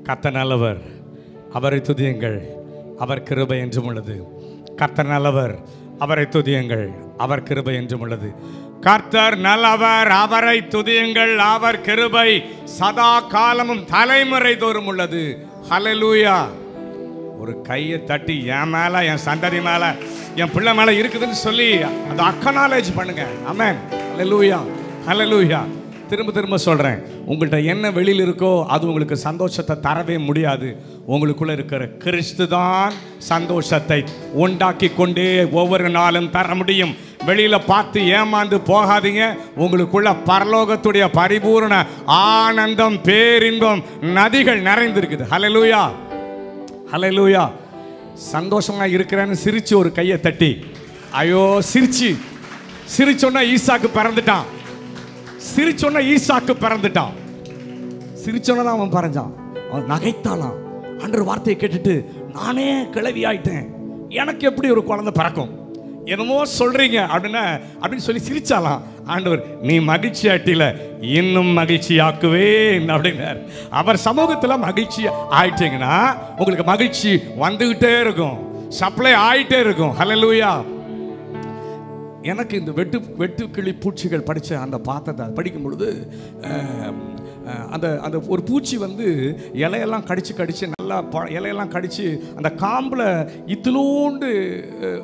கர்த்தர் நல்லவர், அவரை துதியுங்கள், அவர் கிருபை என்றும் உள்ளது. கர்த்தர் நல்லவர், அவரை துதியுங்கள், அவர் கிருபை என்றும் உள்ளது. கர்த்தர் நல்லவர், அவரை துதியுங்கள், அவர் கிருபை சதா காலமும் தலைமுறை தோறும் உள்ளது. ஹல்லேலூயா. ஒரு கையை தட்டி என் மேல, என் சந்ததி மேல, என் பிள்ளை மேல இருக்குதுன்னு சொல்லி அதை அக்னாலேஜ் பண்ணுங்க. ஆமென். ஹல்லேலூயா, ஹல்லேலூயா. திரும்ப திரும்ப சொல்றேன், உங்கள்கிட்ட என்ன வெளியில் இருக்கோ அது உங்களுக்கு சந்தோஷத்தை தரவே முடியாது. உங்களுக்குள்ள இருக்கிற கிறிஸ்து தான் சந்தோஷத்தை உண்டாக்கி கொண்டே ஒவ்வொரு நாளும் தர முடியும். வெளியில பார்த்து ஏமாந்து போகாதீங்க. உங்களுக்குள்ள பரலோகத்துடைய பரிபூர்ண ஆனந்தம், பேரின்பம் நதிகள் நிறைந்திருக்குது. ஹல்லேலூயா, ஹல்லேலூயா. சந்தோஷமா இருக்கிறேன்னு சிரிச்சு ஒரு கையை தட்டி, ஐயோ சிரிச்சோன்னா ஈசாக்கு பிறந்துட்டான், சிரிச்சோன்னா ஈசாக்கு பிறந்துட்டான். சிரிச்சோன்னா அவன் பறஞ்சான், அவன் நகைத்தாளாம். ஆண்டவர் வார்த்தையை கேட்டுட்டு, நானே கிளவி ஆயிட்டேன், எனக்கு எப்படி ஒரு குழந்தை பிறக்கும், என்னமோ சொல்றீங்க அப்படின்னு சொல்லி சிரிச்சாலாம். ஆண்டவர், நீ மகிழ்ச்சி ஆட்டில இன்னும் மகிழ்ச்சி ஆக்குவேன் அப்படின்னார். அவர் சமூகத்தில் மகிழ்ச்சி ஆயிட்டீங்கன்னா உங்களுக்கு மகிழ்ச்சி வந்துகிட்டே இருக்கும், சப்ளை ஆயிட்டே இருக்கும். ஹல்லேலூயா. எனக்கு இந்த வெட்டுக்கிளி பூச்சிகள் படித்த அந்த பாத்திரத்தை படிக்கும் பொழுது அந்த ஒரு பூச்சி வந்து இலையெல்லாம் கடிச்சு நல்லா இலையெல்லாம் கடிச்சு அந்த காம்பில் இத்திலோண்டு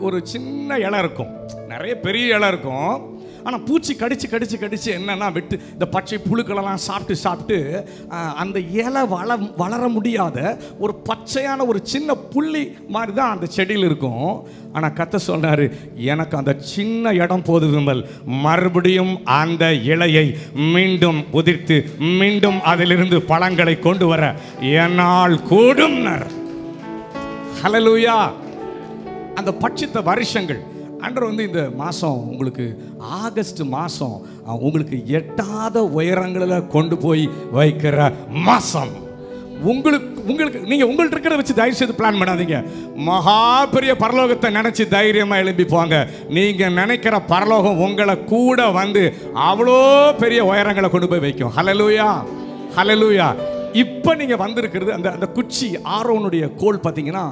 ஒரு சின்ன இலை இருக்கும், நிறைய பெரிய இலை இருக்கும். ஆனால் பூச்சி கடிச்சு என்னன்னா இந்த பச்சை புழுக்களெல்லாம் சாப்பிட்டு அந்த இலை வளர முடியாத ஒரு பச்சையான ஒரு சின்ன புள்ளி மாதிரி தான் அந்த செடியில் இருக்கும். ஆனால் கர்த்தர் சொன்னார், எனக்கு அந்த சின்ன இடம் போது விமல், மறுபடியும் அந்த இலையை மீண்டும் உதிர்த்து மீண்டும் அதிலிருந்து பழங்களை கொண்டு வர என்னால் கூடும். ஹல்லேலூயா. அந்த பட்சித்த வருஷங்கள் ஆண்டவர் வந்து இந்த மாதம் உங்களுக்கு ஆகஸ்ட் மாதம் உங்களுக்கு எட்டாத உயரங்களில் கொண்டு போய் வைக்கிற மாதம். உங்களுக்கு நீங்கள் உங்கள்கிட்ட இருக்கிறத வச்சு தயவு செய்து பிளான் பண்ணாதீங்க. மகா பெரிய பரலோகத்தை நினச்சி தைரியமாக எழும்பி போங்க. நீங்கள் நினைக்கிற பரலோகம் உங்களை கூட வந்து அவ்வளோ பெரிய உயரங்களை கொண்டு போய் வைக்கும். ஹல்லேலூயா, ஹல்லேலூயா. இப்போ நீங்கள் வந்திருக்கிறது அந்த குச்சி ஆரோனுடைய கோல் பார்த்தீங்கன்னா,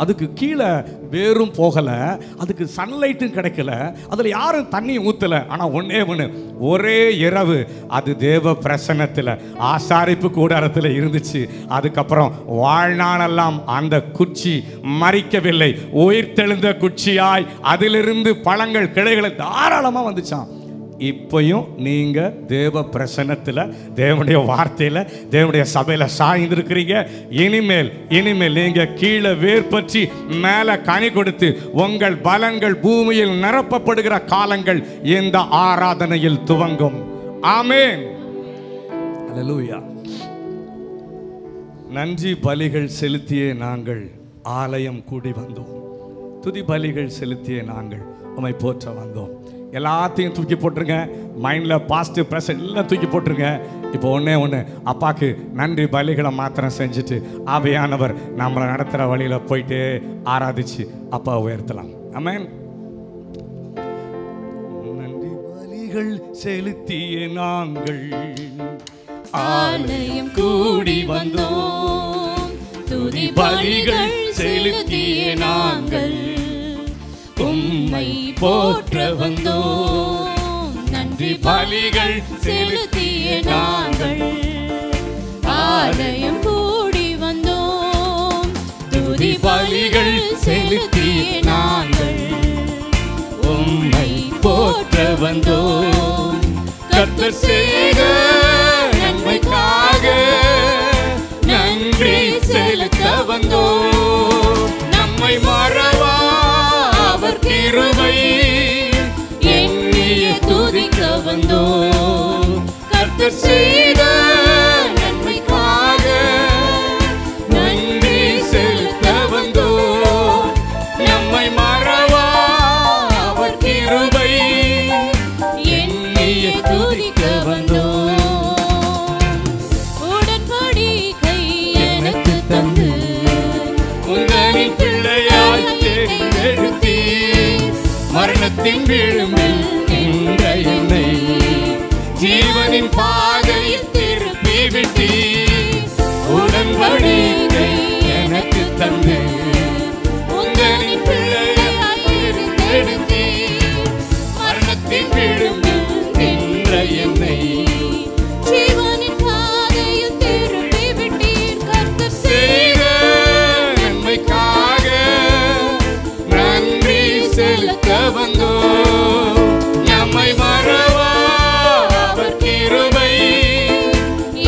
அதுக்கு கீழே வேரும் போகலை, அதுக்கு சன்லைட்டும் கிடைக்கல, அதில் யாரும் தண்ணி ஊற்றலை. ஆனால் ஒரே இரவு அது தேவ பிரசன்னத்தில் ஆசாரிப்பு கூடாரத்தில் இருந்துச்சு. அதுக்கப்புறம் வாழ்நாளெல்லாம் அந்த குச்சி மரிக்கவில்லை, உயிர்த்தெழுந்த குச்சியாய் அதிலிருந்து பழங்கள் கிளைகளை தாராளமாக வந்துச்சான். இப்பயும் நீங்க தேவ பிரசன்னத்தில், தேவனுடைய வார்த்தையில், தேவனுடைய சபையில் சாய்ந்திருக்கிறீங்க. இனிமேல் நீங்க கீழே வேர் பற்றி மேல கனி கொடுத்து உங்கள் பலன்கள் பூமியில் நிரப்பப்படுகிற காலங்கள் இந்த ஆராதனையில் துவங்கும். ஆமென். ஹல்லேலூயா. நன்றி பலிகள் செலுத்தியே நாங்கள் ஆலயம் கூடி வந்தோம், துதி பலிகள் செலுத்தியே நாங்கள் உம்மை போற்ற வந்தோம். எல்லாத்தையும் தூக்கி போட்டுருங்க. மைண்டில் பாசிட்டிவ் ப்ரெஷர் எல்லாம் தூக்கி போட்டுருங்க. இப்போ ஒன்று அப்பாவுக்கு நன்றி பலிகளை மாத்திரம் செஞ்சுட்டு ஆவியானவர் நம்மளை நடத்துகிற வழியில் போயிட்டு ஆராதிச்சு அப்பா உயர்த்தலாம். ஆமென். நன்றி பலிகள் செலுத்திய நாங்கள் ஆலயம் கூடி வந்தோம், துதி பலிகள் செலுத்திய நாங்கள் உம்மை போற்ற வந்தோம். நன்றி பலிகள் செலுத்திய நாங்கள் ஆலயம் கூடி வந்தோம், துதி பலிகள் செலுத்திய நாங்கள் உம்மை போற்ற வந்தோம். கர்த்தர் செய்த நன்மைக்காக நன்றி செலுத்த வந்தோம். நம்மை மறவா அவர் கிருபை எண்ணிய துதிக்க வந்தோம். கர்த்தர் செய்த நன்மைக்காக நன்றி செலுத்த வந்தோம். நம்மை மறவா அவர் கிருபை எண்ணிய துதிக்க வந்தோம். உடன்படிக்கை எனக்கு தந்து உங்களின் பிள்ளையாய் தேர்ந்தெடுத்தீர். மரணத்தின் விளிம்பில் நின்ற என்னை ஜீவனின் பாதையில் திருப்பி விட்டீர். உடன்படிக்கை தந்து உந்தனின் பிள்ளையாய் எடுத்தீர். மரணத்தின் விழுமில் நின்ற என்னை ஜீவனின் பாதையில் திருப்பி விட்டீர். கர்த்தர் செய்த நன்மைக்காக நன்றி செலுத்த வந்தோம். நம்மை மறவா அவர் கிருபை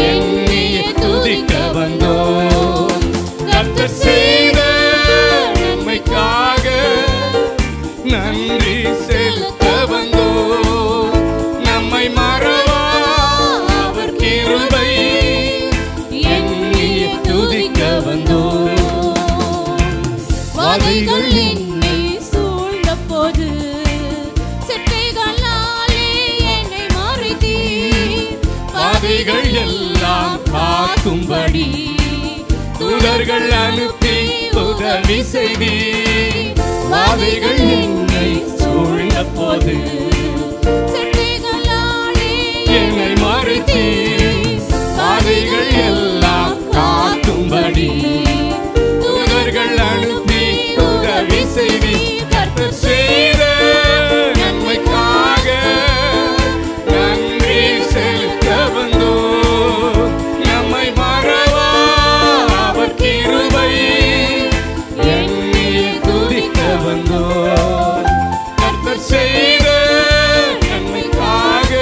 எண்ணியே துதிக்க வந்தோம். கர்த்தர் செய்த நன்மைக்காக நன்றி செலுத்த வந்தோம். நம்மை மறவா அவர் கிருபை எண்ணியே துதிக்க வந்தோம். வாதைகள் என்னை சூழ்ந்த போது செட்டைகளாலே என்னை மறைத்தீர். வாதைகள் எல்லாம் காக்கும்படி தூதர்கள் அனுப்பி உதவி செய்தீர். வாதைகள் என்னை சூழ்ந்த போது செட்டைகளாலே என்னை மறைத்தீர். வாதைகள் எல்லாம் காக்கும்படி தூதர்கள் அனுப்பி உதவி செய்தீர். கர்த்தர் செய்த நன்மைக்காக நன்றி செலுத்த வந்தோம். நம்மை மறவா அவர் கிருபை எண்ணியே துதிக்க வந்தோம். கர்த்தர் செய்த நன்மைக்காக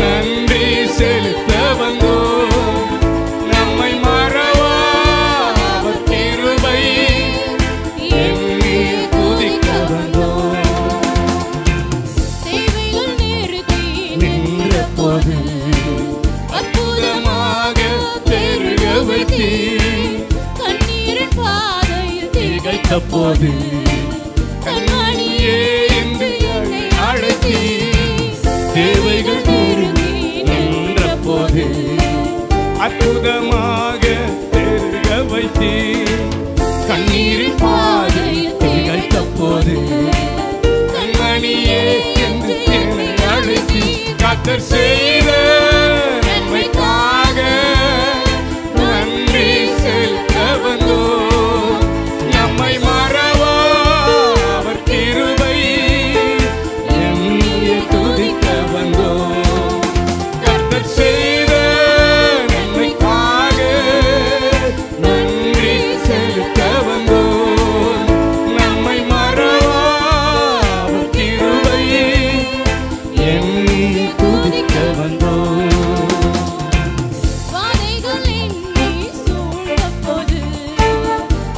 நன்றி செலுத்த வந்தோம். நம்மை மறவா அவர் கிருபை எண்ணியே துதிக்க வந்தோம். தேவைகள் நிறுத்தி நின்ற போது அற்புதமாக பெருக வைத்தீர். கண்ணீரின் பாதையில் திகைத்த போது கண்மணியே என்று என்னை அழைத்தீர். தேவைகள் நிறுத்தி நின்ற போது அற்புதமாக பெருக வைத்தீர். கண்ணீரின் பாதையில் திகைத்த போது கண்மணியே என்று என்னை அழைத்தீர். கர்த்தர் செய்த நன்மைக்காக நன்றி செலுத்த வந்தோம். நம்மை மறவா அவர் கிருபை எண்ணியே துதிக்க வந்தோம். கர்த்தர் செய்த நன்மைக்காக நன்றி செலுத்த வந்தோம். நம்மை மறவா அவர் கிருபை எண்ணியே துதிக்க வந்தோம். வாதைகள் என்னை சூழ்ந்த போது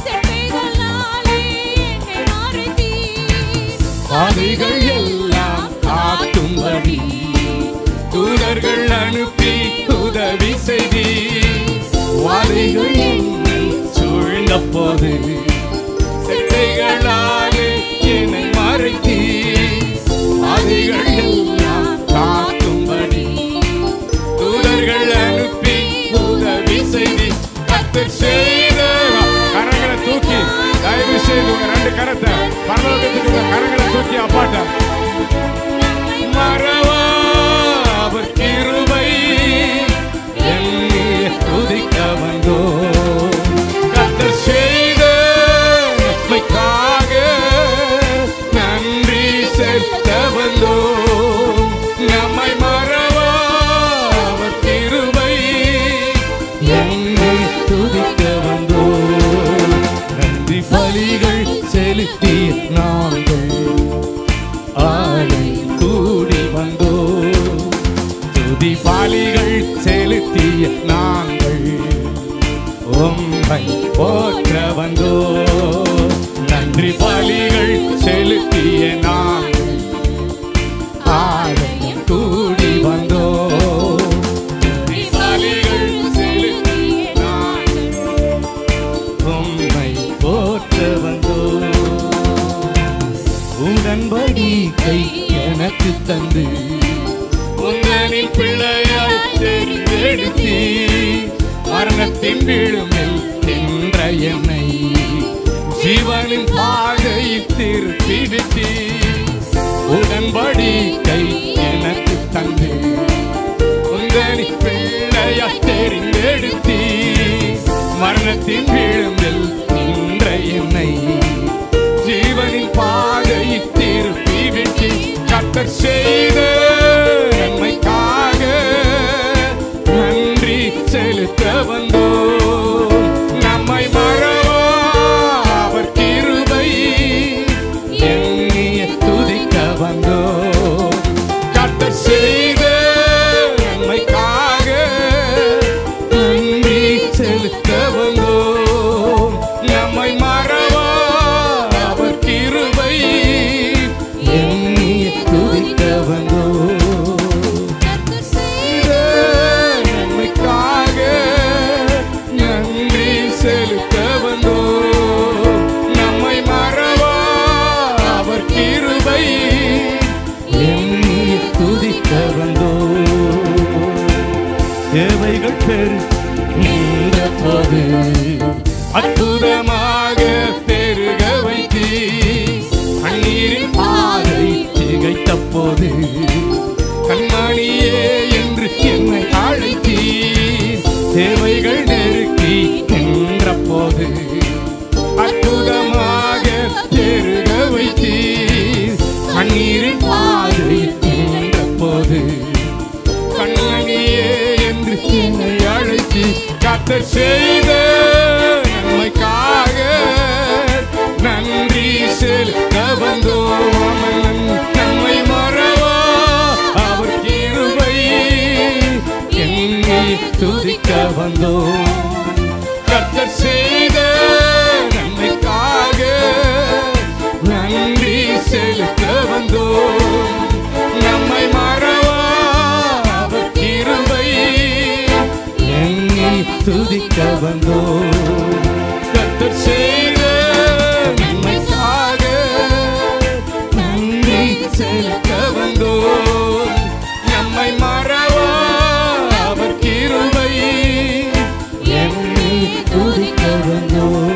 செட்டைகளாலே என்னை மறைத்தீர். வாதைகள் எல்லாம் காக்கும்படி தூதர்கள் அனுப்பி உதவி செய்தீர். வாதைகள் என்னை சூழ்ந்த போது செட்டைகளாலே என்னை மறைத்தீர். வாதைகள் எல்லாம் காக்கும்படி தூதர்கள் அனுப்பி உதவி செய்தீர். கர்த்தர் செய்த கரங்களை தூக்கி தயவு செய்து உங்க ரெண்டு கரத்தை பரலோகத்துக்கு உங்க கரங்களை தூக்கி அப்பாட்ட மறவா அவர் கிருபை எண்ணியே துதிக்க வந்தோம். கர்த்தர் செய்த நன்மைக்காக நன்றி செலுத்த வந்தோம். நம்மை மறவா அவர் கிருபை எண்ணியே துதிக்க வந்தோம். நன்றி பலிகள் செலுத்திய நாங்கள் ஆலை கூடி வந்தோம். துதி பலிகள் செலுத்திய நாங்கள் உம்மை போற்ற வந்தோம். நன்றி பலிகள் செலுத்திய நாங்கள் ஆலயம் கூடி வந்தோம். நன்றி பலிகள் செலுத்திய நாங்கள் உம்மை போற்ற வந்தோம். உடன்படிக்கை எனக்கு தந்து உந்தனின் பிள்ளையாய் தெரிந்தெடுத்தீர். மரணத்தின் விழுமில் நின்ற என்னை ஜீவனின் பாதையில் திருப்பி விட்டீர். உடன்படிக்கை எனக்கு தந்து உந்தனின் பிள்ளையாய் தெரிந்தெடுத்தீர். மரண மரணத்தின் விளிம்பில் நின்ற என்னை ஜீவனின் பாதையை திருப்பி விட்டு கர்த்தர் செய்த நன்மைக்காக நன்றி செலுத்த வந்தோம். நம்மை மறவா அவர் கிருபை எண்ணிய துதிக்க வந்தோம். கர்த்தர் செய்த நன்மைக்காக நன்றி செலுத்த வந்தோம். நம்மை மறவா அவர் கிருபை எண்ணிய துதிக்க வந்தோம். செலுத்த வந்தோம். நம்மை மறவா அவர் கிருபை எண்ணி துதிக்க வந்தோம். தேவைகள் பெருகின்ற போது அற்புதமாக பெருக வைத்து கண்ணீரின் பாதை திகைத்த போது கண்மணியே என்று என்னை அழைத்தீர். தேவைகள் நெருக்கி நின்ற போது அற்புதமாக பெருக வைத்தீர். கண்ணீரின் பாதை நின்ற போது கண்மணியே என்று என்னை அழைத்து கர்த்தர் செய்த நன்மைக்காக நன்றி செலுத்த வந்தோம். நம்மை மறவா அவர் கிருபை எண்ணி துதிக்க வந்தோம். கர்த்தர் செய்த நன்மைக்காக நன்றி செலுத்த வந்தோம். நம்மை மறவா அவர் கிருபை எண்ணி துதிக்க வந்தோம். கர்த்தர் செய்த நன்மைக்காக நன்றி செலுத்த வந்தோம். நம்மை மறவா அவர் கிருபை எண்ணி துதிக்க வந்தோம்.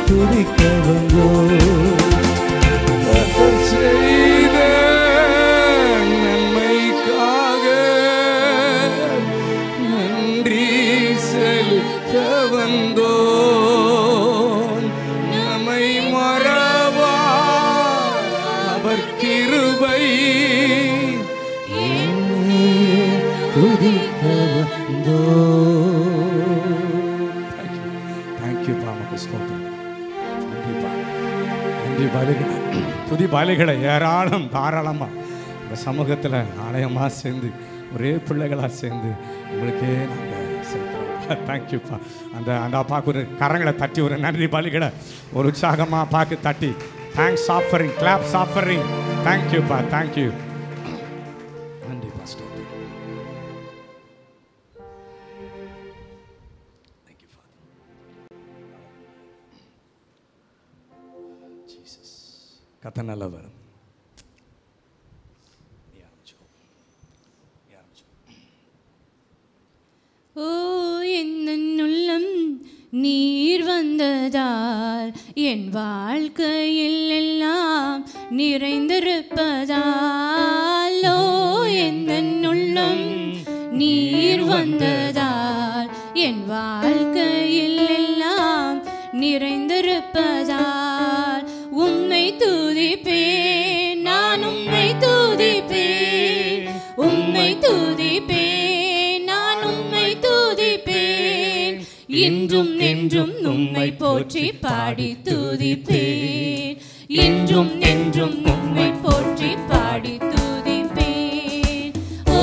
துதிக்க வந்தோம். கர்த்தர் செய்த நன்மைக்காக நன்றி செலுத்த வந்தோம். நம்மை மறவா அவர் கிருபை துதிக்க வந்தோம். தேங்க்யூ பாமக்கு ஸ்தோத்திரம். நன்றி பாலிகளை துதி பாலிகளை ஏராளம் தாராளமாக இந்த சமூகத்தில் ஆலயமாக சேர்ந்து ஒரே பிள்ளைகளாக சேர்ந்து உங்களுக்கே நாங்கள் செலுத்துகிறோம். தேங்க்யூப்பா. அந்த அந்த அப்பாவுக்கு ஒரு கரங்களை தட்டி ஒரு நன்றி பாலிகளை ஒரு உற்சாகமாக அப்பாவுக்கு தட்டி தேங்க்ஸ் ஆஃபரிங் கிளாப்ஸ் ஆஃபரிங். தேங்க்யூப்பா. தேங்க்யூ. நன்றி பாஸ்டர். கத்த நல்லவர். ஓ என் உள்ளம் நீர் வந்ததால் என் வாழ்க்கையில் எல்லாம் நிறைந்திருப்பதால். ஓ என் உள்ளம் நீர் வந்ததால் என் வாழ்க்கையில் எல்லாம் நிறைந்திருப்பதால். உம்மை துதிப்பேன், நான் உம்மை துதிப்பேன், உம்மை துதிப்பேன், நான் உம்மை துதிப்பேன். இன்றும் என்றும் உம்மை போற்றி பாடி துதிப்பேன், இன்றும் என்றும் உம்மை போற்றி பாடி துதிப்பேன். ஓ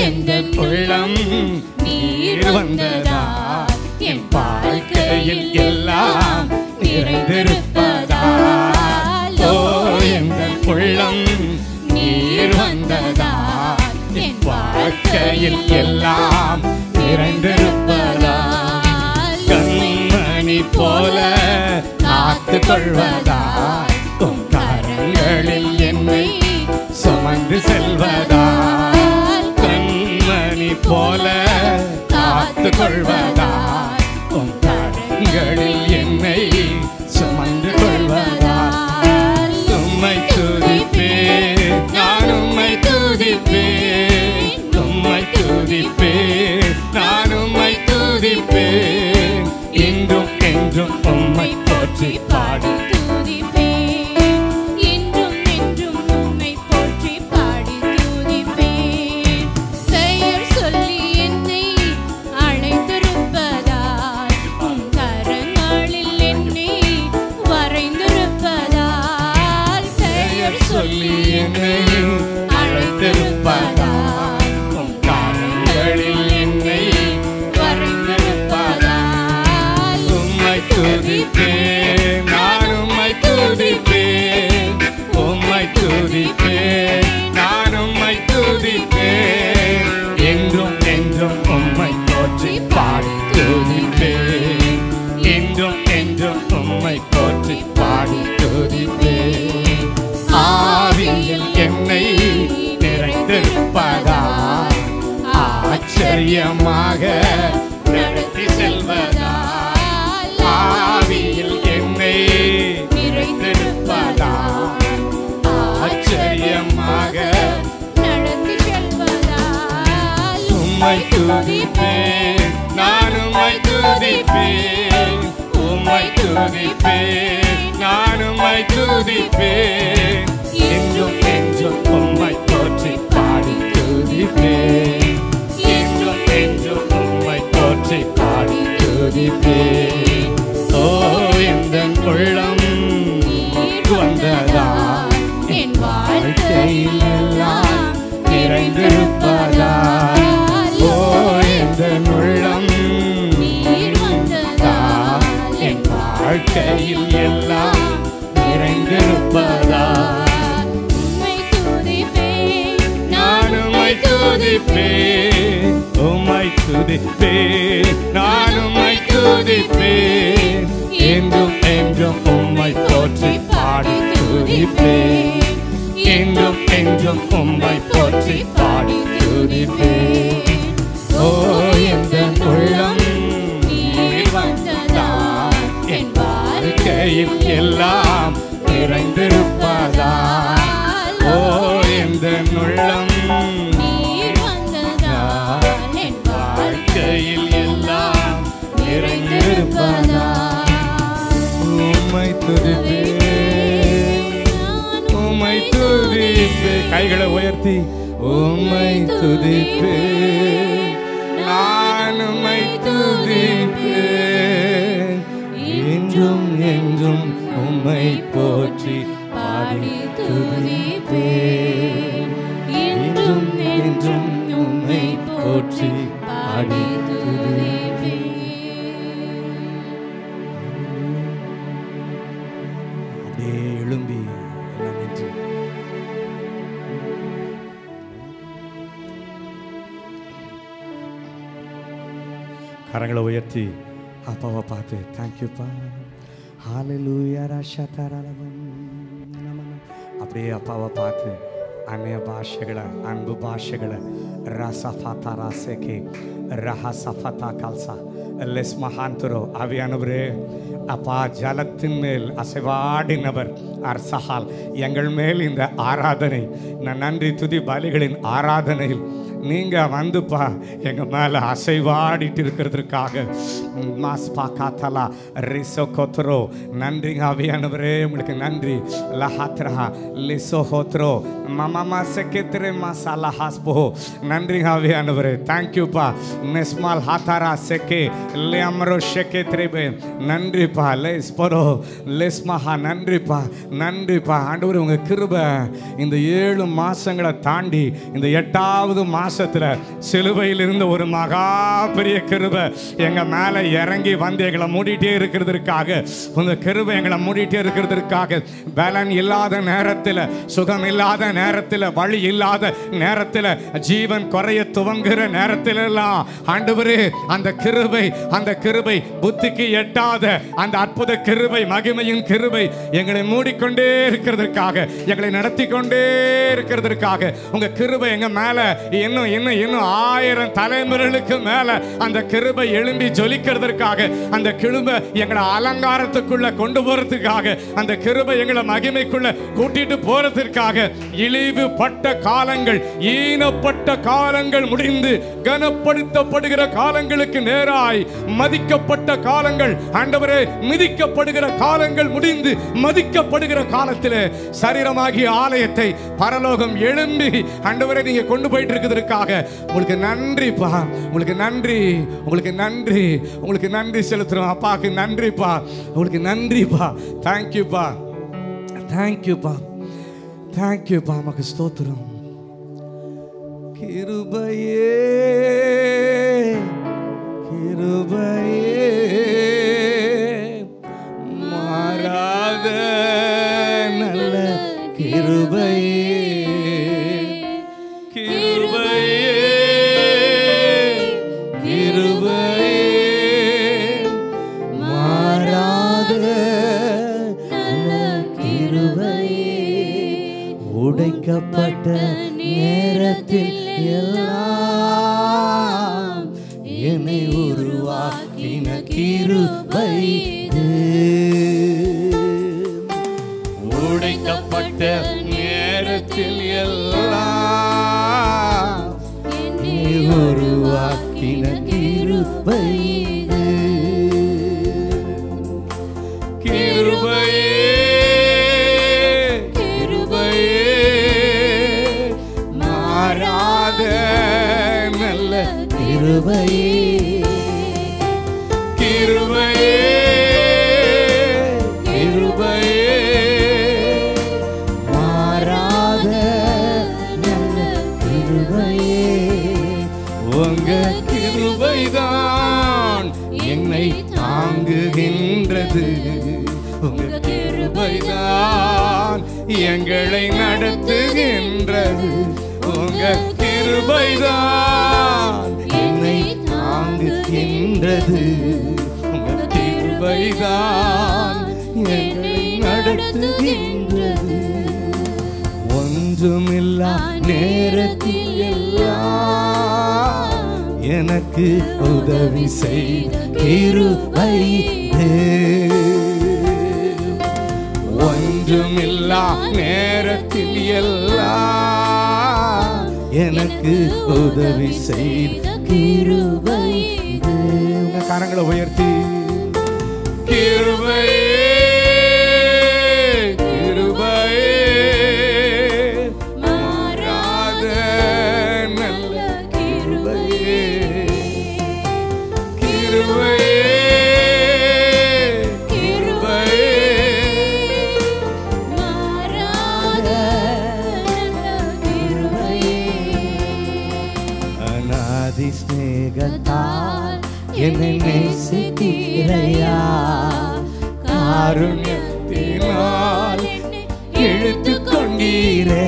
எந்தன் உள்ளம் நீர் வந்ததால் என் வாழ்க்கையில் எல்லாம் நிறைந்திருப்பதால். ஓ எந்தன் உள்ளம் நீர் வந்ததால் என் வாழ்க்கையில் எல்லாம் நிறைந்திருப்பதால். கண்மணி போல காத்து கொள்வதால் உம் கரங்களில் என்னை சுமந்து செல்வதால். கண்மணி போல காத்து கொள்வதால் உம் கரங்களில் என்னை சுமந்து கொள்வதால். உம்மை துதிப்பேன், நான் உம்மை துதிப்பேன், உம்மை துதிப்பேன், நான் உம்மை துதிப்பேன். என்றும் உம்மை போற்றி பாடி துதிப்பேன். என்றும் என்றும் உம்மை போற்றி பாடி துதிப்பேன். பெயர் சொல்லி என்னை அழைத்திருப்பதால், உம் கரங்களில் என்னை வரைந்திருப்பதால், பெயர் சொல்லி என்னை அழைத்திருப்பதால், உம் கரங்களில் என்னை வரைந்திருப்பதால், உம்மை துதிப்பேன், நான் உம்மை துதிப்பேன், உம்மை துதிப்பேன், நான் உம்மை துதிப்பேன், என்றும் என்றும் உம்மை போற்றி பாடி துதிப்பேன், என்றும் என்றும் உம்மை போற்றி பாடி துதிப்பேன். ஆவியில் என்னை நிறைந்திருப்பதால், ஆச்சரியமாக நடத்தி செல்வதால், ஆவியில் என்னை நிறைந்திருப்பதால், ஆச்சரியமாக நடத்தி செல்வதால், உம்மை துதிப்பேன், நான் உம்மை துதிப்பேன், உம்மை துதிப்பேன், நான் உம்மை துதிப்பேன், என்றும் என்றும் உம்மை போற்றி பாடி துதிப்பேன், என்றும் என்றும் உம்மை போற்றி பாடி துதிப்பேன். ஓ எந்தன் உள்ளம் நீர் வந்ததால், என் வாழ்க்கையில் எல்லாம் நிறைந்திருப்பதால், ஓ எந்தன் உள்ளம் நீர் வந்ததால், என் வாழ்க்கையில் எல்லாம் நிறைந்திருப்பதால், உம்மை துதிப்பேன், நான் உம்மை துதிப்பேன், உம்மை துதிப்பேன், நான் உம்மை துதிப்பேன், என்றும் என்றும் உம்மை போற்றி பாடி துதிப்பேன், என்றும் என்றும் உம்மை போற்றி பாடி துதிப்பேன். ஓ எந்தன் உள்ளம் நீர் வந்ததால், என் வாழ்க்கையில் எல்லாம் நிறைந்திருப்பதால், ஓ எந்தன் உள்ளம் நீர் வந்ததால், என் வாழ்க்கையில் எல்லாம் நிறைந்திருப்பதால், உம்மை துதிப்பேன், உம்மை துதிப்பேன். கைகளை உயர்த்தி உம்மை துதிப்பேன், நான் உம்மை துதிப்பேன், என்றும் என்றும் உம்மை போற்றி பாடி துதிப்பேன், என்றும் என்றும் உம்மை போற்றி பாடி துதிப்பேன். அப்படியே எழும்பி எல்லாம் நின்று கரங்களை உயர்த்தி அப்பாவை பார்த்து தேங்க்யூப்பா, ஹalleluya ரஷதரலவம் நமனம். அப்படியே அப்பாவை பார்த்து அந்நிய பாஷைகளை, அன்பு பாஷைகளை ரசஃபதா ரசேகே ரஹசஃபதா கல்சா லெஸ் மகாந்தரோ ஆவியானவரே, அப்பா ஜலத்தின் மேல் அசைவாடினவர் அர்சஹால், எங்கள் மேல் இந்த ஆராதனை, நான் நன்றி துதி பலிகளின் ஆராதனையில் நீங்கள் வந்துப்பா எங்கள் மேலே அசைவாடிட்டு இருக்கிறதுக்காக மாஸ்பா காத்தலா ரிசோ கொத்ரோ நன்றிங்க ஆவியானவரே, உங்களுக்கு நன்றி. லஹாத்ரா லிசோ ஹோத்ரோ மமாமா செக்கெத்ரே மசாலா ஹாஸ்போ, நன்றிங்க ஆவியானவரே, தேங்க்யூப்பா. நெஸ்மால் ஹாத்தாரா செக்கே லேம்ரோ ஷெக்கெத்ரேபே, நன்றிப்பா. லெஸ்பரோ லெஸ்மஹா, நன்றிப்பா, நன்றிப்பா. ஆண்டவரே உங்கள் கிருபை இந்த 7 மாதங்களை தாண்டி இந்த 8வது மாதத்தில் சிலுவையில் இருந்த ஒரு மகா பெரிய கிருபை எங்கள் மேலே இறங்கி வந்து எங்களை மூடிட்டே இருக்கிறதுக்காக, உங்கள் கிருபை எங்களை மூடிட்டே இருக்கிறதுக்காக, பலன் இல்லாத நேரத்தில், சுகம் இல்லாத நேரத்தில், வழி இல்லாத நேரத்தில், ஜீவன் குறைய துவங்குகிற நேரத்தில் எல்லாம் ஆண்டவரே அந்த கிருபை புத்திக்கு எட்டாத அந்த அற்புத கிருபை, மகிமையின் கிருபை எங்களை மூடிக்கொண்டே இருக்கிறதுக்காக, எங்களை நடத்தி கொண்டே இருக்கிறதுக்காக, உங்க கிருபை எங்க மேல இன்னும் இன்னும் இன்னும் இன்னும் 1000 தலைமுறைகளுக்கு மேல அந்த கிருபை எழும்பி ஜொலிக்கிறதுக்காக, அந்த கிருபை எங்களை அலங்காரத்துக்குள்ள கொண்டு போறதுக்காக, அந்த கிருபை எங்களை மகிமைக்குள்ள கூட்டிட்டு போறதுக்காக, இழிவுபட்ட காலங்கள், ஈனப்பட்ட காலங்கள் முடிந்து கனப்படுத்தப்படுகிற காலங்களுக்கு நேராய் மதிக்கப்பட்ட காலங்கள், ஆண்டவரே மிதிக்கப்படுகிற காலங்கள் முடிந்து மதிக்கப்படுகிற காலத்திலே சரீரமாகிய ஆலயத்தை பரலோகம் எழும்பி ஆண்டவரே நீங்க கொண்டு போயிட்டு இருக்கிறதுக்காக உங்களுக்கு நன்றிப்பா, உங்களுக்கு நன்றி, உங்களுக்கு நன்றி, உங்களுக்கு நன்றி செலுத்துறோம். அப்பாவுக்கு நன்றிப்பா, உங்களுக்கு நன்றிப்பா. தேங்க்யூப்பா, தேங்க்யூப்பா, தேங்க்யூப்பா. நமக்கு ஸ்தோத்திரம். கிருபையே கிருபையே மாறாத நல்ல கிருபையே கிருபையே கிருபையே மாறாத நல்ல கிருபையே உடைக்கப்பட்ட நேரத்தில் எல்லாம் என்னை உருவாக்கின கிருபை, உடைக்கப்பட்ட நேரத்தில் எல்லாம் என்னை உருவாக்கின கிருபை, கிருபையே நல்ல கிருபையே கிருபையே கிருபையே மாறாத நல்ல கிருபையே. உங்க கிருபைதான் என்னை தாங்குகின்றது, உங்க கிருபைதான் எங்களை நடத்துகின்றது, உங்க கிருபைதான் என்னை தாங்குகின்றது, உங்க கிருபைதான் என்னை நடத்துகின்றது. ஒன்றுமில்லா நேரத்தில் எல்லாம் எனக்கு உதவி செய்த கிருபை, ஒன்றுமில்லா நேரத்தில் எல்லாம் எனக்கு உதவி செய்த கிருபை. உங்க கரங்களை உயர்த்தி கிருபையே கிருபையே மாறாத நல்ல கிருபையே கிருபையே கிருபையே மாறாத நல்ல கிருபையே. அநாதி ஸ்நேகத்தால் என்னை நேசித்தீரையா, காருண்யத்தினால் இழுத்து கொண்டீரே.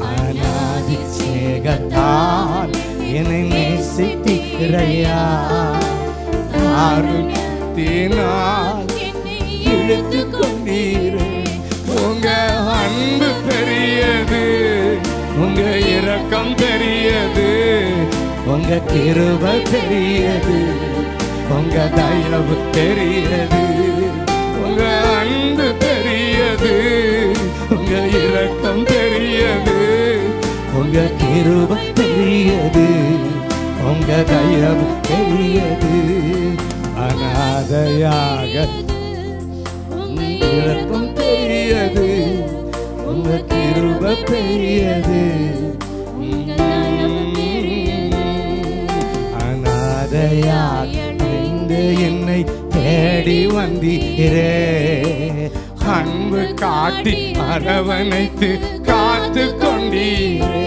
அநாதி ஸ்நேகத்தால் என்னை நேசித்தீரையா, காருண்யத்தினால் இழுத்து கொண்டீரே. உங்க அன்பு பெரியது, உங்க இரக்கம் பெரியது, உங்க கிருபை பெரியது, உங்க தயவு பெரியது, உங்க அன்பு பெரியது, உங்க இரக்கம் பெரியது, உங்க கிருபை பெரியது, உங்க தயவு பெரியது. அநாதையாக இரக்கம் பெரியது, உங்க கிருபை பெரியது, அநாதையாக என்னை தேடி வந்தீரே. அன்பு காட்டி அரவணைத்து காத்து கொண்டீரே.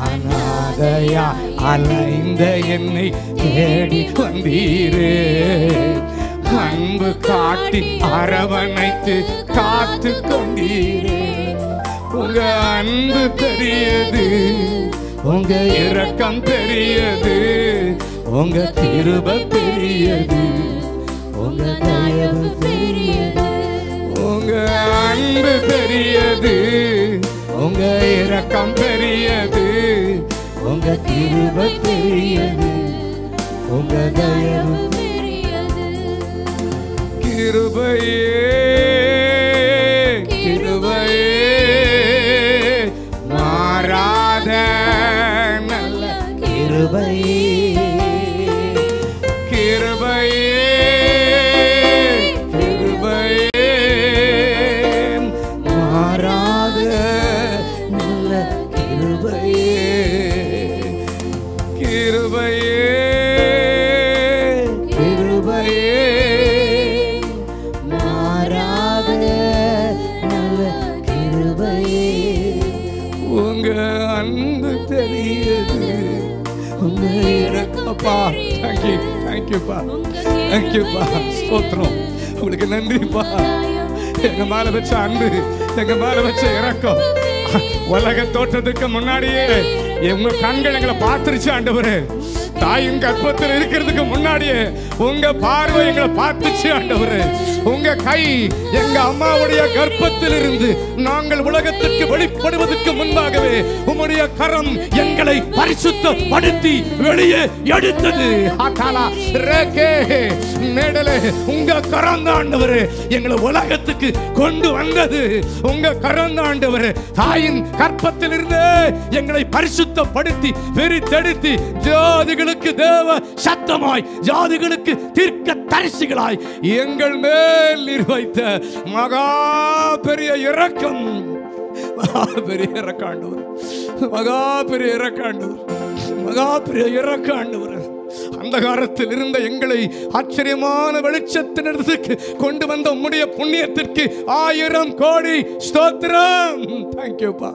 அநாதையா அலைந்த என்னை தேடி வந்தீரே. அன்பு காட்டி அரவணைத்து காத்து கொண்டீரே. உங்க அன்பு பெரியது, உங்க இரக்கம் பெரியது, உங்க கிருபை பெரியது, உங்க தயவு பெரியது. உங்க அன்பு பெரியது, உங்க இரக்கம் பெரியது, உங்க கிருபை பெரியது, உங்க தயவு பெரியது. கிருபையே கிருபையே மாறாத நல்ல கிருபையே கிருபையே கிருபையே மாறாத நல்ல கிருபையே கிருபையே கிருபையே மாறாத நல்ல கிருபையே உங்க அன்பு தெரியுது, உங்க இறக்கப்பா. தேங்க்யூ தேங்க்யூப்பா தேங்க்யூப்பா. ஸ்தோத்திரம், உங்களுக்கு நன்றிப்பா. எங்க மேல வச்ச அன்பு, எங்க மேல வச்ச இறக்கம் உலக தோற்றத்துக்கு முன்னாடியே உங்க கண்கள் எங்களை பார்த்துருச்சு ஆண்டவரே. தாயின் கர்ப்பத்தில் இருக்கிறதுக்கு முன்னாடியே உங்க பார்வை எங்களை பார்த்துச்சு ஆண்டவரே. உங்க கை எங்க அம்மாவுடைய கர்ப்பத்தில் இருந்து நாங்கள் உலகத்துக்கு வெளிப்படுவதற்கு முன்பாகவே உம்முடைய கரம் எங்களை பரிசுத்தப்படுத்தி வெளியே எடுத்தது. உங்க கரம் தான் ஆண்டவரே எங்களை உலகத்துக்கு கொண்டு வந்தது. உங்க கரம் தான் ஆண்டவரே தாயின் கர்ப்பத்தில் இருந்து எங்களை பரிசுத்தப்படுத்தி பிரித்தெடுத்து ஜாதிகளுக்கு தேவ சத்தமாய், ஜாதிகளுக்கு தீர்க்க தரிசிகளாய் எங்கள் மேல் நிர்வகித்த மகா பெரிய இரக்கம், மகா பெரிய இரக்காண்டவர், மகா பெரிய இரக்காண்டவர், மகா பெரிய இரக்காண்டவர். அந்த காலத்தில் இருந்த எங்களை ஆச்சரியமான வெளிச்சத்தினருக்கு கொண்டு வந்த உம்முடைய புண்ணியத்திற்கு 1000 கோடி ஸ்தோத்திரம். தேங்க்யூப்பா.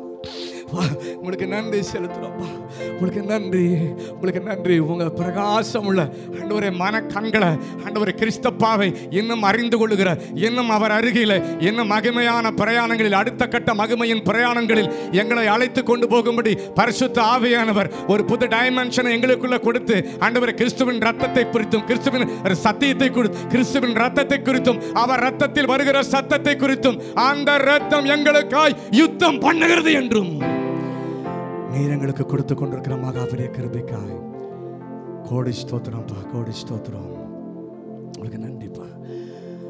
உங்களுக்கு நன்றி செலுத்துறோம்ப்பா. உங்களுக்கு நன்றி, உங்களுக்கு நன்றி. உங்க பிரகாசம் உள்ள ஆண்டவரே மன கண்களை ஆண்டவரே கிறிஸ்தப்பாவை இன்னும் அறிந்து கொள்ளுகிற, இன்னும் அவர் அருகில் இன்னும் மகிமையான பிரயாணங்களில், அடுத்த கட்ட மகிமையின் பிரயாணங்களில் எங்களை அழைத்து கொண்டு போகும்படி பரிசுத்த ஆவியானவர் ஒரு புது டைமென்ஷனை எங்களுக்குள்ள கொடுத்து ஆண்டவரே கிறிஸ்துவின் ரத்தத்தை குறித்தும், கிறிஸ்துவின் சத்தியத்தை குறித்தும், கிறிஸ்துவின் ரத்தத்தை குறித்தும், அவர் ரத்தத்தில் வருகிற சத்தத்தை குறித்தும், அந்த ரத்தம் எங்களுக்காய் யுத்தம் பண்ணுகிறது என்றும் நீர் எங்களுக்கு கொடுத்து கொண்டிருக்கிற மகா பெரிய கிருபைக்காய் கோடி ஸ்தோத்திரம்ப்பா, கோடி ஸ்தோத்திரம். உங்களுக்கு நன்றிப்பா,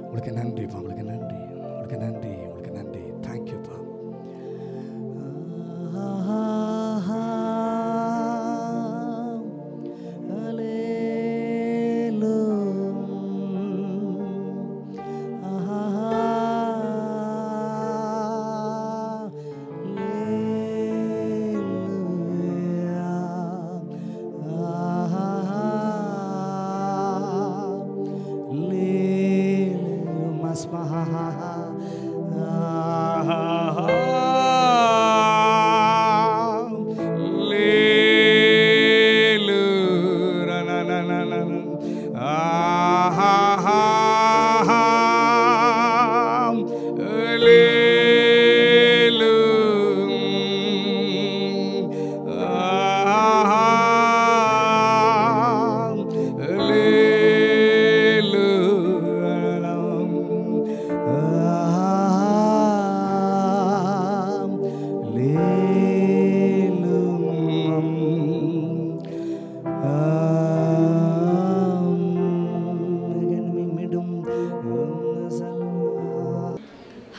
உங்களுக்கு நன்றிப்பா, உங்களுக்கு நன்றி, உங்களுக்கு நன்றி, உங்களுக்கு நன்றி. தேங்க்யூப்பா.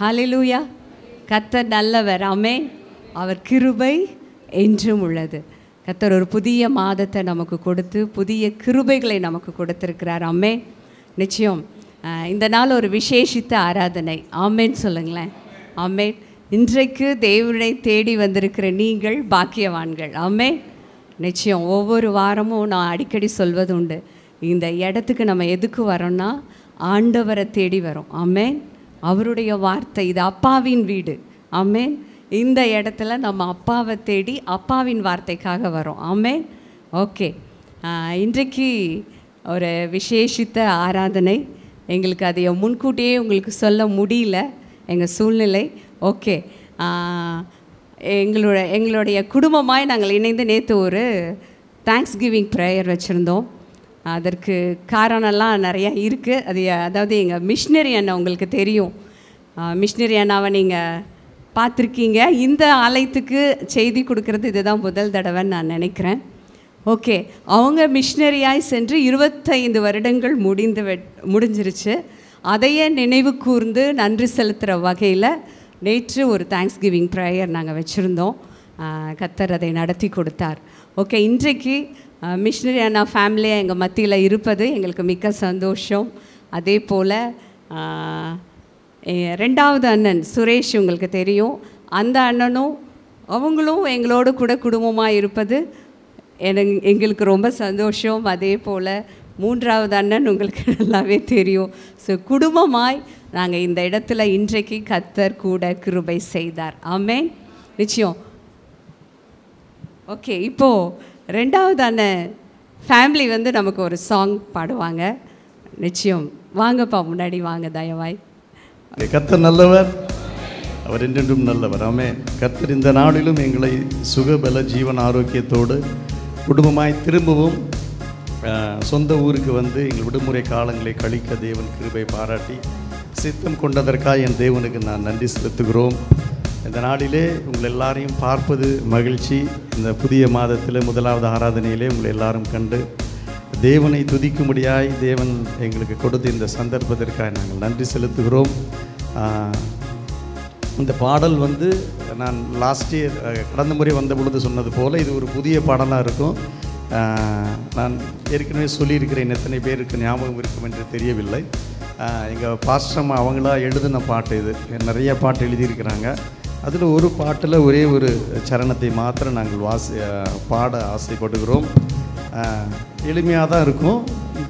ஹல்லேலூயா. கர்த்தர் நல்லவர். ஆமென். அவர் கிருபை என்றும் உள்ளது. கர்த்தர் ஒரு புதிய மாதத்தை நமக்கு கொடுத்து புதிய கிருபைகளை நமக்கு கொடுத்திருக்கிறார். ஆமென். நிச்சயம் இந்த நாள் ஒரு விசேஷித்த ஆராதனை. ஆமென் சொல்லுங்களேன். ஆமென். இன்றைக்கு தேவனை தேடி வந்திருக்கிற நீங்கள் பாக்கியவான்கள். ஆமென். நிச்சயம் ஒவ்வொரு வாரமும் நான் அடிக்கடி சொல்வது உண்டு, இந்த இடத்துக்கு நம்ம எதுக்கு வரோம்னா ஆண்டவரை தேடி வரோம். ஆமென். அவருடைய வார்த்தை, இது அப்பாவின் வீடு. ஆமென். இந்த இடத்துல நம்ம அப்பாவை தேடி அப்பாவின் வார்த்தைக்காக வரோம். ஆமென். ஓகே, இன்றைக்கு ஒரு விசேஷித்த ஆராதனை. எங்களுக்கு அதை முன்கூட்டியே உங்களுக்கு சொல்ல முடியல, எங்கள் சூழ்நிலை. ஓகே, எங்களுடைய குடும்பமாய் நாங்கள் இணைந்து நேற்று ஒரு தேங்க்ஸ் கிவிங் ப்ரேயர் வச்சுருந்தோம். அதற்கு காரணம்லாம் நிறையா இருக்குது. அதாவது எங்கள் மிஷினரி அண்ணா உங்களுக்கு தெரியும். மிஷினரி அண்ணாவை நீங்கள் பார்த்துருக்கீங்க. இந்த ஆலயத்துக்கு செய்தி கொடுக்கறது இதுதான் முதல் தடவைன்னு நான் நினைக்கிறேன். ஓகே, அவங்க மிஷினரியாய் சென்று 25 வருடங்கள் முடிஞ்சிருச்சு. அதையே நினைவு கூர்ந்து நன்றி செலுத்துகிற வகையில் நேற்று ஒரு தேங்க்ஸ் கிவிங் ப்ரேயர் நாங்கள் வச்சுருந்தோம். கர்த்தர் அதை நடத்தி கொடுத்தார். ஓகே, இன்றைக்கு மிஷினரியான ஃபேமிலியாக எங்கள் மத்தியில் இருப்பது எங்களுக்கு மிக்க சந்தோஷம். அதே போல் ரெண்டாவது அண்ணன் சுரேஷ் உங்களுக்கு தெரியும். அந்த அண்ணனும் அவங்களும் எங்களோடு கூட குடும்பமாக இருப்பது எங்களுக்கு ரொம்ப சந்தோஷம். அதே போல் மூன்றாவது அண்ணன் உங்களுக்கு நல்லாவே தெரியும். ஸோ குடும்பமாய் நாங்கள் இந்த இடத்துல இன்றைக்கு கர்த்தர் கூட கிருபை செய்தார். ஆமென். நிச்சயம். ஓகே, இப்போது ரெண்டாவது அண்ணன் ஃபேமிலி வந்து நமக்கு ஒரு சாங் பாடுவாங்க. நிச்சயம் வாங்கப்பா, முன்னாடி வாங்க தயவாய். கர்த்தர் நல்லவர், அவர் என்றென்றும் நல்லவர். ஆமென். கர்த்தர் இந்த நாளிலும் எங்களை சுகபல ஜீவன் ஆரோக்கியத்தோடு குடும்பமாய் திரும்பவும் சொந்த ஊருக்கு வந்து எங்கள் விடுமுறை காலங்களை கழிக்க தேவன் கிருபை பாராட்டி சித்தம் கொண்டதற்காக என் தேவனுக்கு நான் நன்றி செலுத்துகிறோம். இந்த நாளிலே உங்கள் எல்லாரையும் பார்ப்பது மகிழ்ச்சி. இந்த புதிய மாதத்தில் முதலாவது ஆராதனையிலே உங்களை எல்லாரும் கண்டு தேவனை துதிக்கும்படியாய் தேவன் எங்களுக்கு கொடுத்த இந்த சந்தர்ப்பத்திற்காக நாங்கள் நன்றி செலுத்துகிறோம். இந்த பாடல் வந்து நான் லாஸ்ட் இயர் கடந்த முறை வந்த பொழுது சொன்னது போல் இது ஒரு புதிய பாடலாக இருக்கும். நான் ஏற்கனவே சொல்லியிருக்கிறேன், எத்தனை பேருக்கு ஞாபகம் இருக்கும் என்று தெரியவில்லை. எங்கள் பாஸ்டர் அவங்களா எழுதின பாட்டு இது. நிறைய பாட்டு எழுதியிருக்கிறாங்க. அதில் ஒரு பாட்டில் ஒரே ஒரு சரணத்தை மாத்திரம் நாங்கள் பாட ஆசைப்படுகிறோம். எளிமையாக தான் இருக்கும்,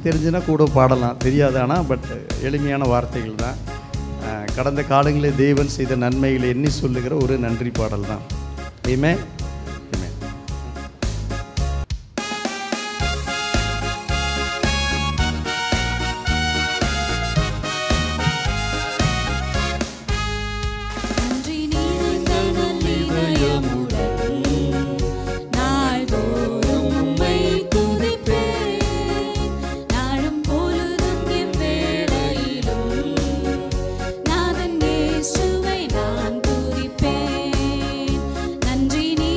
தெரிஞ்சுன்னா கூட பாடலாம், தெரியாது. ஆனால் பட் எளிமையான வார்த்தைகள் தான். கடந்த காலங்களில் தேவன் செய்த நன்மைகளை எண்ணி சொல்லுகிற ஒரு நன்றி பாடல் தான். ஆமென். நன்றி நீ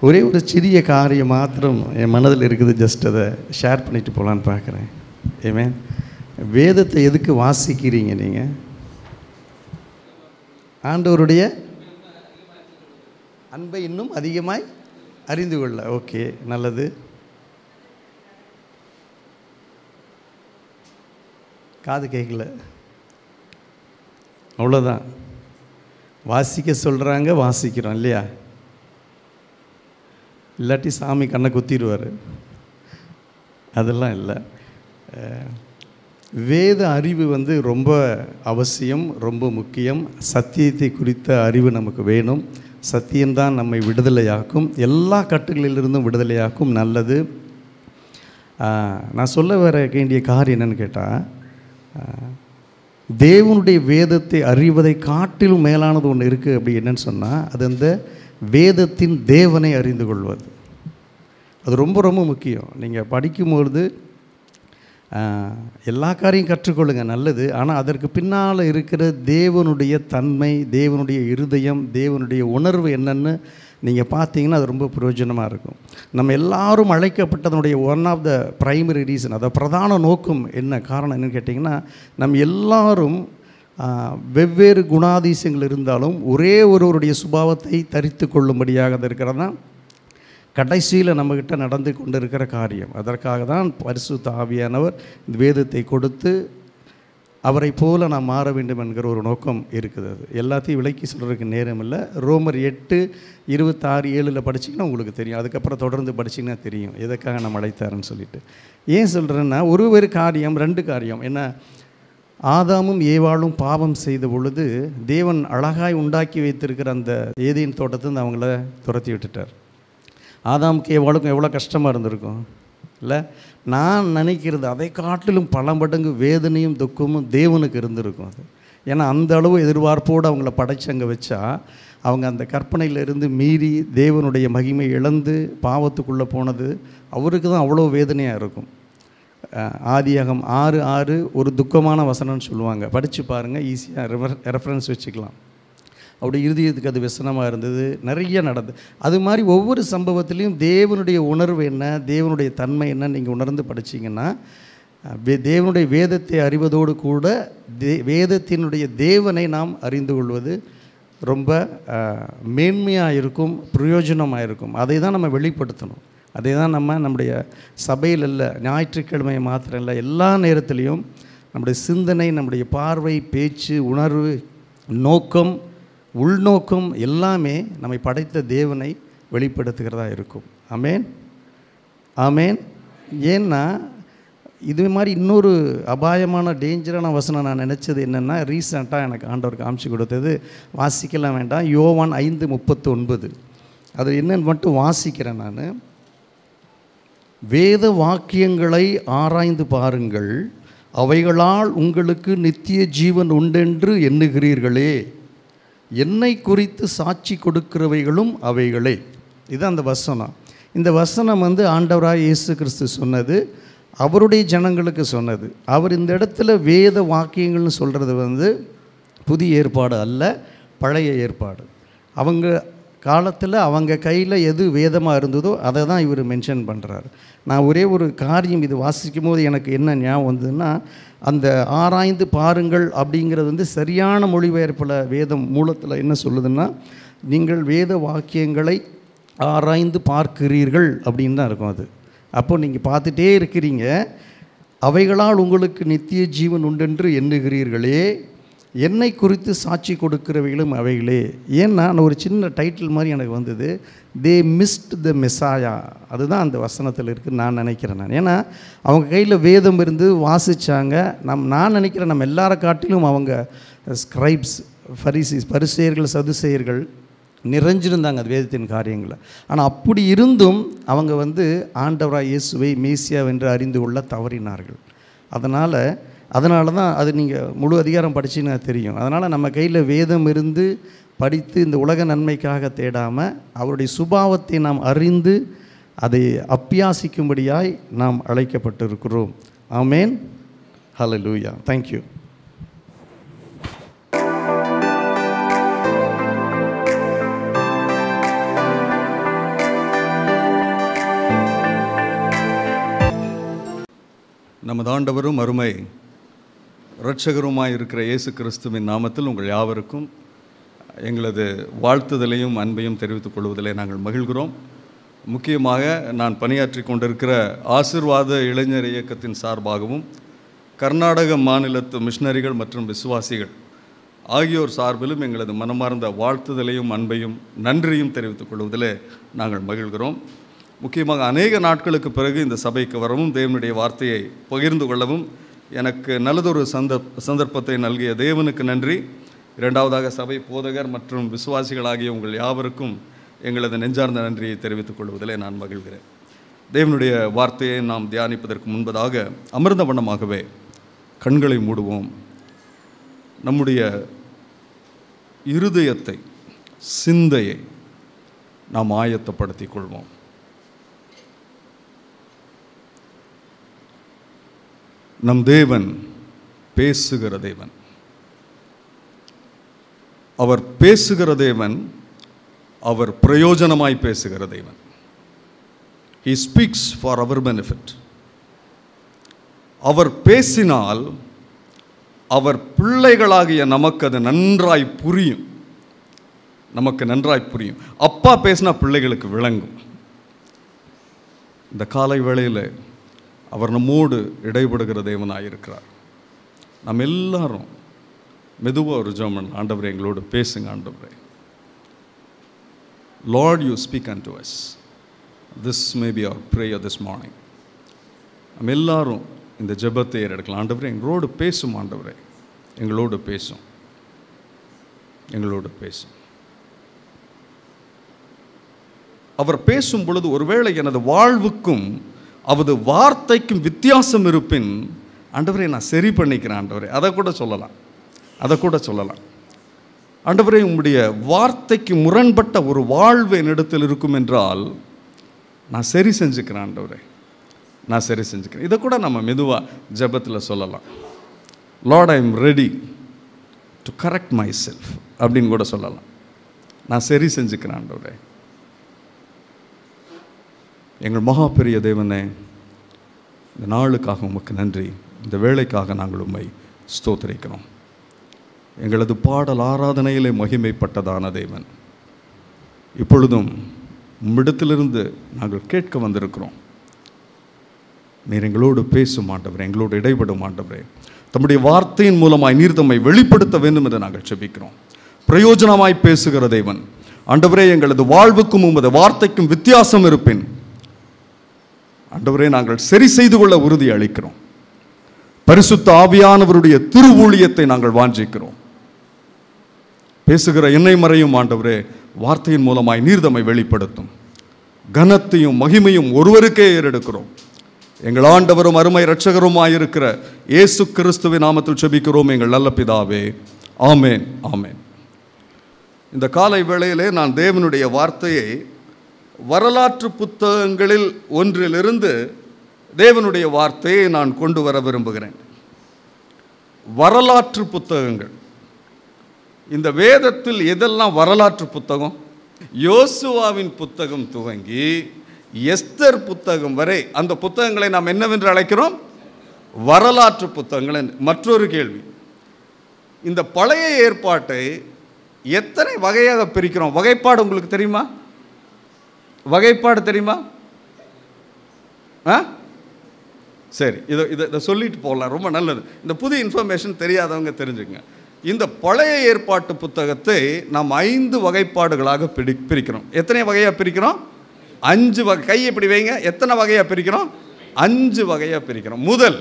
ஒரே ஒரு சிறிய காரியம் மாத்திரம் என் மனதில் இருக்குது, ஜஸ்ட் அதை ஷேர் பண்ணிட்டு போகலான்னு பார்க்குறேன். ஆமென். வேதத்தை எதுக்கு வாசிக்கிறீங்க நீங்கள்? ஆண்டவருடைய அன்பை இன்னும் அதிகமாய் அறிந்து கொள்ள. ஓகே, நல்லது. காது கேட்கல, அவ்வளோதான். வாசிக்க சொல்கிறாங்க, வாசிக்கிறோம் இல்லையா? இல்லாட்டி சாமி கண்ணை குத்திடுவார். அதெல்லாம் இல்லை. வேத அறிவு ரொம்ப அவசியம், ரொம்ப முக்கியம். சத்தியத்தை குறித்த அறிவு நமக்கு வேணும். சத்தியம்தான் நம்மை விடுதலையாக்கும், எல்லா கட்டுகளிலிருந்தும் விடுதலையாக்கும். நல்லது. நான் சொல்ல வர வேண்டிய காரியம் என்னென்னு கேட்டால், தேவனுடைய வேதத்தை அறிவதை காட்டிலும் மேலானது ஒன்று இருக்குது. அப்படி என்னன்னு சொன்னால், அது அந்த வேதத்தின் தேவனை அறிந்து கொள்வது. அது ரொம்ப ரொம்ப முக்கியம். நீங்கள் படிக்கும்பொழுது எல்லா காரியம் கற்றுக்கொள்ளுங்க, நல்லது. ஆனால் அதற்கு பின்னால் இருக்கிற தேவனுடைய தன்மை, தேவனுடைய இருதயம், தேவனுடைய உணர்வு என்னன்னு நீங்கள் பார்த்தீங்கன்னா அது ரொம்ப பிரயோஜனமாக இருக்கும். நம்ம எல்லாரும் அழைக்கப்பட்டதனுடைய one of the primary reason, அதை பிரதான நோக்கம் என்ன, காரணம் என்னன்னு கேட்டிங்கன்னா, நம்ம எல்லாரும் வெவ்வேறு குணாதிசயங்கள் இருந்தாலும் ஒரே ஒருவருடைய சுபாவத்தை தரித்து கொள்ளும்படியாக இருக்கிறது தான் கடைசியில் நம்மக்கிட்ட நடந்து கொண்டு இருக்கிற காரியம். அதற்காக தான் பரிசுத்த ஆவியானவர் இந்த வேதத்தை கொடுத்து அவரை போல நாம் மாற வேண்டும் என்கிற ஒரு நோக்கம் இருக்குது. அது எல்லாத்தையும் விளக்கி சொல்கிறதுக்கு நேரம் இல்லை. ரோமர் 8:26-7 படிச்சிங்கன்னா உங்களுக்கு தெரியும். அதுக்கப்புறம் தொடர்ந்து படிச்சிங்கன்னா தெரியும் எதுக்காக நம்ம அழைத்தாருன்னு சொல்லிட்டு. ஏன் சொல்கிறேன்னா, ஒரு காரியம், 2 காரியம் என்ன. ஆதாமும் ஏவாளும் பாவம் செய்த பொழுது தேவன் அழகாய் உண்டாக்கி வைத்திருக்கிற அந்த ஏதேன் தோட்டத்திலிருந்து அவங்கள துரத்தி விட்டுட்டார். ஆதாமுக்கு ஏவாளுக்கும் எவ்வளோ கஷ்டமாக இருந்திருக்கும் இல்லை? நான் நினைக்கிறது அதை காட்டிலும் பல மடங்கு வேதனையும் துக்கமும் தேவனுக்கு இருந்திருக்கும். அது ஏன்னா அந்த அளவு எதிர்பார்ப்போடு அவங்கள படைச்சு அங்கே வச்சா, அவங்க அந்த கற்பனையிலிருந்து மீறி தேவனுடைய மகிமை இழந்து பாவத்துக்குள்ளே போனது அவருக்கு தான் அவ்வளோ வேதனையாக இருக்கும். ஆதியாகம் 6:6 ஒரு துக்கமான வசனம்னு சொல்லுவாங்க. படித்து பாருங்கள், ஈஸியாக ரெஃபரன்ஸ் வச்சுக்கலாம். அப்படி இருதயத்துக்கு அது வசனமாக இருந்தது. நிறைய நடந்தது. அது மாதிரி ஒவ்வொரு சம்பவத்திலையும் தேவனுடைய உணர்வு என்ன, தேவனுடைய தன்மை என்ன நீங்கள் உணர்ந்து படிச்சிங்கன்னா, தேவனுடைய வேதத்தை அறிவதோடு கூட வேதத்தினுடைய தேவனை நாம் அறிந்து கொள்வது ரொம்ப மேன்மையாக இருக்கும், பிரயோஜனமாக இருக்கும். அதை தான் நம்ம வெளிப்படுத்தணும். அதை தான் நம்முடைய சபையில் இல்லை, ஞாயிற்றுக்கிழமை மாத்திரம் இல்லை, எல்லா நேரத்துலேயும் நம்முடைய சிந்தனை, நம்முடைய பார்வை, பேச்சு, உணர்வு, நோக்கம், உள்நோக்கம் எல்லாமே நம்மை படைத்த தேவனை வெளிப்படுத்துகிறதா இருக்கும். ஆமேன், ஆமேன். ஏன்னா இது மாதிரி இன்னொரு அபாயமான டேஞ்சரான வசனம் நான் நினச்சது என்னென்னா, ரீசெண்டாக எனக்கு ஆண்டவர் காமிச்சு கொடுத்தது, வாசிக்கலாம் வேண்டாம், யோவான் 5:39. அது என்னன்னு மட்டும் வாசிக்கிறேன் நான். வேத வாக்கியங்களை ஆராய்ந்து பாருங்கள், அவைகளால் உங்களுக்கு நித்திய ஜீவன் உண்டென்று எண்ணுகிறீர்களே, என்னை குறித்து சாட்சி கொடுக்கிறவைகளும் அவைகளே. இது அந்த வசனம். இந்த வசனம் ஆண்டவராக இயேசு கிறிஸ்து சொன்னது, அவருடைய ஜனங்களுக்கு சொன்னது. அவர் இந்த இடத்துல வேத வாக்கியங்கள்னு சொல்கிறது புதிய ஏற்பாடு அல்ல, பழைய ஏற்பாடு. அவங்க காலத்தில் அவங்க கையில் எது வேதமாக இருந்ததோ அதை தான் இவர் மென்ஷன் பண்ணுறாரு. நான் ஒரே ஒரு காரியம் இது வாசிக்கும் போது எனக்கு என்ன ஞாபகம் வந்ததுன்னா, அந்த ஆராய்ந்து பாருங்கள் அப்படிங்கிறது சரியான மொழிபெயர்ப்பில் வேதம் மூலத்தில் என்ன சொல்லுதுன்னா, நீங்கள் வேத வாக்கியங்களை ஆராய்ந்து பார்க்கிறீர்கள் அப்படின்னு தான் இருக்கும். அது அப்போது நீங்கள் பார்த்துட்டே இருக்கிறீங்க, அவைகளால் உங்களுக்கு நித்திய ஜீவன் உண்டென்று எண்ணுகிறீர்களே, என்னை குறித்து சாட்சி கொடுக்கிறவைகளும் அவைகளே. ஏன்னா ஒரு சின்ன டைட்டில் மாதிரி எனக்கு வந்தது, தே மிஸ்ட் த மெசாயா. அதுதான் அந்த வசனத்தில் இருக்குதுன்னு நான் நினைக்கிறேன். ஏன்னா அவங்க கையில் வேதம் இருந்து வாசித்தாங்க. நான் நினைக்கிறேன் நம்ம எல்லார காட்டிலும் அவங்க ஸ்கிரைப்ஸ், பரிசேயர்கள், சதுசேயர்கள் நிறைஞ்சிருந்தாங்க அது வேதத்தின் காரியங்களை. ஆனால் அப்படி இருந்தும் அவங்க ஆண்டவராய் இயேசுவை மேசியாவென்று அறிந்து கொள்ள தவறினார்கள். அதனால தான் அது நீங்கள் முழு அதிகாரம் படிச்சிங்கன்னா தெரியும். அதனால் நம்ம கையில் வேதம் இருந்து படித்து இந்த உலக நன்மைக்காக தேடாமல் அவருடைய சுபாவத்தை நாம் அறிந்து அதை அப்பியாசிக்கும்படியாய் நாம் அழைக்கப்பட்டிருக்கிறோம். ஆமேன், ஹல்லேலூயா, தேங்க்யூ. நமது ஆண்டவரும் அருமை இரட்சகருமாய் இருக்கிற இயேசு கிறிஸ்துவின் நாமத்தில் உங்கள் யாவருக்கும் எங்களது வாழ்த்துதலையும் அன்பையும் தெரிவித்துக் கொள்வதிலே நாங்கள் மகிழ்கிறோம். முக்கியமாக நான் பணியாற்றி கொண்டிருக்கிற ஆசீர்வாத இளைஞர் இயக்கத்தின் சார்பாகவும் கர்நாடக மாநிலத்து மிஷனரிகள் மற்றும் விசுவாசிகள் ஆகியோர் சார்பிலும் எங்களது மனமார்ந்த வாழ்த்துதலையும் அன்பையும் நன்றியும் தெரிவித்துக் கொள்வதிலே நாங்கள் மகிழ்கிறோம். முக்கியமாக அநேக நாட்களுக்கு பிறகு இந்த சபைக்கு வரவும் தேவனுடைய வார்த்தையை பகிர்ந்து கொள்ளவும் எனக்கு நல்லதொரு சந்தர்ப்பத்தை நல்கிய தேவனுக்கு நன்றி. இரண்டாவதாக சபை போதகர் மற்றும் விசுவாசிகளாகிய உங்கள் யாவருக்கும் எங்களது நெஞ்சார்ந்த நன்றியை தெரிவித்துக் கொள்வதிலே நான் மகிழ்கிறேன். தேவனுடைய வார்த்தையை நாம் தியானிப்பதற்கு முன்பதாக அமர்ந்த வண்ணமாகவே கண்களை மூடுவோம். நம்முடைய இருதயத்தை, சிந்தையை நாம் ஆயத்தப்படுத்திக் கொள்வோம். நம் தேவன் பேசுகிற தேவன். அவர் பேசுகிற தேவன், அவர் பிரயோஜனமாய் பேசுகிற தேவன். He speaks for our benefit. அவர் பேசினால் அவர் பிள்ளைகளாகிய நமக்கு அது நன்றாய் புரியும். நமக்கு நன்றாய் புரியும். அப்பா பேசினா பிள்ளைகளுக்கு விளங்கும். இந்த காலை வேளையில் அவர் நம்மோடு இடைபடுகிற தேவனாயிருக்கிறார். நம்ம எல்லாரும் மெதுவாக ஒரு ஜெபம், ஆண்டவரே எங்களோடு பேசுங்க. ஆண்டவரே, Lord, you speak unto us. This may be our prayer this morning. நம்ம எல்லாரும் இந்த ஜெபத்தை ஏறெடுக்கலாம். ஆண்டவரே எங்களோடு பேசும். ஆண்டவரே எங்களோடு பேசும். எங்களோடு பேசும். அவர் பேசும் பொழுது ஒருவேளை எனது வாழ்வுக்கும் அவரது வார்த்தைக்கும் வித்தியாசம் இருப்பின், ஆண்டவரே நான் சரி பண்ணிக்கிறேன் ஆண்டவரே, அதை கூட சொல்லலாம். ஆண்டவரே உம்முடைய வார்த்தைக்கு முரண்பட்ட ஒரு வாழ்வு என்னிடத்தில் இருக்கும் என்றால் நான் சரி செஞ்சுக்கிறேன் ஆண்டவரே, நான் சரி செஞ்சுக்கிறேன். இதை கூட நம்ம மெதுவாக ஜெபத்தில் சொல்லலாம். Lord, I am ready to correct my self அப்படின்னு கூட சொல்லலாம். நான் சரி செஞ்சுக்கிறேன் ஆண்டவரே. எங்கள் மகா பெரிய தேவனே, இந்த நாளுக்காக உமக்கு நன்றி. இந்த வேளைக்காக நாங்கள் உம்மை ஸ்தோத்திரிக்கிறோம். எங்களது பாடல் ஆராதனையிலே மகிமைப்பட்டதான தேவன், இப்பொழுதும் உம்மிடத்திலிருந்து நாங்கள் கேட்க வந்திருக்கிறோம். நீர் எங்களோடு பேசும் ஆண்டவரே, எங்களோடு இடைபடும் ஆண்டவரே. தம்முடைய வார்த்தையின் மூலமாய் நீர் தம்மை வெளிப்படுத்த வேண்டும் என்று நாங்கள் செபிக்கிறோம். பிரயோஜனமாய் பேசுகிற தேவன் ஆண்டவரே, எங்களது வாழ்வுக்கும் உமது வார்த்தைக்கும் வித்தியாசம் இருப்பின் ஆண்டவரே நாங்கள் சரி செய்து கொள்ள உறுதி அளிக்கிறோம். பரிசுத்த ஆவியானவருடைய திருவூழியத்தை நாங்கள் வாஞ்சிக்கிறோம். பேசுகிற என்னை மறையும் ஆண்டவரே, வார்த்தையின் மூலமாய் நீர் தம்மை வெளிப்படுத்தும். கனத்தையும் மகிமையும் ஒருவருக்கே ஏறெடுக்கிறோம். எங்கள் ஆண்டவரும் அருமை இரட்சகருமாயிருக்கிற இயேசு கிறிஸ்துவின் நாமத்தில் செபிக்கிறோம் எங்கள் நல்ல பிதாவே. ஆமேன், ஆமேன். இந்த காலை வேளையிலே நான் தேவனுடைய வார்த்தையை வரலாற்று புத்தகங்களில் ஒன்றிலிருந்து தேவனுடைய வார்த்தையை நான் கொண்டு வர விரும்புகிறேன். வரலாற்று புத்தகங்கள். இந்த வேதத்தில் எதெல்லாம் வரலாற்று புத்தகம்? யோசுவாவின் புத்தகம் துவங்கி எஸ்தர் புத்தகம் வரை அந்த புத்தகங்களை நாம் என்னவென்று அழைக்கிறோம்? வரலாற்று புத்தகங்கள். மற்றொரு கேள்வி, இந்த பழைய ஏற்பாட்டை எத்தனை வகையாக பிரிக்கிறோம்? வகைப்பாடு உங்களுக்கு தெரியுமா? வகைப்பாடு தெரியுமா? சரி, இதை சொல்லிட்டு போகலாம், ரொம்ப நல்லது. இந்த புது இன்ஃபர்மேஷன் தெரியாதவங்க தெரிஞ்சுங்க. இந்த பழைய ஏற்பாட்டு புத்தகத்தை நாம் 5 வகைப்பாடுகளாக பிரிக்கிறோம். எத்தனை வகையாக பிரிக்கிறோம்? 5 வகை. கை எப்படி வைங்க. எத்தனை வகையாக பிரிக்கிறோம்? 5 வகையாக பிரிக்கிறோம். முதல்,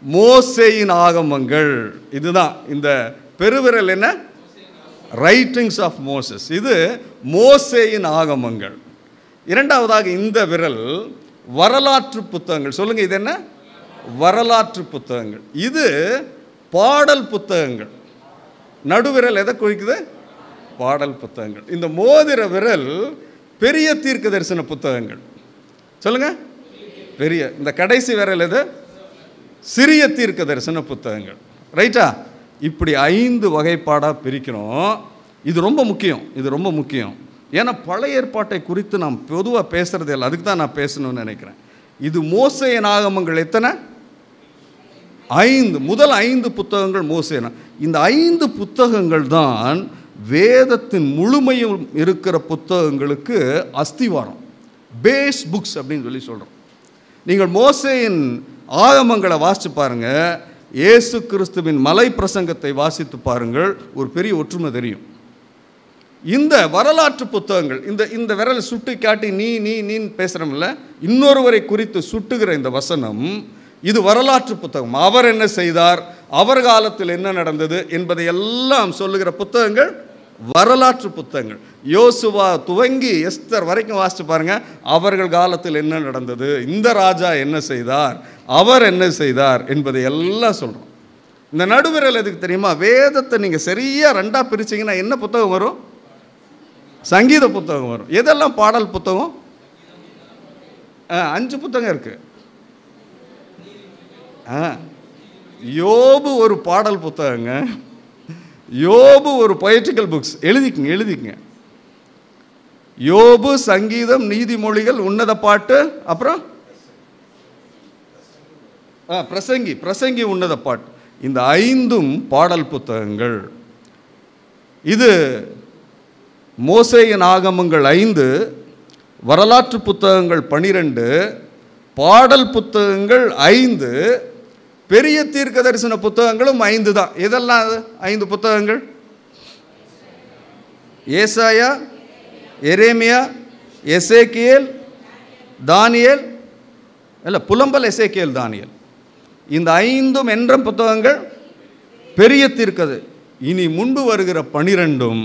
மோசேயின் ஆகமங்கள். இதுதான் இந்த பெருவிரல் என்ன? Writings of Moses. இது மோசேயின் ஆகமங்கள். இரண்டாவதாக இந்த விரல் வரலாற்று புத்தகங்கள். சொல்லுங்க, இது என்ன? வரலாற்று புத்தகங்கள். இது பாடல் புத்தகங்கள். நடுவிரல் எதை குறிக்குது? பாடல் புத்தகங்கள். இந்த மோதிர விரல் பெரிய தீர்க்க தரிசன புத்தகங்கள். சொல்லுங்க, பெரிய. இந்த கடைசி விரல் எது? சிறிய தீர்க்க தரிசன புத்தகங்கள். ரைட்டா? இப்படி 5 வகைப்பாடாக பிரிக்கிறோம். இது ரொம்ப முக்கியம். ஏன்னா பழைய ஏற்பாட்டை குறித்து நாம் பொதுவாக பேசுகிறதே இல்லை. அதுக்கு தான் நான் பேசணும்னு நினைக்கிறேன். இது மோசேயின் ஆகமங்கள் எத்தனை? முதல் 5 புத்தகங்கள் மோசேனா. இந்த 5 புத்தகங்கள் தான் வேதத்தின் முழுமையும் இருக்கிற புத்தகங்களுக்கு அஸ்திவாரம், பேஸ் புக்ஸ் அப்படின்னு சொல்லி சொல்கிறோம். நீங்கள் மோசேயின் ஆகமங்களை வாசித்து பாருங்கள், இயேசு கிறிஸ்துவின் மலை பிரசங்கத்தை வாசித்து பாருங்கள், ஒரு பெரிய ஒற்றுமை தெரியும். இந்த வரலாற்று புத்தகங்கள், இந்த விரலை சுட்டி காட்டி நீன்னு பேசுகிறோம்ல, இன்னொருவரை குறித்து சுட்டுகிற இந்த வசனம், இது வரலாற்று புத்தகம். அவர் என்ன செய்தார், அவர் காலத்தில் என்ன நடந்தது என்பதை எல்லாம் சொல்லுகிற புத்தகங்கள் வரலாற்று புத்தகங்கள். யோசுவா துவங்கி எஸ்தர் வரைக்கும் வாசித்து பாருங்க, அவர்கள் காலத்தில் என்ன நடந்தது, இந்த ராஜா என்ன செய்தார், அவர் என்ன செய்தார் என்பதை எல்லாம் சொல்கிறோம். இந்த நடுவிரல் எதுக்கு தெரியுமா? வேதத்தை நீங்கள் சரியாக 2ஆக பிரிச்சிங்கன்னா என்ன புத்தகம் வரும்? சங்கீத புத்தகம் வரும். எதெல்லாம் பாடல் புத்தகம்? 5 புத்தகம் இருக்கு. யோபு ஒரு பாடல் புத்தகங்க, யோபு ஒரு பொயட்டிக்கல் புக்ஸ். எழுதிக்குங்க. யோபு, சங்கீதம், நீதிமொழிகள், உன்னத பாட்டு, அப்புறம் பிரசங்கி உன்னத பாட்டு. இந்த 5ம் பாடல் புத்தகங்கள். இது மோசேயின் ஆகமங்கள் 5, வரலாற்று புத்தகங்கள் 12, பாடல் புத்தகங்கள் 5, பெரிய தீர்க்க தரிசன புத்தகங்களும் 5 தான். இதெல்லாம் 5 புத்தகங்கள்: ஏசாயா, எரேமியா, எசேக்கியேல், தானியேல், இல்லை புலம்பல், எசேக்கியேல், தானியேல். இந்த 5ம் என்ற புத்தகங்கள் பெரிய தீர்க்கது. இனி முன்பு வருகிற 12ம்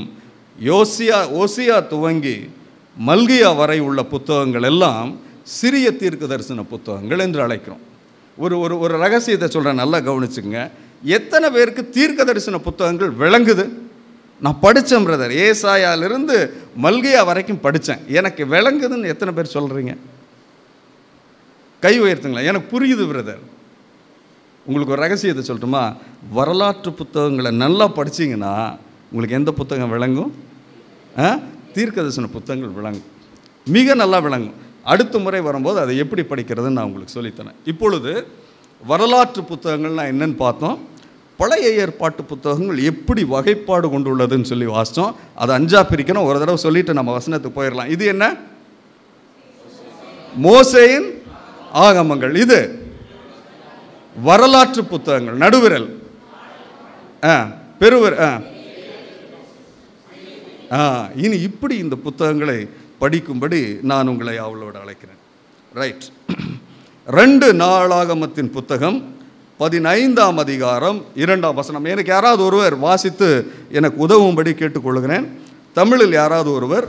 ஓசியா துவங்கி மல்கியா வரை உள்ள புத்தகங்கள் எல்லாம் சிறிய தீர்க்க தரிசன புத்தகங்கள் என்று அழைக்கிறோம். ஒரு ரகசியத்தை சொல்கிறேன், நல்லா கவனிச்சுங்க. எத்தனை பேருக்கு தீர்க்க தரிசன புத்தகங்கள் விளங்குது? நான் படித்தேன் பிரதர், ஏசாயாலிருந்து மல்கியா வரைக்கும் படித்தேன், எனக்கு விளங்குதுன்னு எத்தனை பேர் சொல்கிறீங்க? கை உயர்த்துங்களேன். எனக்கு புரியுது பிரதர். உங்களுக்கு ஒரு ரகசியத்தை சொல்லட்டுமா? வரலாற்று புத்தகங்களை நல்லா படிச்சிங்கன்னா உங்களுக்கு எந்த புத்தகம் விளங்கும்? தீர்க்க தரிசன புத்தகங்கள் விளங்கும், மிக நல்லா விளங்கும். அடுத்த முறை வரும்போது அதை எப்படி படிக்கிறதுன்னு நான் உங்களுக்கு சொல்லித்தரேன். இப்பொழுது வரலாற்று புத்தகங்கள்னால் என்னென்னு பார்த்தோம். பழைய ஏற்பாட்டு புத்தகங்கள் எப்படி வகைப்பாடு கொண்டுள்ளதுன்னு சொல்லி வாசித்தோம். அதை 5ஆக பிரிக்கணும். ஒரு தடவை சொல்லிவிட்டு நம்ம வசனத்துக்கு போயிடலாம். இது என்ன? மோசேயின் ஆகமங்கள். இது வரலாற்று புத்தகங்கள். நடுவிரல் பெருவர். இனி இப்படி இந்த புத்தகங்களை படிக்கும்படி நான் உங்களை அவளோடு அழைக்கிறேன். ரைட். 2 நாளாகமத்தின் புத்தகம் 15ஆம் அதிகாரம் 2ஆம் வசனம். எனக்கு யாராவது ஒருவர் வாசித்து எனக்கு உதவும்படி கேட்டுக்கொள்கிறேன். தமிழில் யாராவது ஒருவர்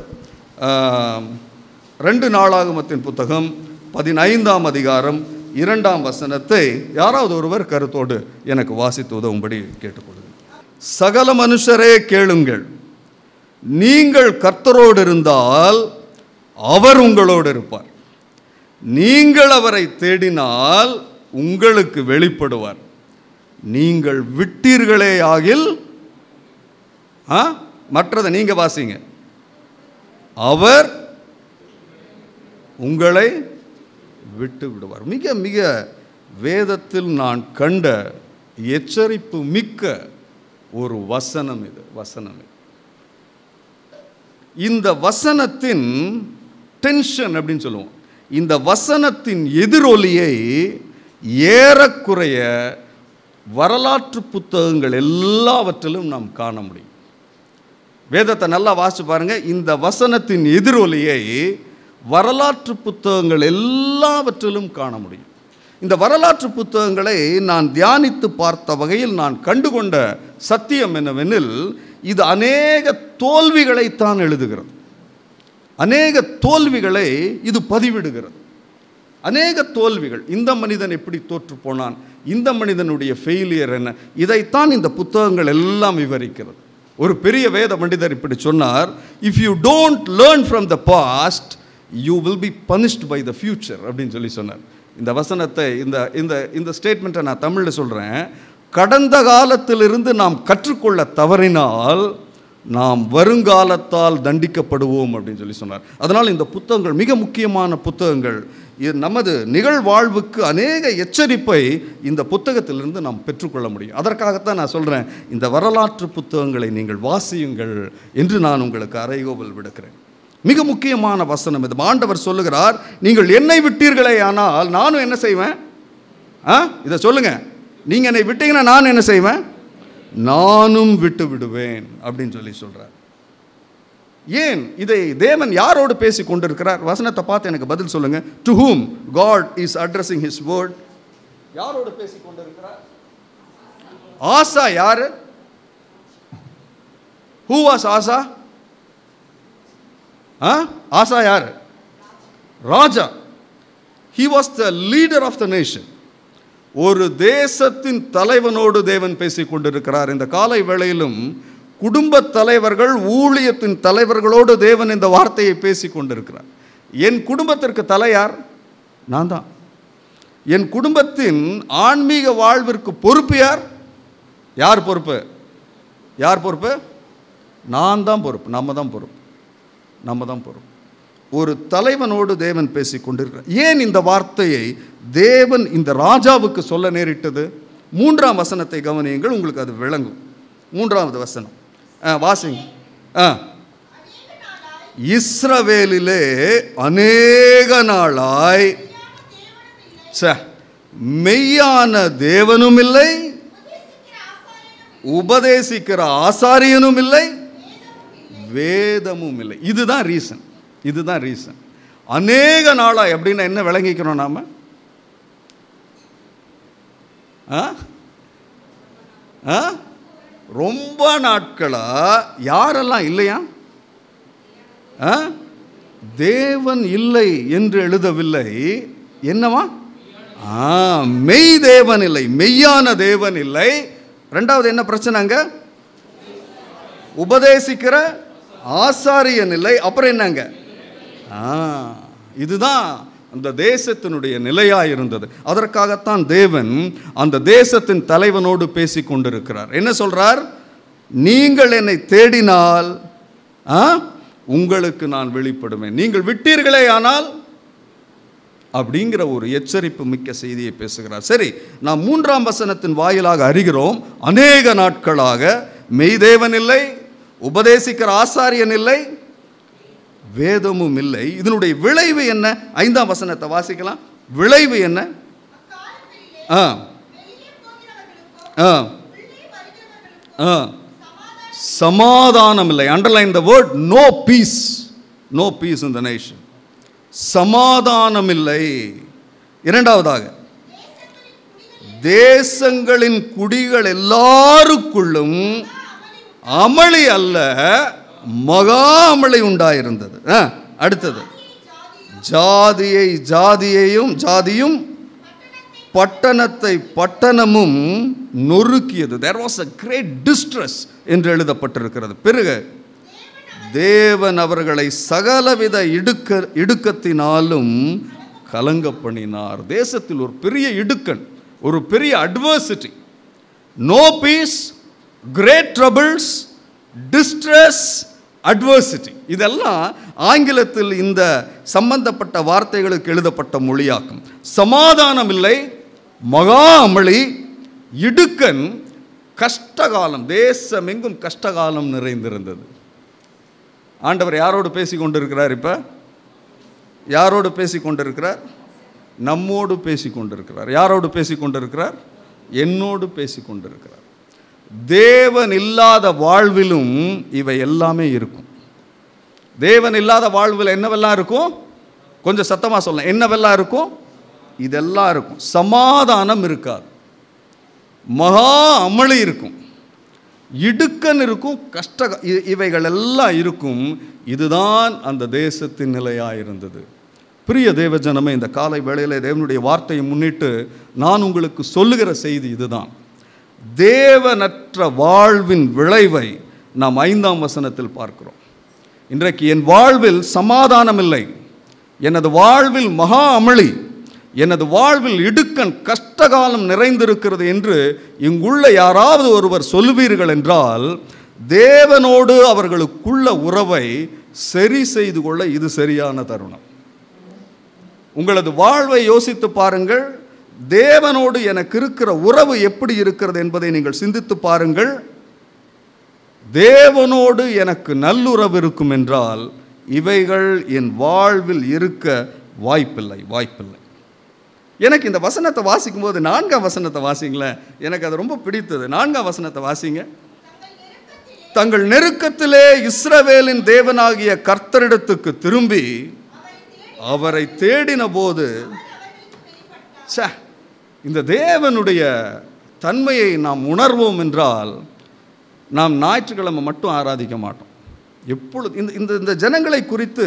2 நாளாகமத்தின் புத்தகம் 15ஆம் அதிகாரம் 2ஆம் வசனத்தை யாராவது ஒருவர் கருத்தோடு எனக்கு வாசித்து உதவும்படி கேட்டுக்கொள்கிறேன். சகல மனுஷரே கேளுங்கள், நீங்கள் கர்த்தரோடு இருந்தால் அவர் உங்களோடு இருப்பார், நீங்கள் அவரை தேடினால் உங்களுக்கு வெளிப்படுவார், நீங்கள் விட்டீர்களே ஆகில் மற்றதை நீங்க வாசிங்க, அவர் உங்களை விட்டு விடுவார். மிக மிக வேதத்தில் நான் கண்ட எச்சரிப்பு மிக்க ஒரு வசனம் இது. இந்த வசனத்தின் டென்ஷன் அப்படின்னு சொல்லுவோம். இந்த வசனத்தின் எதிரொலியை ஏறக்குறைய வரலாற்று புத்தகங்கள் எல்லாவற்றிலும் நாம் காண முடியும். வேதத்தை நல்லா வாசிச்சு பாருங்க. இந்த வசனத்தின் எதிரொலியை வரலாற்று புத்தகங்கள் எல்லாவற்றிலும் காண முடியும். இந்த வரலாற்று புத்தகங்களை நான் தியானித்து பார்த்த வகையில் நான் கண்டுகொண்ட சத்தியம் என்னவெனில், இது அநேக தோல்விகளைத்தான் எழுதுகிறது, அநேக தோல்விகளை இது பதிவிடுகிறது. அநேக தோல்விகள். இந்த மனிதன் எப்படி தோற்று போனான், இந்த மனிதனுடைய ஃபெயிலியர் என்ன, இதைத்தான் இந்த புத்தகங்கள் எல்லாம் விவரிக்கிறது. ஒரு பெரிய வேத பண்டிதர் இப்படி சொன்னார், if you don't learn from the past you will be punished by the future அப்படின்னு சொல்லி சொன்னார். இந்த வசனத்தை இந்த ஸ்டேட்மெண்ட்டை நான் தமிழில் சொல்கிறேன். கடந்த காலத்திலிருந்து நாம் கற்றுக்கொள்ள தவறினால் நாம் வருங்காலத்தால் தண்டிக்கப்படுவோம் அப்படின்னு சொல்லி சொன்னார். அதனால் இந்த புத்தகங்கள் மிக முக்கியமான புத்தகங்கள். நமது நிகழ்வாழ்வுக்கு அநேக எச்சரிப்பை இந்த புத்தகத்திலிருந்து நாம் பெற்றுக்கொள்ள முடியும். அதற்காகத்தான் நான் சொல்கிறேன், இந்த வரலாற்று புத்தகங்களை நீங்கள் வாசியுங்கள் என்று நான் உங்களுக்கு அறைகோவல் விடுக்கிறேன். மிக முக்கியமான வசனம் இது. ஆண்டவர் சொல்லுகிறார், நீங்கள் என்னை விட்டீர்களே ஆனால் நானும் என்ன செய்வேன்? இதை சொல்லுங்க, நீங்கள் என்னை விட்டீங்கன்னா நான் என்ன செய்வேன்? நானும் விட்டு விடுவேன் அப்படின்னு சொல்லி சொல்கிறார். ஏன் இதை தேவன் யாரோடு பேசி கொண்டிருக்கிறார்? வசனத்தை பார்த்து எனக்கு பதில் சொல்லுங்க. To whom God is addressing his word? யாரோடு பேசி கொண்டிருக்கிறார்? ஆசா யாரு? who was ஆசா? ஆசா யாரு? ராஜா. he was the leader of the nation. ஒரு தேசத்தின் தலைவனோடு தேவன் பேசிக் கொண்டிருக்கிறார். இந்த காலை வேளையிலும் குடும்ப தலைவர்கள், ஊழியத்தின் தலைவர்களோடு தேவன் இந்த வார்த்தையை பேசிக் கொண்டிருக்கிறார். என் குடும்பத்திற்கு தலை யார்? நான் தான். என் குடும்பத்தின் ஆன்மீக வாழ்விற்கு பொறுப்பு யார்? யார் பொறுப்பு? யார் பொறுப்பு? நான் தான் பொறுப்பு. நம்ம தான் பொறுப்பு. நம்ம தான் பொறுப்பு. ஒரு தலைவனோடு தேவன் பேசிக் கொண்டிருக்கிறார். ஏன் இந்த வார்த்தையை தேவன் இந்த ராஜாவுக்கு சொல்ல நேரிட்டது? 3ஆம் வசனத்தை கவனியுங்கள், உங்களுக்கு அது விளங்கும். 3வது வசனம் வாசிங்க. இஸ்ரவேலிலே அநேக நாளாய் மெய்யான தேவனும் இல்லை, உபதேசிக்கிற ஆசாரியனும் இல்லை, வேதமும் இல்லை. இதுதான் ரீசன். இதுதான் ரீசன். அநேக நாளாய் அப்படின்னா என்ன விளங்கிக்கிறோம் நாம? ரொம்ப நாட்களா யாரெல்லாம் இல்லையா? தேவன் இல்லை என்று எழுதவில்லை. என்னவா? மெய் தேவன் இல்லை, மெய்யான தேவன் இல்லை. 2வது என்ன பிரச்சனைங்க? உபதேசிக்கிற ஆசாரியன் இல்லை. அப்புறம் என்னங்க? இதுதான் அந்த தேசத்தினுடைய நிலையாக இருந்தது. அதற்காகத்தான் தேவன் அந்த தேசத்தின் தலைவனோடு பேசி கொண்டிருக்கிறார். என்ன சொல்றார்? நீங்கள் என்னை தேடினால் உங்களுக்கு நான் வெளிப்படுவேன், நீங்கள் விட்டீர்களே ஆனால் அப்படிங்கிற ஒரு எச்சரிப்பு மிக்க செய்தியை பேசுகிறார். சரி, நாம் 3ஆம் வசனத்தின் வாயிலாக அறிகிறோம், அநேக நாட்களாக மெய்தேவன் இல்லை, உபதேசிக்கிற ஆசாரியன் இல்லை, வேதமும் இல்லை. இதனுடைய விளைவு என்ன? 5ஆம் வசனத்தை வாசிக்கலாம். விளைவு என்ன? சமாதானம் இல்லை. Underline the word no peace. No peace in the nation. சமாதானம் இல்லை. 2வதாக தேசங்களின் குடிகள் எல்லாருக்குள்ளும் அமளி அல்ல, மகா அமளி உண்டாயிருந்தது. அடுத்தது ஜாதியை ஜாதியையும் ஜாதியும் பட்டணத்தை பட்டணமும் நொறுக்கியது. There was a great distress என்று எழுதப்பட்டிருக்கிறது. பிறகு தேவன் அவர்களை சகலவித இடுக்கத்தினாலும் கலங்க பண்ணினார். தேசத்தில் ஒரு பெரிய இடுக்கன், ஒரு பெரிய adversity, no peace, great troubles, distress, adversity. இதெல்லாம் ஆங்கிலத்தில் இந்த சம்பந்தப்பட்ட வார்த்தைகளுக்கு எழுதப்பட்ட மொழியாக்கும். சமாதானம் இல்லை, மகா அமளி, இடுக்கன், கஷ்டகாலம். தேசம் எங்கும் கஷ்டகாலம் நிறைந்திருந்தது. ஆண்டவர் யாரோடு பேசி கொண்டிருக்கிறார்? இப்ப யாரோடு பேசி கொண்டிருக்கிறார்? நம்மோடு பேசி கொண்டிருக்கிறார். யாரோடு பேசி கொண்டிருக்கிறார்? என்னோடு பேசி கொண்டிருக்கிறார். தேவன் இல்லாத வாழ்விலும் இவை எல்லாமே இருக்கும். தேவன் இல்லாத வாழ்வில் என்னவெல்லாம் இருக்கும்? கொஞ்சம் சத்தமாக சொல்லலாம். என்னவெல்லாம் இருக்கும்? இதெல்லாம் இருக்கும். சமாதானம் இருக்காது, மகா அமளி இருக்கும், இடுக்கன் இருக்கும், இவைகள் எல்லாம் இருக்கும். இதுதான் அந்த தேசத்தின் நிலையாக இருந்தது. பிரிய தேவ ஜனமே, இந்த காலை வேளையில் தேவனுடைய வார்த்தையை முன்னிட்டு நான் உங்களுக்கு சொல்லுகிற செய்தி இதுதான். தேவனற்ற வாழ்வின் விளைவை நாம் 5ஆம் வசனத்தில் பார்க்கிறோம். இன்றைக்கு என் வாழ்வில் சமாதானம் இல்லை, எனது வாழ்வில் மகா அமளி, எனது வாழ்வில் இடுக்கன், கஷ்டகாலம் நிறைந்திருக்கிறது என்று இங்குள்ள யாராவது ஒருவர் சொல்லுவீர்கள் என்றால், தேவனோடு அவர்களுக்குள்ள உறவை சரி செய்து கொள்ள இது சரியான தருணம். உங்களது வாழ்வை யோசித்து பாருங்கள். தேவனோடு எனக்கு இருக்கிற உறவு எப்படி இருக்கிறது என்பதை நீங்கள் சிந்தித்து பாருங்கள். தேவனோடு எனக்கு நல்லுறவு இருக்கும் என்றால் இவைகள் என் வாழ்வில் இருக்க வாய்ப்பில்லை. எனக்கு இந்த வசனத்தை வாசிக்கும் போது 4ஆம் வசனத்தை வாசிங்களேன், எனக்கு அது ரொம்ப பிடித்தது. 4ஆம் வசனத்தை வாசிங்க. தங்கள் நெருக்கத்திலே இஸ்ரவேலின் தேவனாகிய கர்த்தரிடத்துக்கு திரும்பி அவரை தேடின போது, இந்த தேவனுடைய தன்மையை நாம் உணர்வோம் என்றால் நாம் ஞாயிற்றுக்கிழமை மட்டும் ஆராதிக்க மாட்டோம். எப்பொழுது இந்த ஜனங்களை குறித்து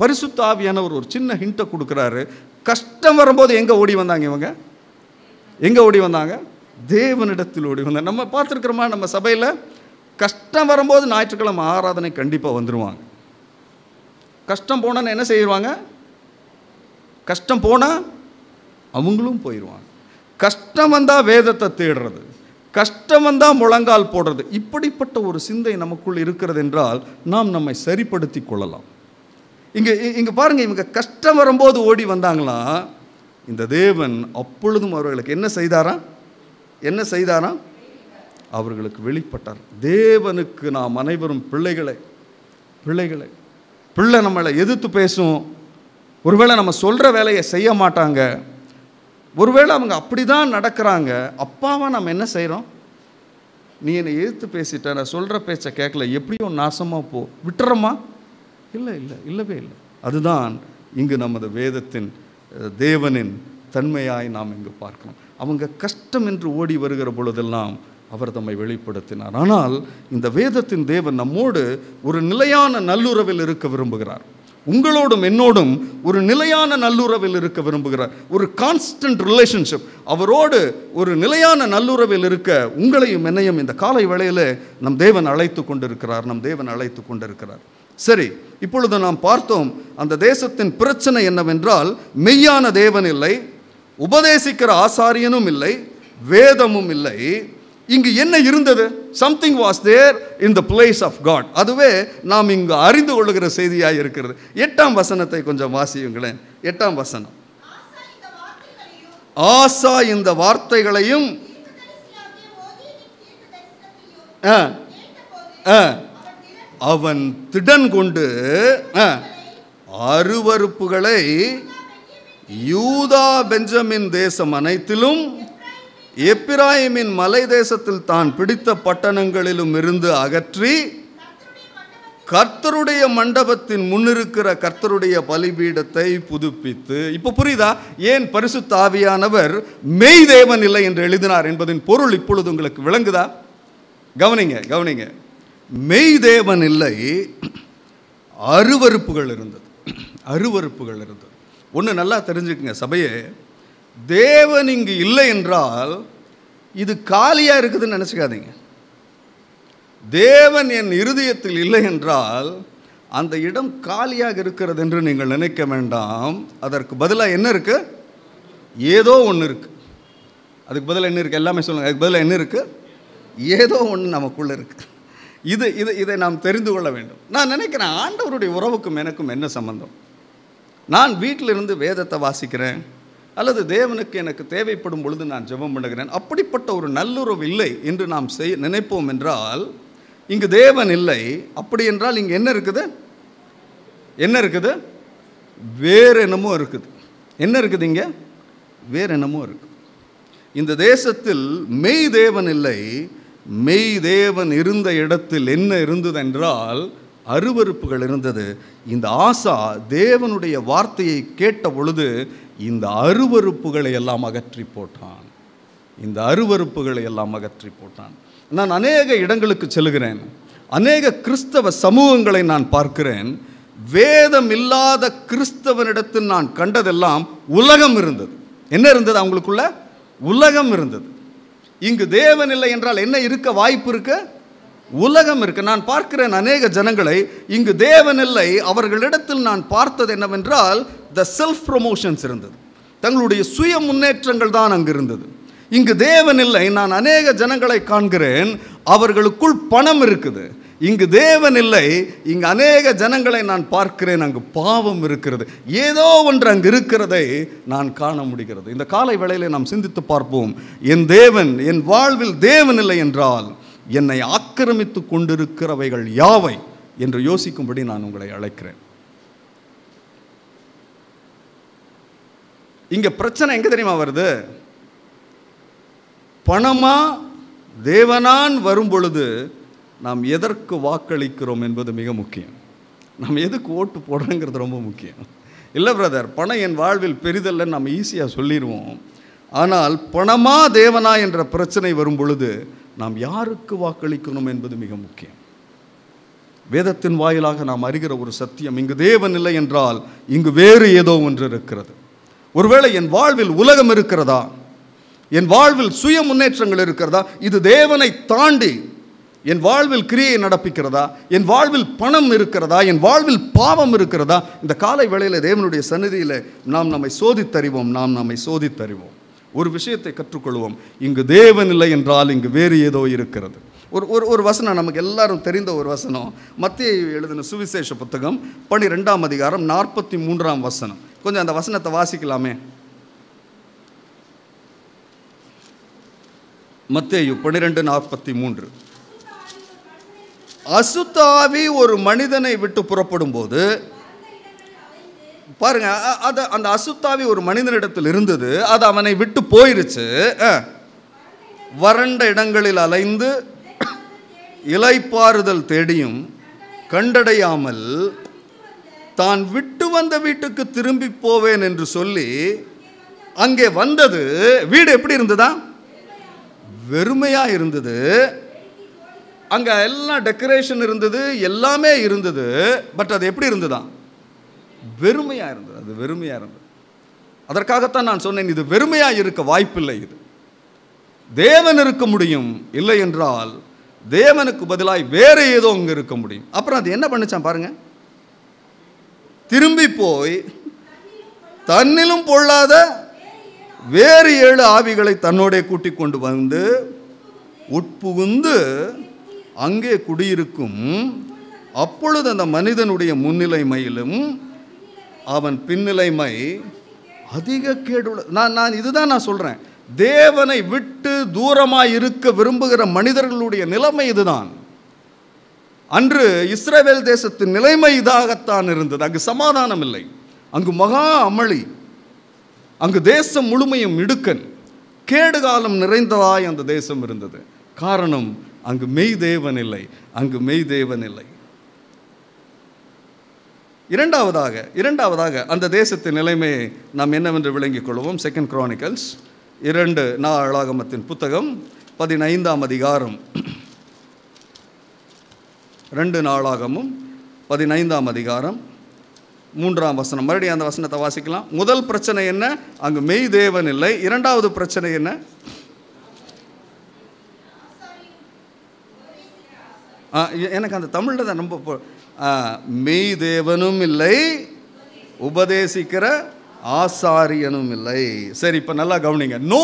பரிசுத்த ஆவியானவர் ஒரு சின்ன ஹிண்ட்டை கொடுக்குறாரு. கஷ்டம் வரும்போது எங்கே ஓடி வந்தாங்க இவங்க? எங்கே ஓடி வந்தாங்க? தேவனிடத்தில் ஓடி வந்தாங்க. நம்ம பார்த்துருக்குறோமா, நம்ம சபையில் கஷ்டம் வரும்போது ஞாயிற்றுக்கிழமை ஆராதனை கண்டிப்பாக வந்துடுவாங்க. கஷ்டம் போனால் என்ன செய்வாங்க? கஷ்டம் போனால் அவங்களும் போயிடுவாங்க. கஷ்டம் வந்தால் வேதத்தை தேடுறது, கஷ்டம் வந்தால் முழங்கால் போடுறது, இப்படிப்பட்ட ஒரு சிந்தை நமக்குள் இருக்கிறது என்றால் நாம் நம்மை சரிப்படுத்தி கொள்ளலாம். இங்கே பாருங்கள், இவங்க கஷ்டம் வரும்போது ஓடி வந்தாங்களாம். இந்த தேவன் அப்பொழுதும் அவர்களுக்கு என்ன செய்தாராம்? அவர்களுக்கு வெளிப்பட்டார். தேவனுக்கு நாம் அனைவரும் பிள்ளை நம்மளை எதிர்த்து பேசும். ஒருவேளை நம்ம சொல்கிற வேலையை செய்ய மாட்டாங்க. ஒருவேளை அவங்க அப்படி தான் நடக்கிறாங்க. அப்பாவா நம்ம என்ன செய்கிறோம்? நீ என்னை எதிர்த்து பேசிட்ட, நான் சொல்கிற பேச்சை கேட்கல, எப்படியோ நாசமாக போ, விட்டுறோமா? இல்லவே இல்லை. அதுதான் இங்கு நமது வேதத்தின் தேவனின் தன்மையாய் நாம் இங்கு பார்க்கணும். அவங்க கஷ்டம் என்று ஓடி வருகிற பொழுதெல்லாம் அவர் தம்மை வெளிப்படுத்தினார். ஆனால் இந்த வேதத்தின் தேவன் நம்மோடு ஒரு நிலையான நல்லுறவில் இருக்க விரும்புகிறார். உங்களோடும் என்னோடும் ஒரு நிலையான நல்லுறவில் இருக்க விரும்புகிறார். ஒரு கான்ஸ்டன்ட் ரிலேஷன்ஷிப், அவரோடு ஒரு நிலையான நல்லுறவில் இருக்க உங்களையும் என்னையும் இந்த காலை வேளையில் நம் தேவன் அழைத்து கொண்டிருக்கிறார். சரி, இப்பொழுது நாம் பார்த்தோம், அந்த தேசத்தின் பிரச்சனை என்னவென்றால் மெய்யான தேவன் இல்லை, உபதேசிக்கிற ஆசாரியனும் இல்லை, வேதமும் இல்லை. இங்கு என்ன இருந்தது? Something was there in the place of God. அதுவே நாம் இங்கு அறிந்து கொள்ளுகிற செய்தியாக இருக்கிறது. 8ஆம் வசனத்தை கொஞ்சம் வாசியுங்களேன். 8ஆம் வசனம். ஆசா இந்த வார்த்தைகளையும் அவன் திடன் கொண்டு அருவருப்புகளை யூதா பெஞ்சமின் தேசம் அனைத்திலும் எப்பிராயிமின் மலை தேசத்தில் தான் பிடித்த பட்டணங்களிலும் இருந்து அகற்றி கர்த்தருடைய மண்டபத்தின் முன்னிருக்கிற கர்த்தருடைய பலிபீடத்தை புதுப்பித்து. இப்போ புரியுதா ஏன் பரிசுத்த ஆவியானவர் மெய் தேவன் இல்லை என்று எழுதினார் என்பதின் பொருள் இப்பொழுது உங்களுக்கு விளங்குதா? கவனிங்க. மெய் தேவன் இல்லை, அருவருப்புகள் இருந்தது. ஒன்று நல்லா தெரிஞ்சுக்குங்க சபையே, தேவன் இங்கு இல்லை என்றால் இது காலியாக இருக்குதுன்னு நினச்சிக்காதீங்க. தேவன் என் இருதயத்தில் இல்லை என்றால் அந்த இடம் காலியாக இருக்கிறது என்று நீங்கள் நினைக்க வேண்டாம். அதற்கு பதிலாக என்ன இருக்கு? ஏதோ ஒன்று இருக்கு. அதுக்கு பதிலாக என்ன இருக்கு? எல்லாமே சொல்லுங்கள். அதுக்கு பதிலாக என்ன இருக்கு? ஏதோ ஒன்று நமக்குள்ளே இருக்கு. இதை நாம் தெரிந்து கொள்ள வேண்டும். நான் நினைக்கிறேன், ஆண்டவருடைய உறவுக்கும் எனக்கும் என்ன சம்பந்தம்? நான் வீட்டிலிருந்து வேதத்தை வாசிக்கிறேன், அல்லது தேவனுக்கு எனக்கு தேவைப்படும் பொழுது நான் ஜெபம் பண்ணுகிறேன். அப்படிப்பட்ட ஒரு நல்லுறவு இல்லை என்று நாம் நினைப்போம் என்றால் இங்கு தேவன் இல்லை. அப்படி என்றால் இங்கே என்ன இருக்குது? வேறு என்னமோ இருக்குது. என்ன இருக்குது இங்கே? வேறு என்னமோ இருக்குது. இந்த தேசத்தில் மெய் தேவன் இல்லை. மெய் தேவன் இருந்த இடத்தில் என்ன இருந்தது என்றால் அருவருப்புகள் இருந்தது. இந்த ஆசா தேவனுடைய வார்த்தையை கேட்ட பொழுது இந்த அருவருப்புகளை எல்லாம் அகற்றி போட்டான். நான் அநேக இடங்களுக்கு செல்கிறேன், அநேக கிறிஸ்தவ சமூகங்களை நான் பார்க்கிறேன். வேதம் இல்லாத கிறிஸ்தவனிடத்தில் நான் கண்டதெல்லாம் உலகம் இருந்தது. என்ன இருந்தது அவங்களுக்குள்ள? உலகம் இருந்தது. இங்கு தேவன் இல்லை என்றால் என்ன இருக்க வாய்ப்பு இருக்கு? உலகம் இருக்கு. நான் பார்க்கிறேன் அநேக ஜனங்களை, இங்கு தேவன் இல்லை. அவர்களிடத்தில் நான் பார்த்தது என்னவென்றால் த செல்ஃப் ப்ரொமோஷன்ஸ் இருந்தது. தங்களுடைய சுய முன்னேற்றங்கள் தான் அங்கு இருந்தது. இங்கு தேவன் இல்லை. நான் அநேக ஜனங்களை காண்கிறேன், அவர்களுக்குள் பணம் இருக்குது, இங்கு தேவன் இல்லை, இங்கு அநேக ஜனங்களை நான் பார்க்கிறேன், அங்கு பாவம் இருக்கிறது, ஏதோ ஒன்று அங்கு இருக்கிறதை நான் காண முடிகிறது. இந்த காலை வேளையிலே நாம் சிந்தித்து பார்ப்போம். என் தேவன், என் வாழ்வில் தேவன் இல்லை என்றால் என்னை ஆக்கிரமித்து கொண்டிருக்கிறவைகள் யாவை என்று யோசிக்கும்படி நான் உங்களை அழைக்கிறேன். இங்க பிரச்சனை எங்க தெரியுமா வருது? பணமா தேவனான் வரும் பொழுது நாம் எதற்கு வாக்களிக்கிறோம் என்பது மிக முக்கியம். நாம் எதுக்கு ஓட்டு போடுறோங்கிறது ரொம்ப முக்கியம். இல்லை பிரதர், பணம் என் வாழ்வில் பெரிதல்ல நம்ம ஈஸியாக சொல்லிடுவோம். ஆனால் பணமா தேவனா என்ற பிரச்சனை வரும் பொழுது நாம் யாருக்கு வாக்களிக்கணும் என்பது மிக முக்கியம். வேதத்தின் வாயிலாக நாம் அறிகிற ஒரு சத்தியம், இங்கு தேவன் இல்லை என்றால் இங்கு வேறு ஏதோ ஒன்று இருக்கிறது. ஒருவேளை என் வாழ்வில் உலகம் இருக்கிறதா, என் வாழ்வில் சுய முன்னேற்றங்கள் இருக்கிறதா, இது தேவனை தாண்டி என் வாழ்வில் கிரியை நடப்பிக்கிறதா, என் வாழ்வில் பணம் இருக்கிறதா, என் வாழ்வில் பாவம் இருக்கிறதா, இந்த காலை வேளையில் தேவனுடைய சந்நிதியில் நாம் நம்மை சோதித்தறிவோம். நம்மை சோதித்தறிவோம். ஒரு விஷயத்தை கற்றுக்கொள்வோம், இங்கு தேவன் இல்லை என்றால் இங்கு வேறு ஏதோ இருக்கிறது. ஒரு வசனம் நமக்கு எல்லாரும் தெரிந்த ஒரு வசனம், மத்தேயு எழுதின சுவிசேஷ புத்தகம் 12ஆம் அதிகாரம் 43ஆம் வசனம். கொஞ்சம் அந்த வசனத்தை வாசிக்கலாமே. மத்தேயு 12:43. அசுத்த ஆவி ஒரு மனிதனை விட்டு புறப்படும் போது, பாருங்க, அந்த அசுத்தாவி ஒரு மனிதனிடத்தில் இருந்தது, அது அவனை விட்டு போயிருச்சு. வறண்ட இடங்களில் அலைந்து இலைப்பாறுதல் தேடியும் கண்டடையாமல் தான் விட்டு வந்த வீட்டுக்கு திரும்பி போவேன் என்று சொல்லி அங்கே வந்தது. வீடு எப்படி இருந்ததா? வெறுமையா இருந்தது. அங்க எல்லாம் டெக்கரேஷன் இருந்தது, எல்லாமே இருந்தது. பட் அது எப்படி இருந்ததா? வெறுமையா இருந்தது. அது வெறுமையா இருந்தது. அதற்காகத்தான் நான் சொன்னேன், இது வெறுமையா இருக்க வாய்ப்பில்லை. இது தேவன் இருக்க முடியும். இல்லை என்றால் தேவனுக்கு பதிலாய் வேற ஏதோ அங்க இருக்க முடியும். அப்புறம் அது என்ன பண்ணுச்சான் பாருங்க, திரும்பி போய் தன்னிலும் பொல்லாத வேறு 7 ஆவிகளை தன்னோட கூட்டிக் கொண்டு வந்து உட்புகுந்து அங்கே குடியிருக்கும். அப்பொழுது அந்த மனிதனுடைய முன்னிலைமையிலும் அவன் பின்னிலைமை அதிக கேடுள்ள. நான் இதுதான் நான் சொல்றேன், தேவனை விட்டு தூரமாய் இருக்க விரும்புகிற மனிதர்களுடைய நிலைமை இதுதான். அன்று இஸ்ரவேல் தேசத்தின் நிலைமை இதாகத்தான் இருந்தது. அங்கு சமாதானம் இல்லை, அங்கு மகா அமளி, அங்கு தேசம் முழுமையும் இடுக்கன், கேடுகாலம் நிறைந்ததாய் அந்த தேசம் இருந்தது. காரணம், அங்கு மெய் தேவன் இல்லை, அங்கு மெய் தேவன் இல்லை. இரண்டாவதாக அந்த தேசத்தின் நிலைமையை நாம் என்னவென்று விளங்கிக் கொள்வோம். 2 Chronicles 2 நாளாகமத்தின் புத்தகம் 15ஆம் அதிகாரம், 2 நாளாகமும் 15ஆம் அதிகாரம் 3ஆம் வசனம். மறுபடியும் அந்த வசனத்தை வாசிக்கலாம். முதல் பிரச்சனை என்ன? அங்கு மெய் தேவன் இல்லை. இரண்டாவது பிரச்சனை என்ன? எனக்கு அந்த தமிழில் தான் ரொம்ப, மெய் தேவனும் இல்லை, உபதேசிக்கிற ஆசாரியனும் இல்லை. சரி, இப்போ நல்லா கவனிங்க. No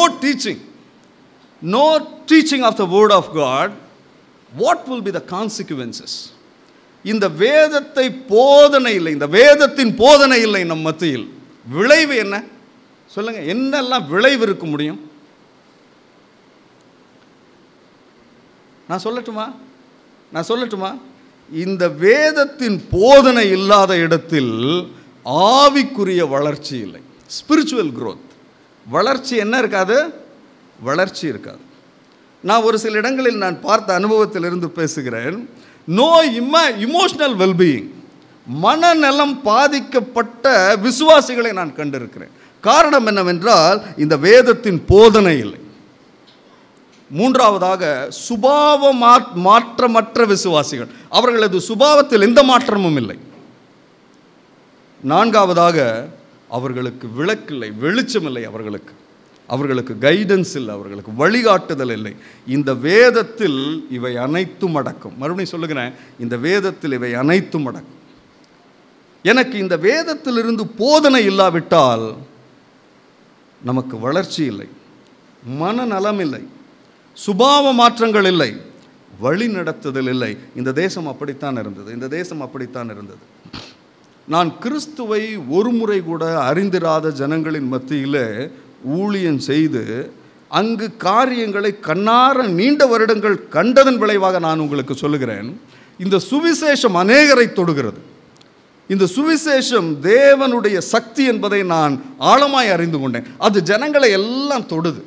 teaching of the word of God. What will be the consequences? இந்த வேதத்தை போதனை இல்லை, இந்த வேதத்தின் போதனை இல்லை நம் மத்தியில். விளைவு என்ன சொல்லுங்க? என்னெல்லாம் விளைவு இருக்க முடியும்? நான் சொல்லட்டுமா? இந்த வேதத்தின் போதனை இல்லாத இடத்தில் ஆவிக்குரிய வளர்ச்சி இல்லை. ஸ்பிரிச்சுவல் growth, வளர்ச்சி என்ன இருக்காது? வளர்ச்சி இருக்காது. நான் ஒரு சில இடங்களில் நான் பார்த்த அனுபவத்திலிருந்து பேசுகிறேன். நோ இமோஷனல் வெல்பீயிங், மனநலம் பாதிக்கப்பட்ட விசுவாசிகளை நான் கண்டிருக்கிறேன். காரணம் என்னவென்றால் இந்த வேதத்தின் போதனை இல்லை. மூன்றாவதாக சுபாவ மாற்றமற்ற விசுவாசிகள், அவர்களது சுபாவத்தில் எந்த மாற்றமும் இல்லை. நான்காவதாக அவர்களுக்கு விளக்கில்லை, வெளிச்சம் இல்லை, அவர்களுக்கு கைடன்ஸ் இல்லை, அவர்களுக்கு வழிகாட்டுதல் இல்லை. இந்த வேதத்தில் இவை அனைத்தும் அடக்கும். மறுபடியும் சொல்லுகிறேன், இந்த வேதத்தில் இவை அனைத்தும் அடக்கும். எனக்கு இந்த வேதத்திலிருந்து போதனை இல்லாவிட்டால் நமக்கு வளர்ச்சி இல்லை, மனநலம் இல்லை, சுபாவ மாற்றங்கள் இல்லை, வழி நடத்துதல் இல்லை. இந்த தேசம் அப்படித்தான் இருந்தது. இந்த தேசம் அப்படித்தான் இருந்தது. நான் கிறிஸ்துவை ஒரு முறை கூட அறிந்திராத ஜனங்களின் மத்தியில் ஊழியம் செய்து அங்கு காரியங்களை கண்ணார நீண்ட வருடங்கள் கண்டதன் விளைவாக நான் உங்களுக்கு சொல்லுகிறேன், இந்த சுவிசேஷம் அநேகரை தொடுகிறது. இந்த சுவிசேஷம் தேவனுடைய சக்தி என்பதை நான் ஆழமாய் அறிந்து கொண்டேன். அது ஜனங்களை எல்லாம் தொடுது.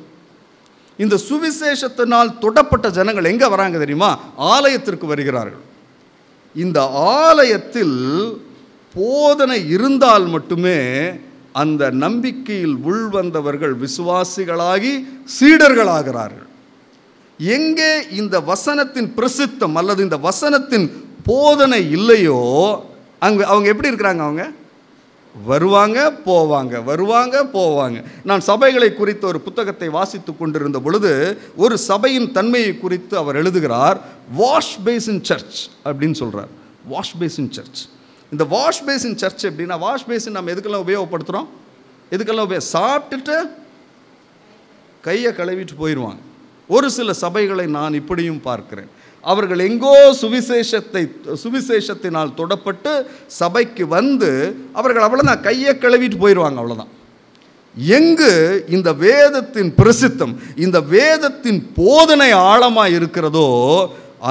இந்த சுவிசேஷத்தினால் தொடப்பட்ட ஜனங்கள் எங்கே வராங்க தெரியுமா? ஆலயத்திற்கு வருகிறார்கள். இந்த ஆலயத்தில் போதனை இருந்தால் மட்டுமே அந்த நம்பிக்கையில் உள்வந்தவர்கள் விசுவாசிகளாகி சீடர்களாகிறார்கள். எங்கே இந்த வசனத்தின் பிரசித்தம் அல்லது இந்த வசனத்தின் போதனை இல்லையோ அங்கே அவங்க எப்படி இருக்கிறாங்க? அவங்க வருவாங்க போவாங்க, வருவாங்க போவாங்க. நான் சபைகளை குறித்த ஒரு புத்தகத்தை வாசித்து கொண்டிருந்த பொழுது ஒரு சபையின் தன்மையை குறித்து அவர் எழுதுகிறார். வாஷ் பேசின் சர்ச் அப்படின்னு சொல்கிறார். Wash basin church. இந்த வாஷ் பேசின் சர்ச் எப்படின்னா, வாஷ் பேசின் நம்ம எதுக்கெல்லாம் உபயோகப்படுத்துகிறோம்? எதுக்கெல்லாம் சாப்பிட்டுட்டு கையை கழுவிட்டு போயிடுவாங்க. ஒரு சில சபைகளை நான் இப்படியும் பார்க்கிறேன். அவர்கள் எங்கோ சுவிசேஷத்தினால் தொடப்பட்டு சபைக்கு வந்து அவர்கள் அவ்வளோதான் கையை கழுவிட்டு போயிடுவாங்க, அவ்வளோதான். எங்கு இந்த வேதத்தின் பிரசித்தம், இந்த வேதத்தின் போதனை ஆழமாக இருக்கிறதோ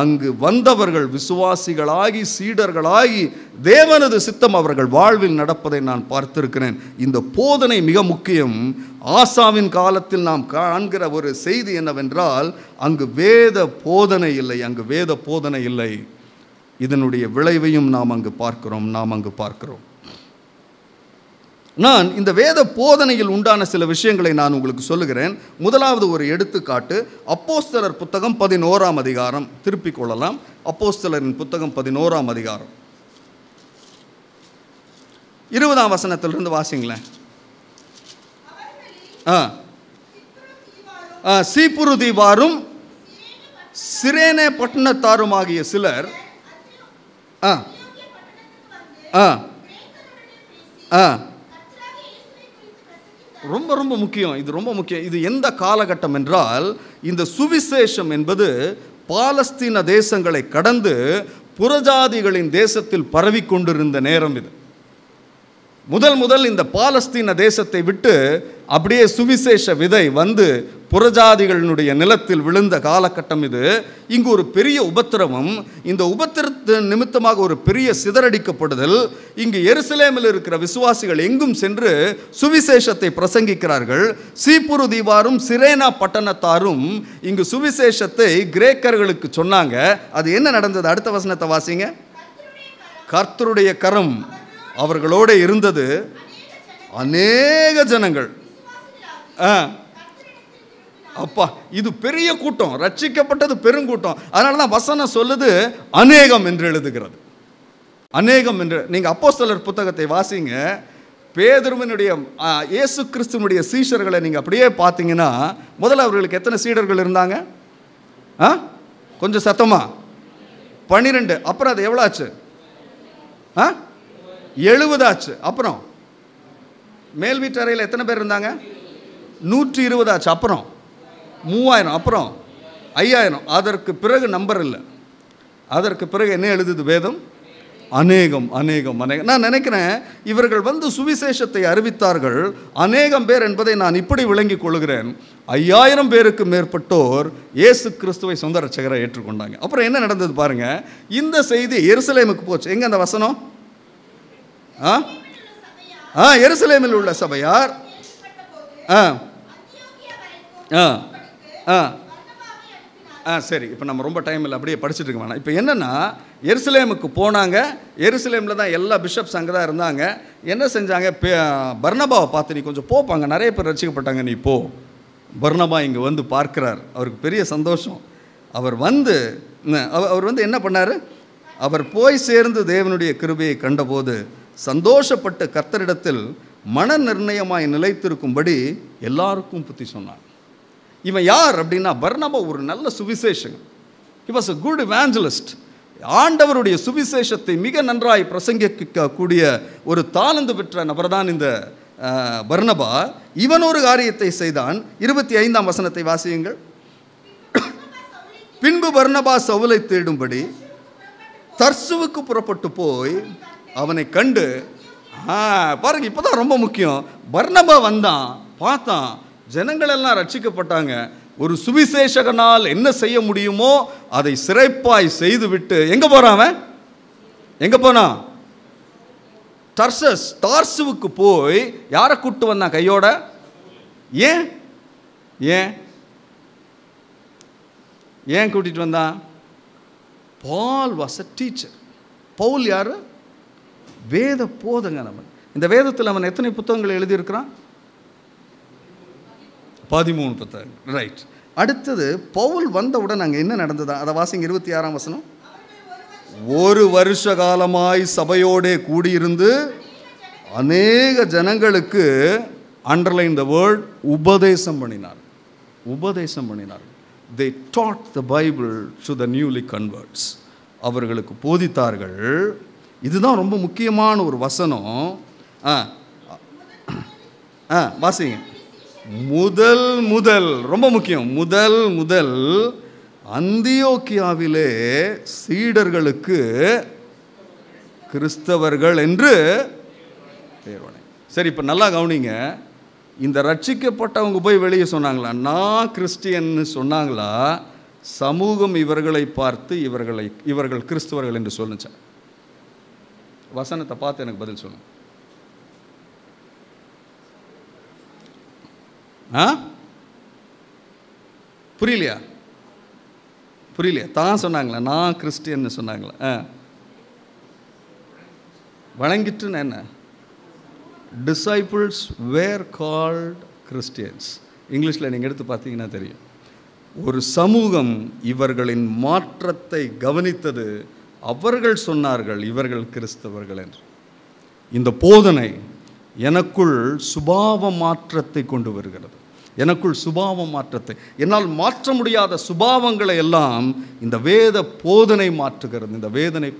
அங்கு வந்தவர்கள் விசுவாசிகளாகி சீடர்களாகி தேவனது சித்தம் அவர்கள் வாழ்வில் நடப்பதை நான் பார்த்திருக்கிறேன். இந்த போதனை மிக முக்கியம். ஆசாவின் காலத்தில் நாம் காண்கிற ஒரு செய்தி என்னவென்றால், அங்கு வேத போதனை இல்லை, அங்கு வேத போதனை இல்லை. இதனுடைய விளைவையும் நாம் அங்கு பார்க்கிறோம். நான் இந்த வேத போதனையில் உண்டான சில விஷயங்களை நான் உங்களுக்கு சொல்லுகிறேன். முதலாவது ஒரு எடுத்துக்காட்டு, அப்போஸ்தலர் புத்தகம் 11ஆம் அதிகாரம். திருப்பிக் கொள்ளலாம். அப்போஸ்தலரின் புத்தகம் 11ஆம் அதிகாரம் 20ஆம் வசனத்திலிருந்து வாசிங்களேன். சீப்புரு தீவாரும் சிரேனே பட்டணத்தாருமாகிய சிலர் ரொம்ப ரொம்ப முக்கியம். இது ரொம்ப முக்கியம். இது எந்த காலகட்டம் என்றால், இந்த சுவிசேஷம் என்பது பாலஸ்தீன தேசங்களை கடந்து புறஜாதிகளின் தேசத்தில் பரவிக்கொண்டிருந்த நேரம் இது. முதல் இந்த பாலஸ்தீன தேசத்தை விட்டு அப்படியே சுவிசேஷ விதை வந்து புறஜாதிகளினுடைய நிலத்தில் விழுந்த காலகட்டம் இது. இங்கு ஒரு பெரிய உபத்திரவம், இந்த உபத்திரத்தின் நிமித்தமாக ஒரு பெரிய சிதறடிக்கப்படுதல். இங்கு எருசலேமில் இருக்கிற விசுவாசிகள் எங்கும் சென்று சுவிசேஷத்தை பிரசங்கிக்கிறார்கள். சீப்புரு தீவாரும் சிரேனா பட்டணத்தாரும் இங்கு சுவிசேஷத்தை கிரேக்கர்களுக்கு சொன்னாங்க. அது என்ன நடந்தது? அடுத்த வசனத்தை வாசிங்க. கர்த்தருடைய கரம் அவர்களோடு இருந்தது, அநேக ஜனங்கள். அப்பா, இது பெரிய கூட்டம், ரட்சிக்கப்பட்டது பெருங்கூட்டம். அதனால தான் வசனம் சொல்லுது அநேகம் என்று எழுதுகிறது. அநேகம் என்று. நீங்கள் அப்போஸ்தலர் புத்தகத்தை வாசிங்க. பேதுருவினுடைய இயேசு கிறிஸ்துவனுடைய சீஷர்களை நீங்கள் அப்படியே பார்த்தீங்கன்னா, முதல்ல அவர்களுக்கு எத்தனை சீடர்கள் இருந்தாங்க? கொஞ்சம் சத்தமா. 12. அப்புறம் அது எவ்வளோ ஆச்சு? 70 ஆச்சு. அப்புறம் மேல் வீட்டறையில் எத்தனை பேர் இருந்தாங்க? 120 ஆச்சு. அப்புறம் 3000, அப்புறம் 5000. அதற்கு பிறகு நம்பர் இல்லை. அதற்கு பிறகு என்ன எழுதுது வேதம்? அநேகம் அநேகம் அநேகம். நான் நினைக்கிறேன் இவர்கள் வந்து சுவிசேஷத்தை அறிவித்தார்கள். அநேகம் பேர் என்பதை நான் இப்படி விளங்கிக் கொள்கிறேன். 5000 பேருக்கு மேற்பட்டோர் இயேசு கிறிஸ்துவை சொந்த ரட்சகரை ஏற்றுக்கொண்டாங்க. அப்புறம் என்ன நடந்தது பாருங்க. இந்த செய்தி எருசலேமுக்கு போச்சு. எங்க அந்த வசனம்? எருசலேமில் உள்ள சபையார் சரி, இப்போ நம்ம ரொம்ப டைம் இல்லை, அப்படியே படிச்சுட்டு இருக்க வேணாம். இப்போ என்னென்னா, எருசலேமுக்கு போனாங்க. எருசலேமில் தான் எல்லா பிஷப்ஸ் அங்கே தான் இருந்தாங்க. என்ன செஞ்சாங்க? பர்னபாவை பார்த்து, நீ கொஞ்சம் போப்பாங்க, நிறைய பேர் ரசிக்கப்பட்டாங்க, நீ போ. பர்னபா இங்கே வந்து பார்க்கிறார். அவருக்கு பெரிய சந்தோஷம். அவர் வந்து என்ன பண்ணார்? அவர் போய் சேர்ந்து தேவனுடைய கிருபையை கண்டபோது சந்தோஷப்பட்ட கர்த்தரிடத்தில் மன நிர்ணயமாய் நிலைத்திருக்கும்படி எல்லாருக்கும் புத்தி சொன்னார். இவன் யார் அப்படின்னா, பர்னபா ஒரு நல்ல சுவிசேஷன். He was a good evangelist. ஆண்டவருடைய சுவிசேஷத்தை மிக நன்றாய் பிரசங்கிக்கக்கூடிய ஒரு தாளந்து பெற்ற நபர் தான் இந்த பர்னபா. இவன் ஒரு காரியத்தை செய்தான். 25ஆம் வசனத்தை வாசியுங்கள். பின்பு பர்னபா சவுலை தேடும்படி தர்சுவுக்கு புறப்பட்டு போய் அவனை கண்டு, பாருங்க, இப்போதான் ரொம்ப முக்கியம். பர்னபா வந்தான், பார்த்தான், ஜனங்கள் எல்லாம் ரட்சிக்கப்பட்டாங்க. ஒரு சுவிசேஷகனால் என்ன செய்ய முடியுமோ அதை சிறப்பாய் செய்துவிட்டு எங்க போறான் அவன்? எங்க போனான்? தார்சுவுக்கு போய் யாரை கூப்பிட்டு வந்தான் கையோட? ஏன் ஏன் ஏன் கூட்டிட்டு வந்தான்? பால் வாஸ் a டீச்சர். பவுல் யாரு? வேத போதகன். அவன் இந்த வேதத்தில் அவன் எத்தனை புத்தகங்கள் எழுதியிருக்கிறான்? 13 புத்தகங்கள். ரைட். அடுத்தது பவுல் வந்தவுடன் அங்கே என்ன நடந்ததா? அதை வாசிங்க. 26ஆம் வசனம். ஒரு வருஷ காலமாய் சபையோடே கூடியிருந்து அநேக ஜனங்களுக்கு, அண்டர்லைன் த வேர்ட், உபதேசம் பண்ணினார். உபதேசம் பண்ணினார். They taught the Bible to the newly converts. அவர்களுக்கு போதித்தார்கள். இதுதான் ரொம்ப முக்கியமான ஒரு வசனம். வாசிங்க. முதல் ரொம்ப முக்கியம். முதல் அந்தியோக்கியாவிலே சீடர்களுக்கு கிறிஸ்தவர்கள் என்று பேர். சரி, இப்போ நல்லா கவனிங்க. இந்த ரட்சிக்கப்பட்டவங்க போய் வெளியே சொன்னாங்களா? நான் கிறிஸ்டியன்னு சொன்னாங்களா? சமூகம் இவர்களை பார்த்து இவர்கள் கிறிஸ்தவர்கள் என்று சொல்லுச்சா? வசனத்தை பார்த்து எனக்கு பதில் சொல்லுங்க. புரியலையா? தான் சொன்னாங்களா? நான் கிறிஸ்டியன்னு சொன்னாங்களா? வழங்கிட்டுன்னு என்ன? disciples were called Christians. இங்கிலீஷில் நீங்கள் எடுத்து பார்த்தீங்கன்னா தெரியும். ஒரு சமூகம் இவர்களின் மாற்றத்தை கவனித்தது. அவர்கள் சொன்னார்கள் இவர்கள் கிறிஸ்தவர்கள் என்று. இந்த போதனை எனக்குள் சுபாவ மாற்றத்தை கொண்டு வருகிறது. எனக்குள் சுபாவ மாற்றத்தை, என்னால் மாற்ற முடியாத சுபாவங்களை எல்லாம் இந்த வேத போதனை மாற்றுகிறது.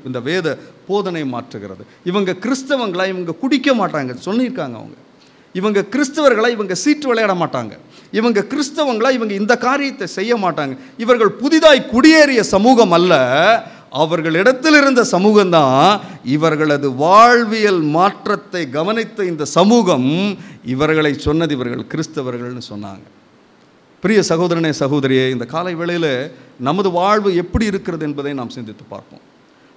இந்த வேத போதனை மாற்றுகிறது. இவங்க கிறிஸ்தவங்களா? இவங்க குடிக்க மாட்டாங்க சொல்லியிருக்காங்க அவங்க. இவங்க கிறிஸ்தவர்களா? இவங்க சீட்டு விளையாட மாட்டாங்க. இவங்க கிறிஸ்தவங்களா? இவங்க இந்த காரியத்தை செய்ய மாட்டாங்க. இவர்கள் புதிதாய் குடியேறிய சமூகம் அல்ல, அவர்களிடத்தில் இருந்த சமூகம்தான். இவர்களது வாழ்வியல் மாற்றத்தை கவனித்த இந்த சமூகம் இவர்களை சொன்னது இவர்கள் கிறிஸ்தவர்கள்னு சொன்னாங்க. பிரிய சகோதரனே, சகோதரியே, இந்த காலை வேளையில் நமது வாழ்வு எப்படி இருக்கிறது என்பதை நாம் சிந்தித்து பார்ப்போம்.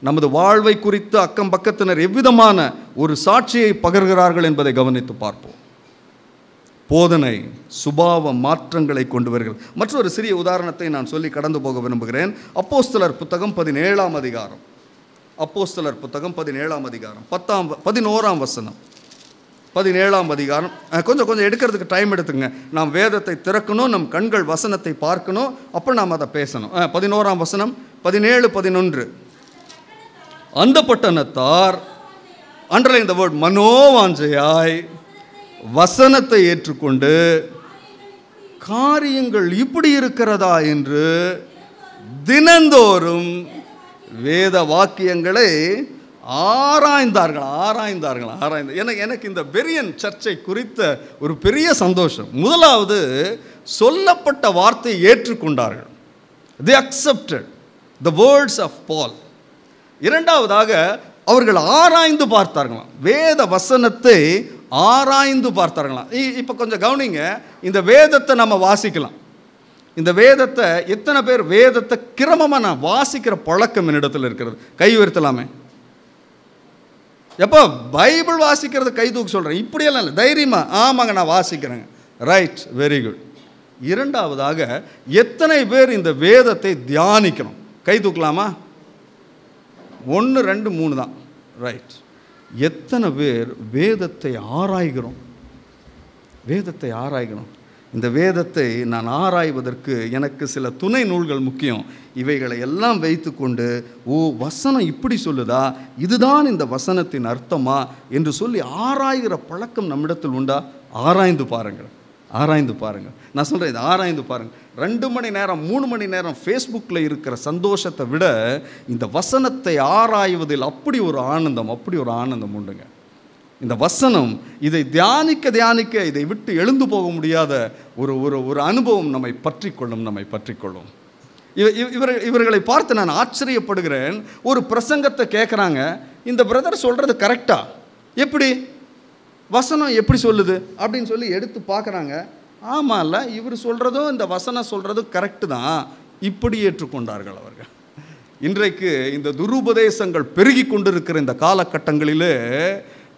நமது வாழ்வை குறித்து அக்கம் பக்கத்தினர் எவ்விதமான ஒரு சாட்சியை பகர்கிறார்கள் என்பதை கவனித்து பார்ப்போம். போதனை சுபாவ மாற்றங்களை கொண்டு வருகிறது. மற்றொரு சிறிய உதாரணத்தை நான் சொல்லி கடந்து போக விரும்புகிறேன். அப்போஸ்தலர் புத்தகம் 17ஆம் அதிகாரம். அப்போஸ்தலர் புத்தகம் 17ஆம் அதிகாரம் 11ஆம் வசனம். 17ஆம் அதிகாரம். கொஞ்சம் எடுக்கிறதுக்கு டைம் எடுத்துங்க. நாம் வேதத்தை திறக்கணும், நம் கண்கள் வசனத்தை பார்க்கணும், அப்புறம் நாம் அதை பேசணும். 11ஆம் வசனம், 17, 11. அந்த பட்டணத்தார், அண்டர்லைன் த வேர்ட், மனோவாஞ்சையாய் வசனத்தை ஏற்றுக்கொண்டு காரியங்கள் இப்படி இருக்கிறதா என்று தினந்தோறும் வேத வாக்கியங்களை ஆராய்ந்தார்கள். எனக்கு இந்த பெரியன் சர்ச்சை குறித்த ஒரு பெரிய சந்தோஷம். முதலாவது, சொல்லப்பட்ட வார்த்தையை ஏற்றுக்கொண்டார்கள். They accepted the words of Paul. இரண்டாவதாக, அவர்கள் ஆராய்ந்து பார்த்தார்களாம். வேத வசனத்தை ஆராய்ந்து பார்த்தார்களாம். இப்போ கொஞ்சம் கவனிங்க. இந்த வேதத்தை நம்ம வாசிக்கலாம். இந்த வேதத்தை எத்தனை பேர் வேதத்தை கிரமமாக நான் வாசிக்கிற பழக்கம் என்னிடத்தில் இருக்கிறது? கை உயர்த்தலாமே. எப்போ பைபிள் வாசிக்கிறது கை தூக்கு சொல்கிறேன். இப்படியெல்லாம் இல்லை, தைரியமா ஆமாங்க நான் வாசிக்கிறேங்க. Right, very good. இரண்டாவதாக, எத்தனை பேர் இந்த வேதத்தை தியானிக்கிறோம்? கை தூக்கலாமா? 1, 2, 3 தான். ரைட். எத்தனை பேர் வேதத்தை ஆராய்கிறோம்? வேதத்தை ஆராய்கிறோம். இந்த வேதத்தை நான் ஆராய்வதற்கு எனக்கு சில துணை நூல்கள் முக்கியம். இவைகளை எல்லாம் வைத்து கொண்டு, வசனம் இப்படி சொல்லுதா, இதுதான் இந்த வசனத்தின் அர்த்தமா என்று சொல்லி ஆராய்கிற பழக்கம் நம்மிடத்தில் உண்டா? ஆராய்ந்து பாருங்கள். நான் சொல்கிறேன், இது ஆராய்ந்து பாருங்கள். 2 மணி நேரம் 3 மணி நேரம் ஃபேஸ்புக்கில் இருக்கிற சந்தோஷத்தை விட இந்த வசனத்தை ஆராய்வதில் அப்படி ஒரு ஆனந்தம் உண்டுங்க. இந்த வசனம், இதை தியானிக்க இதை விட்டு எழுந்து போக முடியாத ஒரு அனுபவம் நம்மை பற்றி கொள்ளும். இவர்களை பார்த்து நான் ஆச்சரியப்படுகிறேன். ஒரு பிரசங்கத்தை கேட்குறாங்க, இந்த பிரதர் சொல்கிறது கரெக்டா, எப்படி வசனம் எப்படி சொல்லுது அப்படின்னு சொல்லி எடுத்து பார்க்குறாங்க. ஆமாம்ல, இவர் சொல்கிறதும் இந்த வசனம் சொல்கிறதும் கரெக்டு தான், இப்படி ஏற்றுக்கொண்டார்கள் அவர்கள். இன்றைக்கு இந்த துருபதேசங்கள் பெருகி கொண்டிருக்கிற இந்த காலகட்டங்களிலே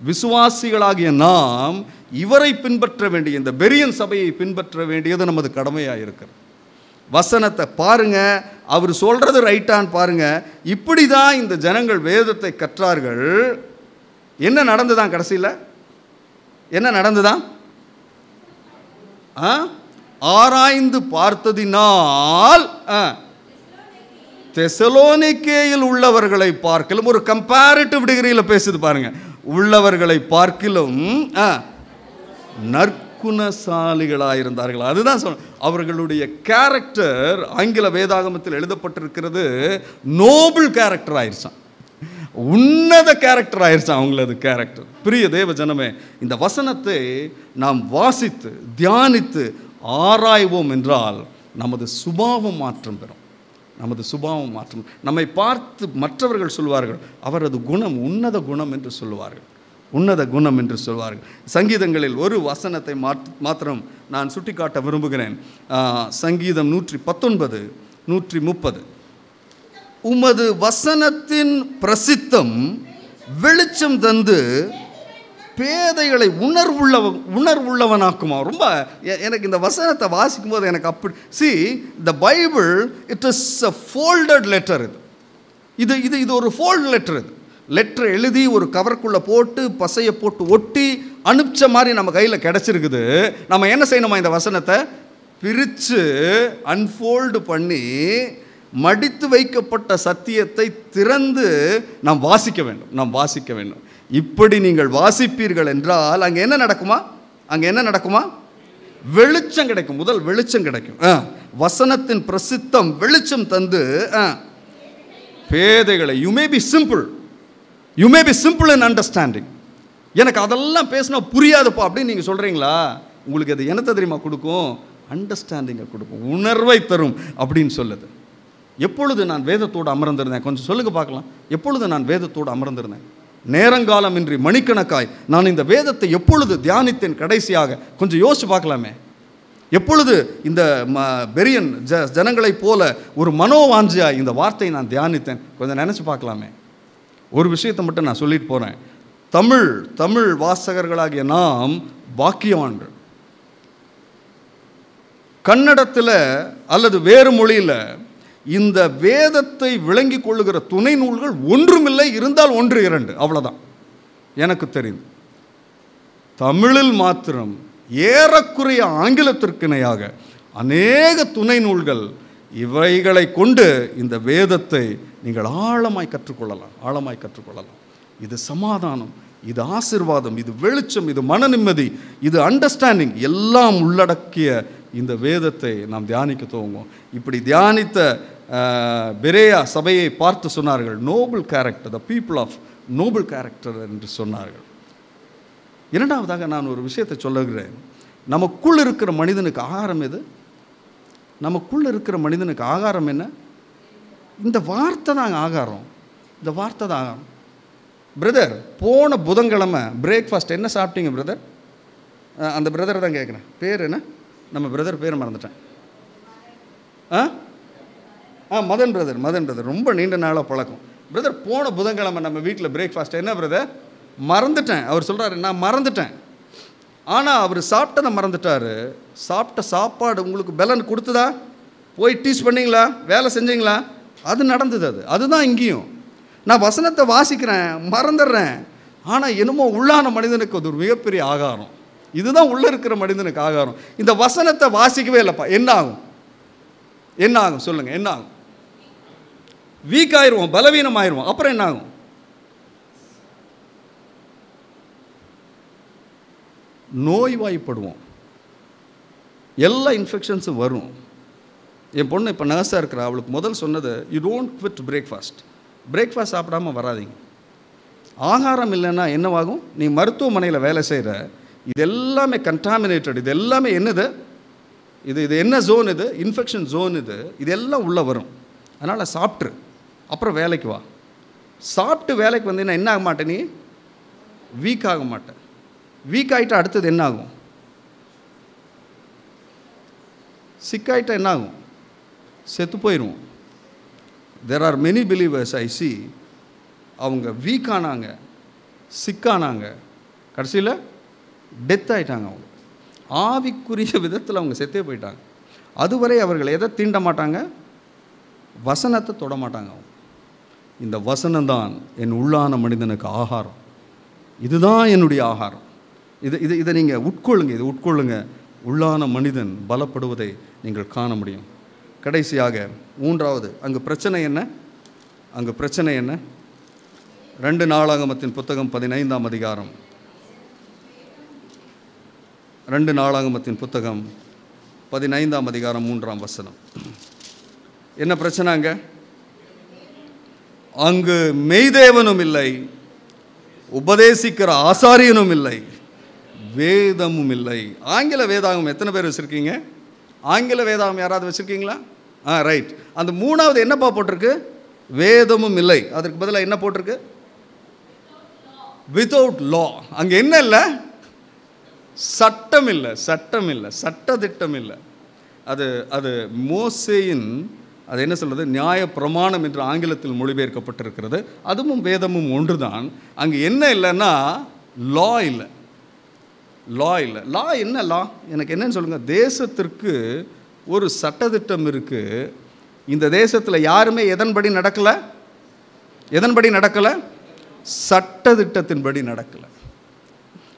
விசுவாசிகளாகிய நாம் இவரை பின்பற்ற வேண்டிய, இந்த பெரியன் சபையை பின்பற்ற வேண்டியது நமது கடமையாக இருக்கிறது. வசனத்தை பாருங்க, அவர் சொல்றது ரைட்டான்னு பாருங்க. இப்படி தான் இந்த ஜனங்கள் வேதத்தை கற்றார்கள். என்ன நடந்துதான் கடைசியில்? என்ன நடந்துதான்? ஆராய்ந்து பார்த்ததினால் தெசலோனிக்கேயில் உள்ளவர்களை பார்க்கிலும், ஒரு கம்பேரிட்டிவ் டிகிரியில் பேசுது பாருங்க, உள்ளவர்களை பார்க்கிலும் நற்குணசாலிகளாயிருந்தார்கள். அதுதான் சொன்ன. அவர்களுடைய கேரக்டர் ஆங்கில வேதாகமத்தில் எழுதப்பட்டிருக்கிறது, நோபிள் கேரக்டர் ஆயிடுச்சான், உன்னத கேரக்டர் ஆயிடுச்சான் அவங்களது கேரக்டர். பிரிய தேவ ஜனமே, இந்த வசனத்தை நாம் வாசித்து தியானித்து ஆராய்வோம் என்றால் நமது சுபாவம் மாற்றம் பெறும். நமது சுபாவம் மாற்றம். நம்மை பார்த்து மற்றவர்கள் சொல்வார்கள், அவரது குணம் உன்னத குணம் என்று சொல்லுவார்கள், உன்னத குணம் என்று சொல்வார்கள். சங்கீதங்களில் ஒரு வசனத்தை மாத்திரம் நான் சுட்டிக்காட்ட விரும்புகிறேன். சங்கீதம் 119, 130. உமது வசனத்தின் பிரசித்தம் வெளிச்சம் தந்து பேதைகளை உணர்வுள்ளவனாக்குமா. ரொம்ப எனக்கு இந்த வசனத்தை வாசிக்கும் போது எனக்கு அப்படி the Bible, it is a folded letter. இது இது இது ஒரு ஃபோல்ட் லெட்டர். இது லெட்டர் எழுதி ஒரு கவருக்குள்ளே போட்டு பசையை போட்டு ஒட்டி அனுப்பிச்ச மாதிரி நம்ம கையில் கிடச்சிருக்குது. நம்ம என்ன செய்யணுமா, இந்த வசனத்தை பிரித்து அன்ஃபோல்டு பண்ணி மடித்து வைக்கப்பட்ட சத்தியத்தை திறந்து நாம் வாசிக்க வேண்டும், நாம் வாசிக்க வேண்டும். இப்படி நீங்கள் வாசிப்பீர்கள் என்றால் அங்கே என்ன நடக்குமா? அங்கே என்ன நடக்குமா? வெளிச்சம் கிடைக்கும். முதல் வெளிச்சம் கிடைக்கும். வசனத்தின் பிரசித்தம் வெளிச்சம் தந்து பேதைகளை, you may be simple, you may be simple in understanding. எனக்கு அதெல்லாம் பேசினா புரியாதுப்பா அப்படின்னு நீங்கள் சொல்கிறீங்களா, உங்களுக்கு அது என்ன தெரியுமா கொடுக்கும்? அண்டர்ஸ்டாண்டிங்கை கொடுக்கும், உணர்வை தரும் அப்படின்னு சொல்லுது. எப்பொழுது நான் வேதத்தோடு அமர்ந்திருந்தேன்? கொஞ்சம் சொல்லுங்க பார்க்கலாம். எப்பொழுது நான் வேதத்தோடு அமர்ந்திருந்தேன்? நேரங்காலமின்றி மணிக்கணக்காய் நான் இந்த வேதத்தை எப்பொழுது தியானித்தேன் கடைசியாக? கொஞ்சம் யோசிச்சு பார்க்கலாமே. எப்பொழுது இந்த பெரியன் ஜனங்களைப் போல ஒரு மனோவாஞ்சியாய் இந்த வார்த்தையை நான் தியானித்தேன்? கொஞ்சம் நினச்சி பார்க்கலாமே. ஒரு விஷயத்தை மட்டும் நான் சொல்லிட்டு போகிறேன். தமிழ் வாசகர்களாகிய நாம் பாக்கியவான்கள். கன்னடத்தில் அல்லது வேறு மொழியில் இந்த வேதத்தை விளங்கி கொள்ளுகிற துணை நூல்கள் ஒன்றுமில்லை, இருந்தால் 1, 2 அவ்வளோதான் எனக்கு தெரியும். தமிழில் மாத்திரம் ஏறக்குறைய ஆங்கிலத்திற்கிணையாக அநேக துணை நூல்கள். இவைகளை கொண்டு இந்த வேதத்தை நீங்கள் ஆழமாய் கற்றுக்கொள்ளலாம், ஆழமாய் கற்றுக்கொள்ளலாம். இது சமாதானம், இது ஆசீர்வாதம், இது வெளிச்சம், இது மன நிம்மதி, இது அண்டர்ஸ்டாண்டிங் எல்லாம் உள்ளடக்கிய இந்த வேதத்தை நாம் தியானிக்க துவங்குவோம். இப்படி தியானித்த பெரேயா சபையை பார்த்து சொன்னார்கள், noble character, the people of noble character என்று சொன்னார்கள். இரண்டாவதாக நான் ஒரு விஷயத்தை சொல்லுகிறேன். நமக்குள் இருக்கிற மனிதனுக்கு ஆகாரம் எது? நமக்குள் இருக்கிற மனிதனுக்கு ஆகாரம் என்ன? இந்த வார்த்தை தான் ஆகாரம், இந்த வார்த்தை தான் ஆகாரம். பிரதர், போன புதன்கிழமை பிரேக்ஃபாஸ்ட் என்ன சாப்பிட்டீங்க பிரதர்? அந்த பிரதர் தான் கேட்குறேன், பேர் என்ன? நம்ம பிரதர் பேர் மறந்துட்டேன். மதன் பிரதர் ரொம்ப நீண்ட நாளாக பழக்கம். பிரதர், போன புதன்கிழமை நம்ம வீட்டில் பிரேக்ஃபாஸ்ட் என்ன பிரதர்? மறந்துட்டேன். அவர் சொல்கிறாரு, நான் மறந்துட்டேன். ஆனால் அவர் சாப்பிட்டதை மறந்துட்டார். சாப்பிட்ட சாப்பாடு உங்களுக்கு பலன் கொடுத்ததா? போய் டீச் பண்ணிங்களா? வேலை செஞ்சீங்களா? அது நடந்தது. அதுதான் இங்கேயும். நான் வசனத்தை வாசிக்கிறேன், மறந்துடுறேன். ஆனால் என்னமோ உள்ளான மனிதனுக்கு அது ஒரு மிகப்பெரிய ஆகாரம். இதுதான் உள்ளே இருக்கிற மனிதனுக்கு ஆகாரம். இந்த வசனத்தை வாசிக்கவே இல்லைப்பா, என்ன ஆகும்? என்ன ஆகும் சொல்லுங்கள்? என்ன ஆகும்? வீக் ஆயிடுவோம், பலவீனம் ஆயிடுவோம். அப்புறம் என்ன ஆகும்? நோய்வாய்ப்படுவோம், எல்லா இன்ஃபெக்ஷன்ஸும் வரும். என் பொண்ணு இப்போ நர்ஸாக இருக்கிற, அவளுக்கு முதல் சொன்னது, you don't quit breakfast. Breakfast சாப்பிடாமல் வராதிங்க. ஆகாரம் இல்லைன்னா என்னவாகும்? நீ மருத்துவமனையில் வேலை செய்கிற, இது எல்லாமே கண்டாமினேட்டட், இது எல்லாமே என்னது? இது என்ன ஜோன்? இது இன்ஃபெக்ஷன் ஜோன். இதெல்லாம் உள்ளே வரும். அதனால் சாப்பிட்ரு, அப்புறம் வேலைக்கு வா. சாப்பிட்டு வேலைக்கு வந்தீங்கன்னா என்ன ஆக மாட்டேன்? நீ வீக் ஆக மாட்டேன். வீக் ஆகிட்டா அடுத்தது என்ன ஆகும்? சிக்காயிட்டா என்ன ஆகும்? செத்து போயிடுவோம். There are many believers I see, அவங்க வீக் ஆனாங்க, சிக்கானாங்க, கடைசியில் டெத் ஆகிட்டாங்க. அவங்க ஆவிக்குரிய விதத்தில் அவங்க செத்தே போயிட்டாங்க. அதுவரை அவர்கள் எதை தீண்ட மாட்டாங்க? வசனத்தை தொட மாட்டாங்க. அவங்க இந்த வசனம்தான் என் உள்ளான மனிதனுக்கு ஆகாரம், இதுதான் என்னுடைய ஆகாரம், இதை நீங்கள் உட்கொள்ளுங்க, இது உட்கொள்ளுங்க. உள்ளான மனிதன் பலப்படுவதை நீங்கள் காண முடியும். கடைசியாக மூன்றாவது, அங்கு பிரச்சனை என்ன? அங்கு பிரச்சனை என்ன? 2 நாளாகமத்தின் புத்தகம் 15ஆம் அதிகாரம். 2 நாளாகமத்தின் புத்தகம் 15ஆம் அதிகாரம் 3ஆம் வசனம். என்ன பிரச்சனை அங்க? அங்கு மெய்தேவனும் இல்லை, உபதேசிக்கிற ஆசாரியனும் இல்லை, வேதமும் இல்லை. ஆங்கில வேதாகம் எத்தனை பேர் வச்சுருக்கீங்க? ஆங்கில வேதாகம் யாராவது வச்சுருக்கீங்களா? ரைட். அந்த 3வது என்னப்பா போட்டிருக்கு? வேதமும் இல்லை. அதற்கு பதிலாக என்ன போட்டிருக்கு? வித்தவுட் லா. அங்கே என்ன இல்லை? சட்டம் இல்லை, சட்டம் இல்லை, சட்டதிட்டம் இல்லை. அது மோசேயின், அது என்ன சொல்கிறது, நியாய பிரமாணம் என்று ஆங்கிலத்தில் மொழிபெயர்க்கப்பட்டிருக்கிறது. அதுவும் வேதமும் ஒன்று தான். அங்கே என்ன இல்லைன்னா லா இல்லை. லா இல்லை. லா என்ன லா? எனக்கு என்னன்னு சொல்லுங்கள். தேசத்திற்கு ஒரு சட்டதிட்டம் இருக்குது. இந்த தேசத்தில் யாருமே எதன்படி நடக்கலை? எதன்படி நடக்கலை? சட்டதிட்டத்தின்படி நடக்கலை.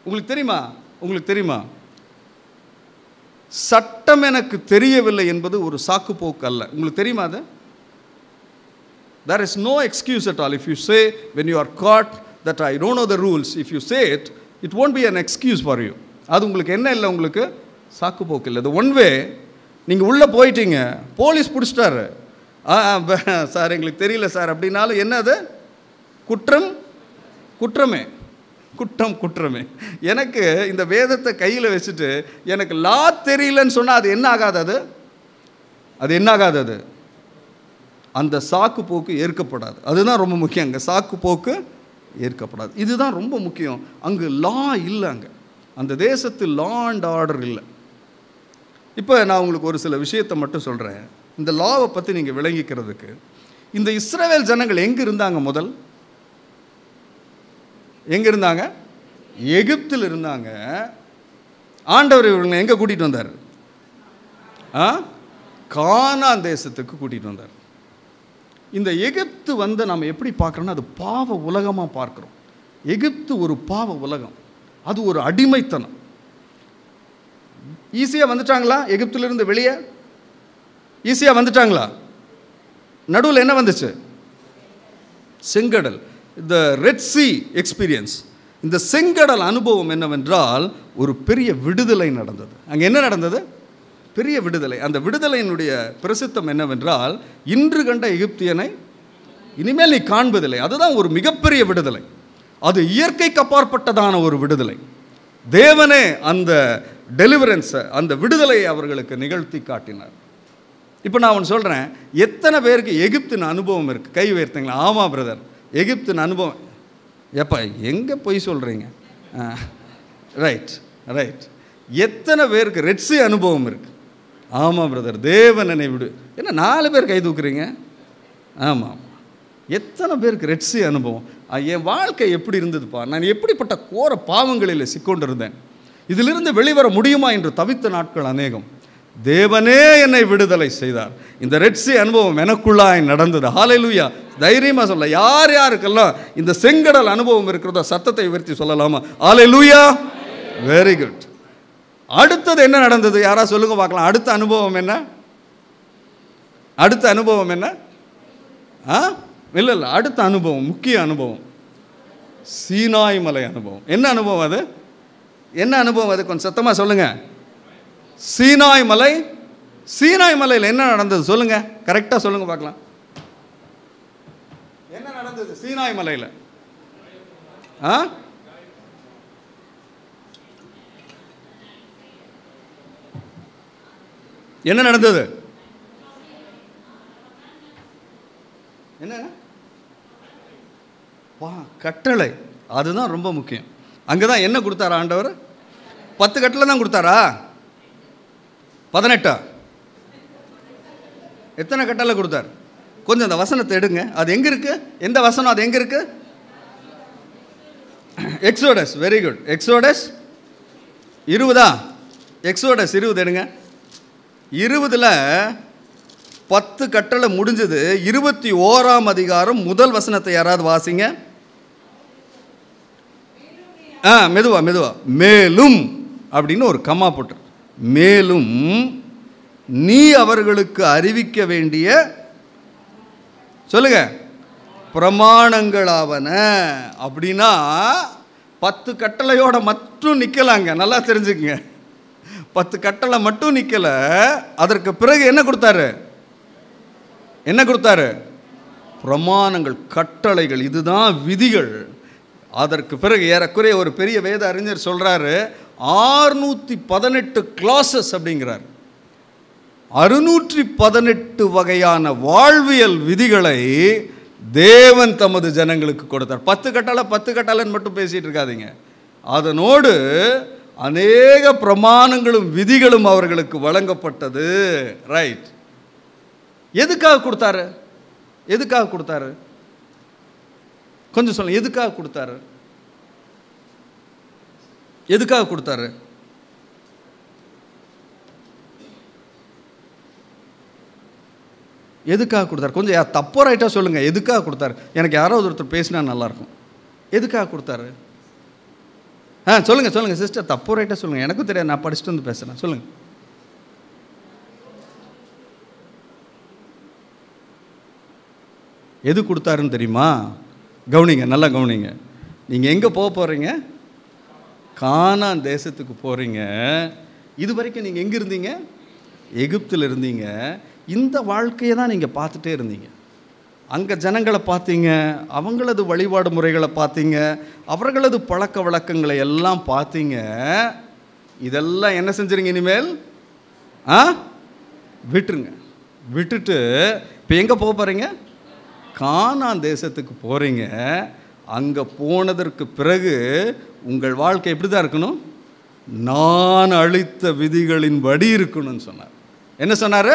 உங்களுக்கு தெரியுமா? உங்களுக்கு தெரியுமா? சட்டம் எனக்கு தெரியவில்லை என்பது ஒரு சாக்கு போக்கு அல்ல. உங்களுக்கு தெரியுமா அது? There is no excuse at all. If you say when you are caught that I don't know the rules, if you say it, it won't be an excuse for you. அது உங்களுக்கு என்ன இல்லை? உங்களுக்கு சாக்கு போக்கு இல்லை. அது ஒன் வே. நீங்கள் உள்ளே போயிட்டீங்க, போலீஸ் பிடிச்சிட்டாரு, சார் எங்களுக்கு தெரியல சார் அப்படின்னாலும் என்ன அது? குற்றம், குற்றமே, குற்றம், குற்றமே. எனக்கு இந்த வேதத்தை கையில் வச்சுட்டு எனக்கு லா தெரியலன்னு சொன்னால் அது என்ன ஆகாது? அது என்ன ஆகாது? அந்த சாக்கு போக்கு ஏற்கப்படாது. அதுதான் ரொம்ப முக்கியம். அங்கே சாக்கு போக்கு ஏற்கப்படாது. இதுதான் ரொம்ப முக்கியம். அங்கு லா இல்லை. அங்கே அந்த தேசத்தில் லா அண்ட் ஆர்டர் இல்லை. இப்போ நான் உங்களுக்கு ஒரு சில விஷயத்தை மட்டும் சொல்கிறேன். இந்த லாவை பற்றி நீங்கள் விளங்கிக்கிறதுக்கு, இந்த இஸ்ரவேல் ஜனங்கள் எங்கே இருந்தாங்க? முதல் எங்கே இருந்தாங்க? எகிப்தில் இருந்தாங்க. ஆண்டவர் இவங்களை எங்கே கூட்டிகிட்டு வந்தார்? கானான் தேசத்துக்கு கூட்டிகிட்டு வந்தார். இந்த எகிப்து வந்து நம்ம எப்படி பார்க்குறோன்னா, அது பாவ உலகமாக பார்க்குறோம். எகிப்து ஒரு பாவ உலகம், அது ஒரு அடிமைத்தனம். ஈஸியாக வந்துட்டாங்களா? எகிப்திலிருந்து வெளியே ஈஸியாக வந்துட்டாங்களா? நடுவில் என்ன வந்துச்சு? செங்கடல். இந்த ரெட் சி எக்ஸ்பீரியன்ஸ், இந்த செங்கடல் அனுபவம் என்னவென்றால் ஒரு பெரிய விடுதலை நடந்தது. அங்கே என்ன நடந்தது? பெரிய விடுதலை. அந்த விடுதலையினுடைய பிரசித்தம் என்னவென்றால், இன்று கண்ட எகிப்தியனை இனிமேல் நீ காண்பதில்லை. அதுதான் ஒரு மிகப்பெரிய விடுதலை. அது இயற்கைக்கு அப்பாற்பட்டதான ஒரு விடுதலை. தேவனே அந்த டெலிவரன்ஸை, அந்த விடுதலையை அவர்களுக்கு நிகழ்த்தி காட்டினார். இப்போ நான் ஒன்று சொல்கிறேன், எத்தனை பேருக்கு எகிப்தின் அனுபவம் இருக்குது? கை உயர்த்துங்களா? ஆமாம் பிரதர், எகிப்தின் அனுபவம். எப்போ எங்கே போய் சொல்கிறீங்க? Right, right. எத்தனை பேருக்கு ரெட்சி அனுபவம் இருக்குது? ஆமாம் பிரதர், தேவனனை விடு. என்ன 4 பேர் கை தூக்குறீங்க? ஆமாம். எத்தனை பேருக்கு ரெட்சி அனுபவம்? என் வாழ்க்கை எப்படி இருந்ததுப்பா, நான் எப்படிப்பட்ட கோர பாவங்களில் சிக்கொண்டிருந்தேன், இதிலிருந்து வெளிவர முடியுமா என்று தவித்த நாட்கள் அநேகம். தேவனே என்னை விடுதலை செய்தார். இந்த ரெட்சி அனுபவம் எனக்குள்ளாய் நடந்தது. ஹல்லேலூயா. தைரியமாக சொல்ல, யார் யாருக்கெல்லாம் இந்த செங்கடல் அனுபவம் இருக்கிறதோ சத்தத்தை உயர்த்தி சொல்லலாமா? ஹல்லேலூயா. Very good. அடுத்தது என்ன நடந்தது? யாரா சொல்லுங்க பார்க்கலாம். அடுத்த அனுபவம் என்ன? அடுத்த அனுபவம் என்ன? இல்லை இல்லை, அடுத்த அனுபவம், முக்கிய அனுபவம், சீனாய் மலை அனுபவம். என்ன அனுபவம் அது? என்ன அனுபவம் அது? கொஞ்சம் சத்தமாக சொல்லுங்க. சீனாய் மலை. சீனாய் மலையில் என்ன நடந்தது சொல்லுங்க, கரெக்டாக சொல்லுங்க பார்க்கலாம். என்ன நடந்தது சீனாய் மலையில்? என்ன நடந்தது? என்ன? வா, கட்டளை. அதுதான் ரொம்ப முக்கியம். அங்கே தான் என்ன கொடுத்தாரா ஆண்டவர்? 10 கட்டளை தான் கொடுத்தாரா? 18? எத்தனை கட்டளை கொடுத்தார்? கொஞ்சம் அந்த வசனத்தை எடுங்க. அது எங்கே இருக்கு? எந்த வசனம்? அது எங்கே இருக்கு? Exodus. Very good. Exodus 20. Exodus 20 எடுங்க. 20ல் 10 கட்டளை முடிஞ்சது. 21ஆம் அதிகாரம் முதல் வசனத்தை யாராவது வாசிங்க. மெதுவா மெதுவா. மேலும் அப்படின்னு ஒரு கம்மா போட்டு, மேலும் நீ அவர்களுக்கு அறிவிக்க வேண்டிய, சொல்லுங்க, பிரமாணங்களாவன. அப்படின்னா 10 கட்டளையோட மட்டும் நிற்கலாங்க. நல்லா தெரிஞ்சுக்குங்க. 10 கட்டளை மட்டும் நிற்கல. அதற்கு பிறகு என்ன கொடுத்தாரு? என்ன கொடுத்தாரு? பிரமாணங்கள், கட்டளைகள். இதுதான் விதிகள். அதற்கு பிறகு ஏறக்குறைய ஒரு பெரிய வேத அறிஞர் சொல்றாரு 618 கிளாஸஸ் அப்படிங்கிறார். 618 வகையான வாழ்வியல் விதிகளை தேவன் தமது ஜனங்களுக்கு கொடுத்தார். 10 கட்டளை 10 கட்டளைன்னு மட்டும் பேசிட்டு இருக்காதீங்க. அதனோடு அநேக பிரமாணங்களும் விதிகளும் அவர்களுக்கு வழங்கப்பட்டது. ரைட். எதுக்காக கொடுத்தாரு? எதுக்காக கொடுத்தாரு? கொஞ்சம் சொல்லுங்க. எதுக்காக கொடுத்தாரு? எதுக்காக கொடுத்தாரு? எதுக்காக கொடுத்தாரு? கொஞ்சம் தப்போ ரைட்டாக சொல்லுங்கள். எதுக்காக கொடுத்தாரு? எனக்கு யாராவது ஒருத்தர் பேசினா நல்லாயிருக்கும். எதுக்காக கொடுத்தாரு? சொல்லுங்கள் சொல்லுங்கள் சிஸ்டர். தப்போ ரைட்டாக சொல்லுங்கள். எனக்கும் தெரியாது, நான் படிச்சுட்டு வந்து பேசுகிறேன். சொல்லுங்கள். எது கொடுத்தாருன்னு தெரியுமா? கவனிங்க, நல்லா கவனிங்க. நீங்கள் எங்கே போக போகிறீங்க? கானான் தேசத்துக்கு போகிறீங்க. இது வரைக்கும் நீங்கள் எங்கே இருந்தீங்க? எகிப்தில் இருந்தீங்க. இந்த வாழ்க்கையை தான் நீங்கள் பார்த்துட்டே இருந்தீங்க. அங்கே ஜனங்களை பார்த்தீங்க, அவங்களது வழிபாடு முறைகளை பார்த்தீங்க, அவர்களது பழக்க வழக்கங்களை எல்லாம் பார்த்தீங்க. இதெல்லாம் என்ன செஞ்சுருங்க? இனிமேல் விட்டுருங்க. விட்டுட்டு இப்போ எங்கே போக போகிறீங்க? கானான் தேசத்துக்கு போகிறீங்க. அங்கே போனதற்கு பிறகு உங்கள் வாழ்க்கை எப்படி தான் இருக்கணும்? நான் அளித்த விதிகளின் படி இருக்கணும்னு சொன்னார். என்ன சொன்னார்?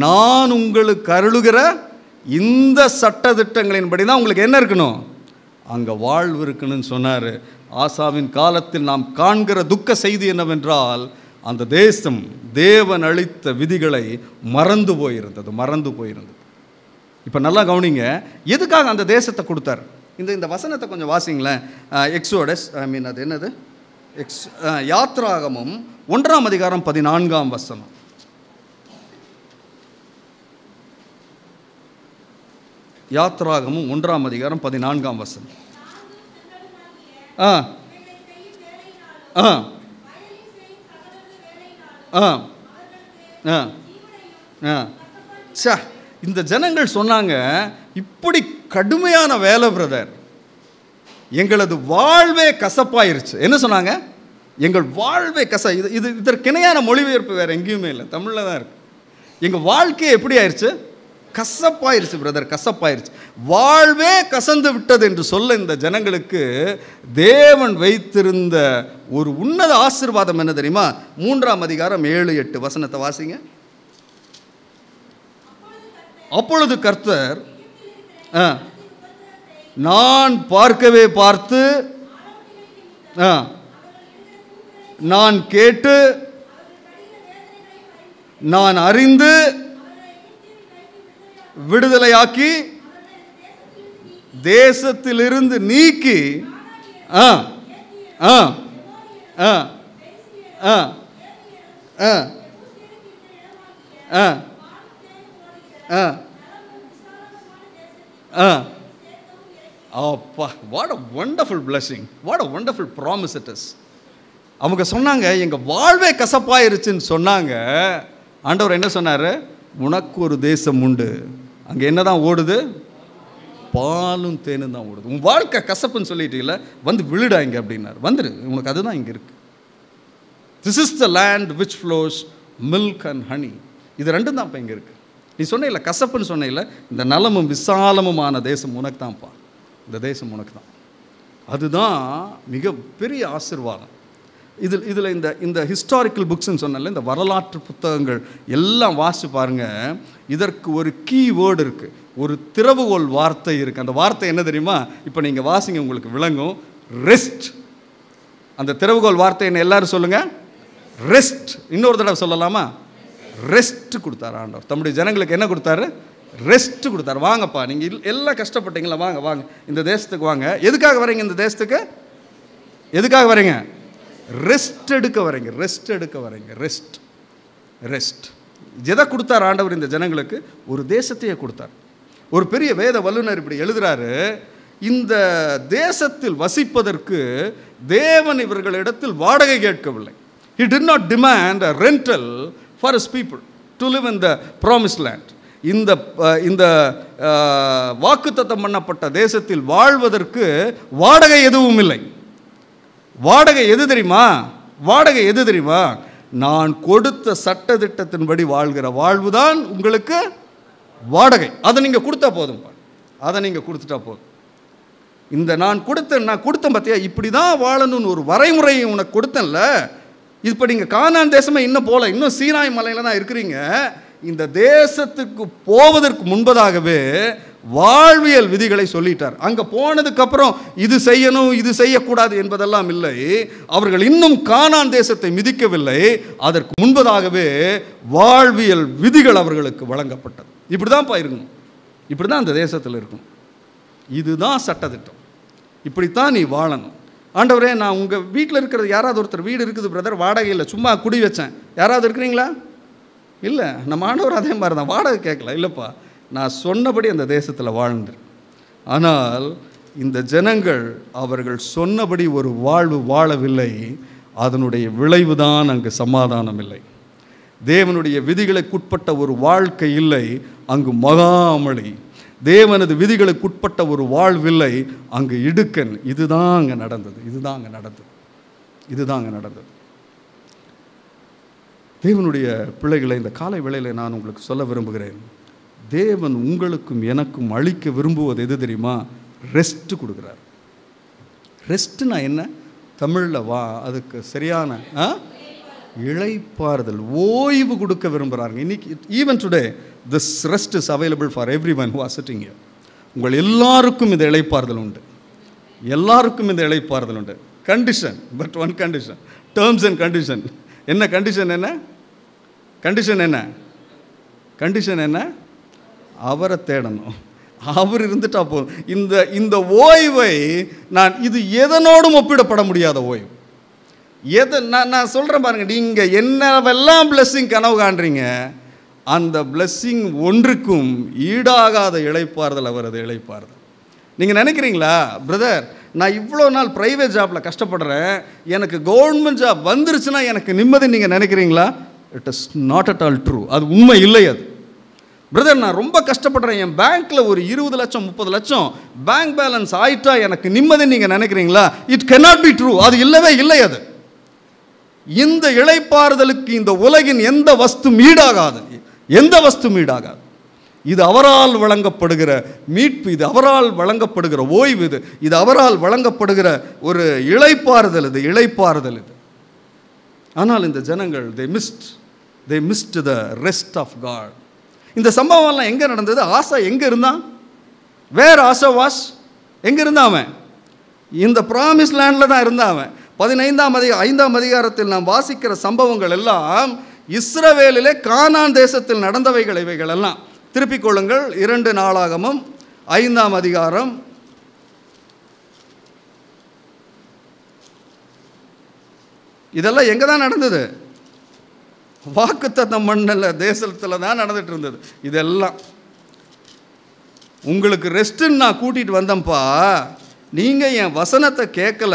நான் உங்களுக்கு அருளுகிற இந்த சட்டதிட்டங்களின்படி தான் உங்களுக்கு என்ன இருக்கணும்? அங்கே வாழ்வு இருக்கணும்னு சொன்னார். ஆசாவின் காலத்தில் நாம் காண்கிற துக்க செய்தி என்னவென்றால், அந்த தேசம் தேவன் அளித்த விதிகளை மறந்து போயிருந்தது. இப்போ நல்லா கவனிங்க. எதுக்காக அந்த தேசத்தை கொடுத்தார்? இந்த வசனத்தை கொஞ்சம் வாசிங்களேன். எக்ஸோடஸ், அது என்னது? யாத்ராகமம் 1ஆம் அதிகாரம் 14ஆம் வசனம். யாத்ராகமும் 1ஆம் அதிகாரம் 14ஆம் வசனம். இந்த ஜனங்கள் சொன்னாங்க, இப்படி கடுமையான வேலை பிரதர், எங்களது வாழ்வே கசப்பாயிருச்சு. என்ன சொன்னாங்க? எங்கள் வாழ்வே இதற்கு இணையான மொழிபெயர்ப்பு வேறு எங்கேயுமே இல்லை, தமிழில் தான் இருக்கு. எங்கள் வாழ்க்கையே எப்படி ஆயிடுச்சு? கசப்பாயிருச்சு பிரதர், கசப்பாயிருச்சு. வாழ்வே கசந்து விட்டது என்று சொல்ல இந்த ஜனங்களுக்கு தேவன் வைத்திருந்த ஒரு உன்னத ஆசீர்வாதம் என்ன தெரியுமா? 3ஆம் அதிகாரம் 7-8 வசனத்தை வாசிங்க. அப்பொழுது கர்த்தர் நான் பார்க்கவே பார்த்து, நான் கேட்டு, நான் அறிந்து விடுதலையாக்கி, தேசத்திலிருந்து நீக்கி, அப்பா, what a wonderful blessing, what a wonderful promise it is. அவங்க சொன்னாங்க, எங்க வாழ்வே கசப்பாயிருச்சுன்னு சொன்னாங்க. ஆண்டவர் என்ன சொன்னாரு? உனக்கு ஒரு தேசம் உண்டு, அங்கே என்னதான் ஓடுது? பாலும் தேனும் தான் ஓடுது. உன் வாழ்க்கை கசப்புன்னு சொல்லிட்டீங்கள, வந்து விழுடாங்க அப்படின்னாரு. வந்துரு, உனக்கு அதுதான் இங்கே இருக்கு. This is the land which flows milk and honey. இது ரெண்டும் தான்ப்பா இங்கே இருக்குது. நீ சொன்ன கசப்புன்னு சொன்ன இந்த நலமும் விசாலமுமான தேசம் உனக்கு தான்ப்பா. இந்த தேசம் உனக்கு தான். அதுதான் மிக பெரிய ஆசீர்வாதம். இதில் இந்த ஹிஸ்டாரிக்கல் புக்ஸ்ன்னு சொன்னால இந்த வரலாற்று புத்தகங்கள் எல்லாம் வாசித்து பாருங்கள். இதற்கு ஒரு கீ வேர்டு இருக்குது, ஒரு திறவுகோல் வார்த்தை இருக்குது. அந்த வார்த்தை என்ன தெரியுமா? இப்போ நீங்கள் வாசிங்க, உங்களுக்கு விளங்கும். ரெஸ்ட். அந்த திறவுகோல் வார்த்தை என்ன? எல்லாரும் சொல்லுங்கள், ரெஸ்ட். இன்னொரு தடவை சொல்லலாமா? ரெஸ்ட் கொடுத்தாரு ஆண்டவர். தம்முடைய ஜனங்களுக்கு என்ன கொடுத்தாரு? ரெஸ்ட் கொடுத்தாரு. வாங்கப்பா, நீங்கள் எல்லாம் கஷ்டப்பட்டீங்களா, வாங்க வாங்க இந்த தேசத்துக்கு வாங்க. எதுக்காக வரீங்க இந்த தேசத்துக்கு? எதுக்காக வரீங்க? ரெஸ்ட் எடுக்க வரீங்க. ரெஸ்ட் எடுக்க வரீங்க. Rest rest. எதை கொடுத்தார் ஆண்டவர் இந்த ஜனங்களுக்கு? ஒரு தேசத்தையே கொடுத்தார். ஒரு பெரிய வேத வல்லுநர் இப்படி எழுதுறாரு, இந்த தேசத்தில் வசிப்பதற்கு தேவன் இவர்களிடத்தில் வாடகை கேட்கவில்லை. He did not demand a rental for his people to live in the promised land. இந்த வாக்குத்தத்தம் பண்ணப்பட்ட தேசத்தில் வாழ்வதற்கு வாடகை எதுவும் இல்லை. வாடகை எது தெரியுமா? வாடகை எது தெரியுமா? நான் கொடுத்த சட்டதிட்டத்தின்படி வாழ்கிற வாழ்வுதான் உங்களுக்கு வாடகை. அதை நீங்கள் கொடுத்தா போதும். அதை நீங்கள் கொடுத்துட்டா போதும். இந்த நான் கொடுத்தேன் பார்த்தியா, இப்படி தான் வாழணும்னு ஒரு வரைமுறையை உனக்கு கொடுத்தேன்ல. இப்போ நீங்கள் கானான் தேசமே இன்னும் போல, இன்னும் சீனாய் மலையில் தான் இருக்கிறீங்க. இந்த தேசத்துக்கு போவதற்கு முன்பதாகவே வாழ்வியல் விதிகளை சொல்லிட்டார். அங்கே போனதுக்கப்புறம் இது செய்யணும் இது செய்யக்கூடாது என்பதெல்லாம் இல்லை. அவர்கள் இன்னும் கானான் தேசத்தை மிதிக்கவில்லை. அதற்கு முன்பதாகவே வாழ்வியல் விதிகள் அவர்களுக்கு வழங்கப்பட்டது. இப்படி தான்ப்பா இருக்கணும், இப்படி தான் அந்த தேசத்தில் இருக்கணும். இதுதான் சட்டத்திட்டம். இப்படித்தான் நீ வாழணும். ஆண்டவரே, நான் உங்கள் வீட்டில் இருக்கிறது யாராவது ஒருத்தர் வீடு இருக்குது பிரதர், வாடகை இல்லை, சும்மா குடி வச்சேன், யாராவது இருக்கிறீங்களா? இல்லை. நம்ம ஆண்டவர் அதே மாதிரி தான், வாடகை கேட்கல. இல்லைப்பா, நான் சொன்னபடி அந்த தேசத்தில் வாழ்ந்து. ஆனால் இந்த ஜனங்கள் அவர்கள் சொன்னபடி ஒரு வாழ்வு வாழவில்லை. அதனுடைய விளைவு தான் அங்கு சமாதானம் இல்லை. தேவனுடைய விதிகளுக்குட்பட்ட ஒரு வாழ்க்கை இல்லை, அங்கு மகாமழை. தேவனது விதிகளுக்குட்பட்ட ஒரு வாழ்வில்லை, அங்கு இடுக்கன். இதுதான் அங்கே நடந்தது. இதுதான் அங்கே நடந்தது. இதுதான் அங்கே நடந்தது. தேவனுடைய பிள்ளைகளை, இந்த காலை வேளையில் நான் உங்களுக்கு சொல்ல விரும்புகிறேன், தேவன் உங்களுக்கும் எனக்கும் அளிக்க விரும்புவது எது தெரியுமா? ரெஸ்ட் கொடுக்குறார். ரெஸ்ட்னா என்ன? தமிழில் அதுக்கு சரியான இளைப்பாறுதல், ஓய்வு கொடுக்க விரும்புகிறாங்க. இன்னைக்கு even today this rest is available for every one who are sitting here. உங்கள் எல்லாருக்கும் இந்த இளைப்பாறுதல் உண்டு. எல்லாருக்கும் இந்த இளைப்பாறுதல் உண்டு. Condition, but one condition, terms and condition. என்ன கண்டிஷன்? என்ன கண்டிஷன்? என்ன கண்டிஷன்? என்ன? அவரை தேடணும். அவர் இருந்துட்டா போதும். இந்த ஓய்வை நான் இது எதனோடும் ஒப்பிடப்பட முடியாத ஓய்வு. நான் சொல்கிறேன் பாருங்க, நீங்கள் என்னவெல்லாம் பிளெஸ்ஸிங் கனவு காண்றீங்க, அந்த பிளெஸ்ஸிங் ஒன்றுக்கும் ஈடாகாத இளைப்பாறுதல் அவரது இளைப்பாறுதல். நீங்கள் நினைக்கிறீங்களா, பிரதர் நான் இவ்வளோ நாள் ப்ரைவேட் ஜாப்பில் கஷ்டப்படுறேன், எனக்கு கவர்மெண்ட் ஜாப் வந்துருச்சுன்னா எனக்கு நிம்மதி நீங்கள் நினைக்கிறீங்களா? It is not at all true. அது உண்மை இல்லை. அது பிரதர் நான் ரொம்ப கஷ்டப்படுறேன், என் பேங்க்கில் ஒரு 20 லட்சம் 30 லட்சம் பேங்க் பேலன்ஸ் ஆயிட்டா எனக்கு நிம்மதி நீங்கள் நினைக்கிறீங்களா? It cannot be true. அது இல்லவே இல்லை. அது இந்த இளைப்பாறுதலுக்கு இந்த உலகின் எந்த வஸ்து ஈடாகாது. எந்த வஸ்து ஈடாகாது. இது அவரால் வழங்கப்படுகிற மீட்பு, இது அவரால் வழங்கப்படுகிற ஓய்வு, இது அவரால் வழங்கப்படுகிற ஒரு இளைப்பாறுதல். இது இளைப்பாறுதல் இது. ஆனால் இந்த ஜனங்கள் they missed the rest of God. இந்த சம்பவம்லாம் எங்கே நடந்தது? ஆசா எங்கே இருந்தான்? வேர் ஆசா வாஸ்? எங்கே இருந்தான் அவன்? இந்த ப்ராமிஸ் லேண்டில் தான் இருந்தான் அவன். 5ஆம் அதிகாரத்தில் நாம் வாசிக்கிற சம்பவங்கள் எல்லாம் இஸ்ரவேலிலே கானான் தேசத்தில் நடந்தவைகள். இவைகள் எல்லாம் திருப்பிக் கொள்ளுங்கள். 2 நாளாகமம் 5ஆம் அதிகாரம். இதெல்லாம் எங்கே தான் நடந்தது? வாக்குத்தத்தம் மண்ணல தேசத்தில் தான் நடந்துட்டு இருந்தது. இதெல்லாம் உங்களுக்கு ரெஸ்ட்டுன்னு நான் கூட்டிகிட்டு வந்தேன்ப்பா, நீங்கள் என் வசனத்தை கேட்கல.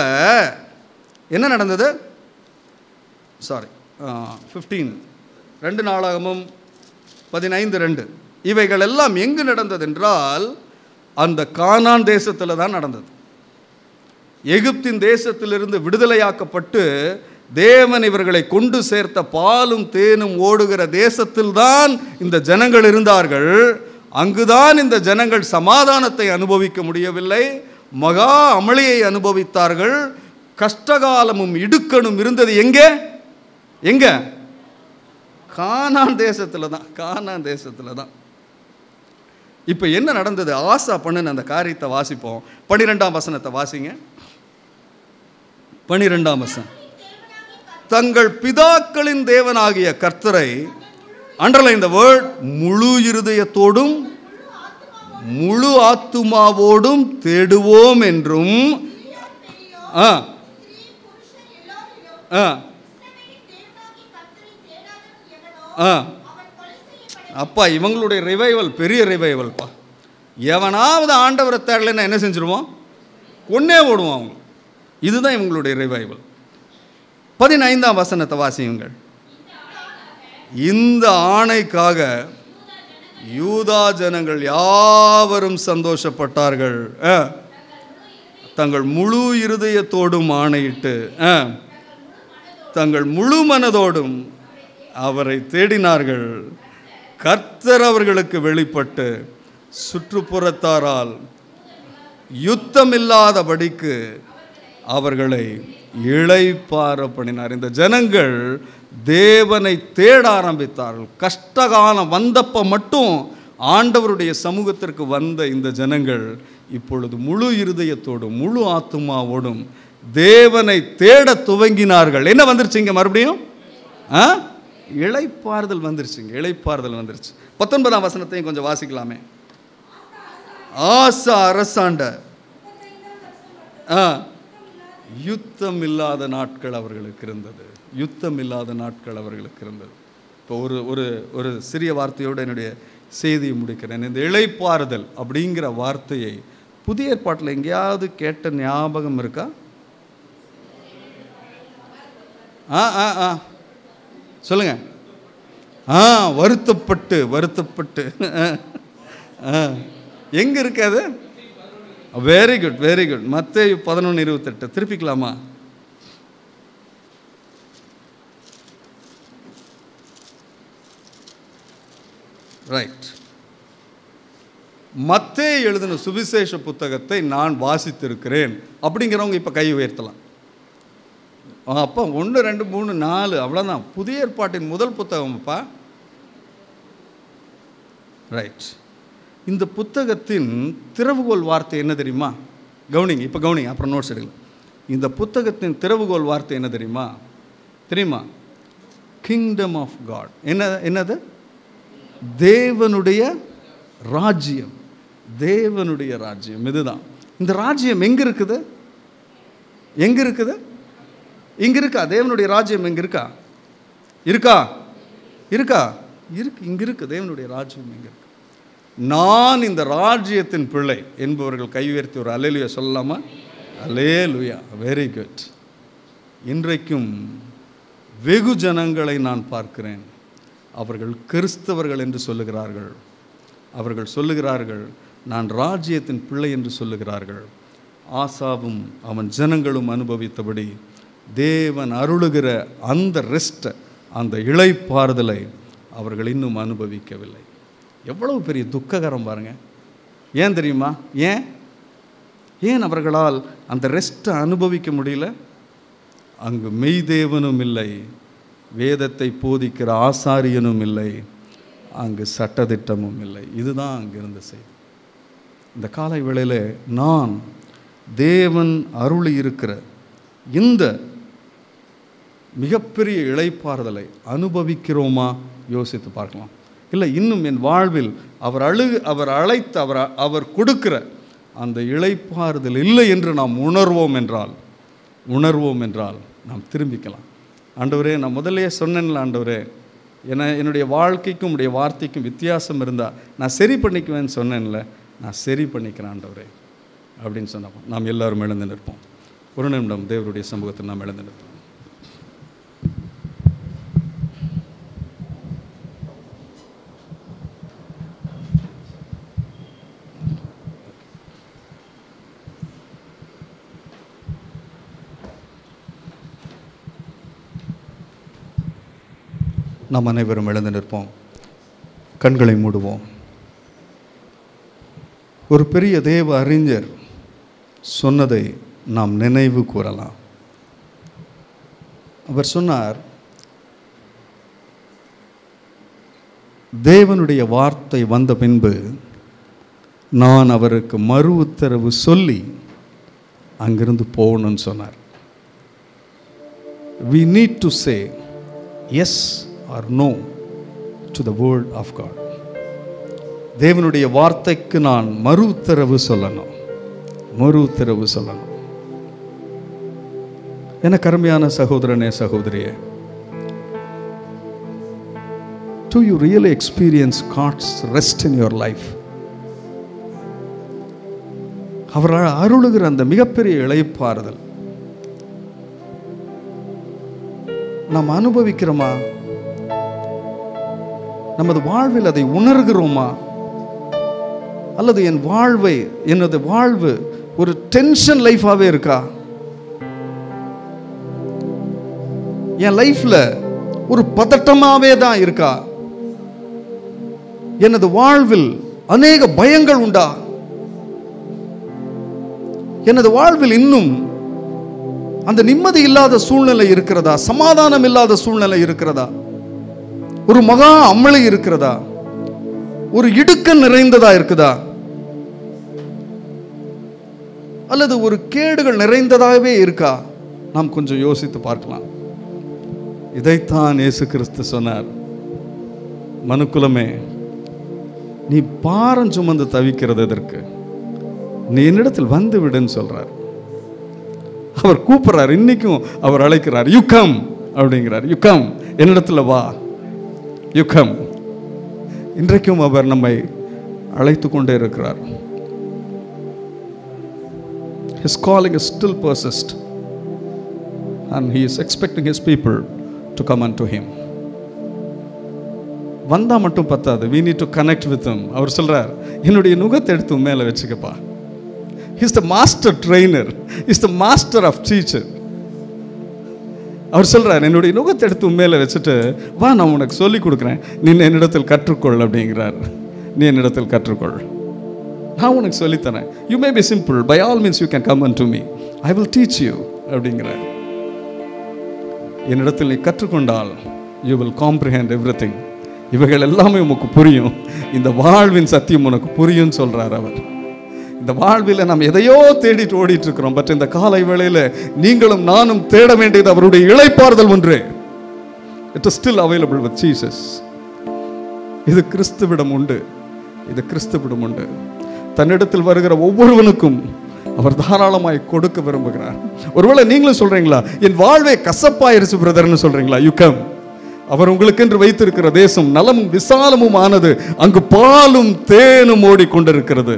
என்ன நடந்தது? சாரி 15 2 நாளாகமும் 15:2. இவைகள் எல்லாம் எங்கு நடந்தது என்றால் அந்த கானான் தேசத்தில் தான் நடந்தது. எகிப்தின் தேசத்திலிருந்து விடுதலையாக்கப்பட்டு தேவன் இவர்களை கொண்டு சேர்த்த பாலும் தேனும் ஓடுகிற தேசத்தில்தான் இந்த ஜனங்கள் இருந்தார்கள். அங்குதான் இந்த ஜனங்கள் சமாதானத்தை அனுபவிக்க முடியவில்லை, மகா அமளியை அனுபவித்தார்கள். கஷ்டகாலமும் இடுக்கணும் இருந்தது எங்கே? எங்க? கானான் தேசத்துல தான். கானான் தேசத்துல தான். இப்போ என்ன நடந்தது? ஆசா பண்ணுன அந்த காரியத்தை வாசிப்போம். 12ஆம் வசனத்தை வாசிங்க. 12ஆம் வசனம். தங்கள் பிதாக்களின் தேவனாகிய கர்த்தரை, அண்டர்லைன் தி வேர்ட், முழு இருதயத்தோடும் முழு ஆத்துமாவோடும் தேடுவோம் என்றும் அப்பா இவங்களுடைய ரிவைவல் பெரிய ரிவைவல்ப்பா. எவனாவது ஆண்டவரை தேடலைன்னா என்ன செஞ்சிருவோம்? கொன்னே ஓடுவோம் அவங்க. இதுதான் இவங்களுடைய ரிவைவல். 15ஆம் வசனத்தை வாசியுங்கள். இந்த ஆணைக்காக யூதா ஜனங்கள் யாவரும் சந்தோஷப்பட்டார்கள். தங்கள் முழு இருதயத்தோடும் ஆணையிட்டு தங்கள் முழு மனதோடும் அவரை தேடினார்கள். கர்த்தர் அவர்களுக்கு வெளிப்பட்டு சுற்றுப்புறத்தாரால் யுத்தமில்லாதபடிக்கு அவர்களை இளைப்பாற பண்ணினார். இந்த ஜனங்கள் தேவனை தேட ஆரம்பித்தார்கள். கஷ்டகாலம் வந்தப்ப மட்டும் ஆண்டவருடைய சமூகத்திற்கு வந்த இந்த ஜனங்கள் இப்பொழுது முழு இருதயத்தோடும் முழு ஆத்துமாவோடும் தேவனை தேட துவங்கினார்கள். என்ன வந்துருச்சுங்க? மறுபடியும் இளைப்பாறுதல் வந்துருச்சுங்க. இளைப்பாறுதல் வந்துருச்சு. 19ஆம் வசனத்தையும் கொஞ்சம் வாசிக்கலாமே. ஆசா அரசாண்ட யுத்தம் இல்லாத நாட்கள் அவர்களுக்கு இருந்தது. யுத்தம் இல்லாத நாட்கள் அவர்களுக்கு இருந்தது. இப்போ ஒரு சிறிய வார்த்தையோடு என்னுடைய செய்தியை முடிக்கிறேன். இந்த இளைப்பாறுதல் அப்படிங்கிற வார்த்தையை புதிய ஏற்பாட்டில் எங்கேயாவது கேட்ட ஞாபகம் இருக்கா? சொல்லுங்க. வருத்தப்பட்டு வருத்தப்பட்டு எங்க இருக்காது? Very good, very good. மத்தேயு 11:28 திருப்பிக்கலாமா? ரைட். மத்தேயு எழுதின சுவிசேஷ புத்தகத்தை நான் வாசித்திருக்கிறேன் அப்படிங்கிறவங்க இப்போ கை உயர்த்தலாம். அப்போ 1 2 3 4 அவ்வளோதான். புதிய ஏற்பாட்டின் முதல் புத்தகம்ப்பா. ரைட். இந்த புத்தகத்தின் திறவுகோல் வார்த்தை என்ன தெரியுமா? கவனிங்க, இப்போ கவனிங்க, அப்புறம் நோட்ஸ் எடுக்கலாம். இந்த புத்தகத்தின் திறவுகோல் வார்த்தை என்ன தெரியுமா? Kingdom of God. என்னது? தேவனுடைய ராஜ்யம். தேவனுடைய ராஜ்யம் இதுதான். இந்த ராஜ்யம் எங்க இருக்குது? எங்க இருக்குது? இங்க இருக்கா? தேவனுடைய ராஜ்யம் எங்க இருக்கா? இருக்கா? இருக்கா? இருக்கு. இங்க இருக்கு. தேவனுடைய ராஜ்யம் எங்க இருக்கு? நான் இந்த ராஜ்யத்தின் பிள்ளை என்பவர்கள் கை உயர்த்தி ஒரு அல்லேலூயா சொல்லலாமா? அல்லேலூயா. Very good. இன்றைக்கும் வெகு ஜனங்களை நான் பார்க்கிறேன். அவர்கள் கிறிஸ்தவர்கள் என்று சொல்லுகிறார்கள். அவர்கள் சொல்லுகிறார்கள் நான் ராஜ்யத்தின் பிள்ளை என்று சொல்லுகிறார்கள். ஆசாவும் அவன் ஜனங்களும் அனுபவித்தபடி தேவன் அருளுகிற அந்த ரெஸ்ட், அந்த இளைப்பாறுதலை அவர்கள் இன்னும் அனுபவிக்கவில்லை. எவ்வளவு பெரிய துக்ககரம் பாருங்க. ஏன் தெரியுமா? ஏன் அவர்களால் அந்த ரெஸ்ட்டை அனுபவிக்க முடியல? அங்கு மெய்தேவனும் இல்லை, வேதத்தை போதிக்கிற ஆசாரியனும் இல்லை, அங்கு சட்டதிட்டமும் இல்லை. இதுதான் அங்கிருந்த செய்தி. இந்த காலை வேளையில் நான் தேவன் அருளி இருக்கிற இந்த மிகப்பெரிய இளைப்பாறுதலை அனுபவிக்கிறோமா? யோசித்து பார்க்கலாம். இல்லை இன்னும் என் வாழ்வில் அவர் அழைத்து அவர் கொடுக்கிற அந்த இளைப்பாறுதல் இல்லை என்று நாம் உணர்வோம் என்றால் நாம் திரும்பிக்கலாம். ஆண்டவரே, நான் முதல்லையே சொன்னேன்ல, ஆண்டவரே என்னுடைய வாழ்க்கைக்கும் உடைய வார்த்தைக்கும் வித்தியாசம் இருந்தால் நான் சரி பண்ணிக்குவேன்னு சொன்னேன்ல, நான் சரி பண்ணிக்கிறேன் ஆண்டவரே அப்படின்னு சொன்னப்போ நாம் எல்லோரும் எழுந்து நிற்போம். ஒரு நிமிடம் தேவருடைய சமூகத்தில் நாம் எழுந்து நிற்போம். நாம் அனைவரும் எழுந்து நிற்போம், கண்களை மூடுவோம். ஒரு பெரிய தேவ அறிஞர் சொன்னதை நாம் நினைவு கூறலாம். அவர் சொன்னார், தேவனுடைய வார்த்தை வந்த பின்பு நான் அவருக்கு மறு உத்தரவு சொல்லி அங்கிருந்து போகணும்னு சொன்னார். We need to say yes or no to the word of God. தேவனுடைய வார்த்தைக்கு நான் மறு உத்தரவு சொல்லணும். எனக்கு அருமையான சகோதரனே, சகோதரியே, do you really experience God's rest in your life? அவர் அருளுகிற அந்த மிகப்பெரிய இளைப்பாறுதல் நாம் அனுபவிக்கிறோமா? நமது வாழ்வில் அதை உணர்கிறோமா? அல்லது எனது வாழ்வு ஒரு டென்ஷன் லைஃபாகவே இருக்கா? என் லைஃப்ல ஒரு பதட்டமாவே தான் இருக்கா? எனது வாழ்வில் அநேக பயங்கள் உண்டா? எனது வாழ்வில் இன்னும் அந்த நிம்மதி இல்லாத சூழ்நிலை இருக்கிறதா? சமாதானம் இல்லாத சூழ்நிலை இருக்கிறதா? ஒரு மகா அமளி இருக்கிறதா? ஒரு இடுக்கம் நிறைந்ததா இருக்குதா? அல்லது ஒரு கேடுகள் நிறைந்ததாகவே இருக்கா? நாம் கொஞ்சம் யோசித்து பார்க்கலாம். இதைத்தான் இயேசு கிறிஸ்து சொன்னார், மனுக்குலமே, நீ பாரம் சுமந்து தவிக்கிறது எதற்கு? நீ என்னிடத்தில் வந்து விடுன்னு சொல்றார். அவர் கூப்பிடுறார், இன்னைக்கும் அவர் அழைக்கிறார், யூ கம் அப்படிங்கிறார். யூ கம், என்னிடத்துல வா, யூ கம். இன்றைக்கும் அவர் நம்மை அழைத்து கொண்டே இருக்கிறார். His calling is still persist and he is expecting his people to come unto him. வந்தா மட்டும் பத்தாது, we need to connect with him. அவர் சொல்றார், என்னுடைய நுகத்தை எடுத்து மேலே வச்சுக்கப்பா. He is the master trainer, he is the master of teacher. அவர் சொல்றார், என்னுடைய நுகத்தை எடுத்து மேலே வச்சுட்டு வா, நான் உனக்கு சொல்லி கொடுக்குறேன், நீ என்னிடத்தில் கற்றுக்கொள் அப்படிங்கிறார். நீ என்னிடத்தில் கற்றுக்கொள், நான் உனக்கு சொல்லித்தரேன். You may be simple, by all means you can come unto me, I will teach you அப்படிங்கிறார். என்னிடத்தில் நீ கற்றுக்கொண்டால் யூ வில் காம்ப்ரிஹெண்ட் எவ்ரிதிங். இவைகள் எல்லாமே உனக்கு புரியும், இந்த வாழ்வின் சத்தியம் உனக்கு புரியும் சொல்றார் அவர். இந்த வாழ்வில் நாம் எதையோ தேடிட்டு ஓடிட்டு இருக்கிறோம். பட் இந்த காலை வேளையில் நீங்களும் நானும் தேட வேண்டியது அவருடைய இளைப்பாறுதல் ஒன்றே. It is still available with Jesus. இது கிறிஸ்துவிடம் உண்டு, இது கிறிஸ்துவிடம் உண்டு. தன்னிடத்தில் வருகிற ஒவ்வொருவனுக்கும் அவர் தாராளமாய் கொடுக்க விரும்புகிறார். ஒருவேளை நீங்களும் சொல்றீங்களா, என் வாழ்வே கசப்பாயிருச்சு பிரதர்னு சொல்றீங்களா? You come. அவர் உங்களுக்கு என்று வைத்திருக்கிற தேசம் நலமும் விசாலமும் ஆனது, அங்கு பாலும் தேனும் ஓடிக்கொண்டிருக்கிறது.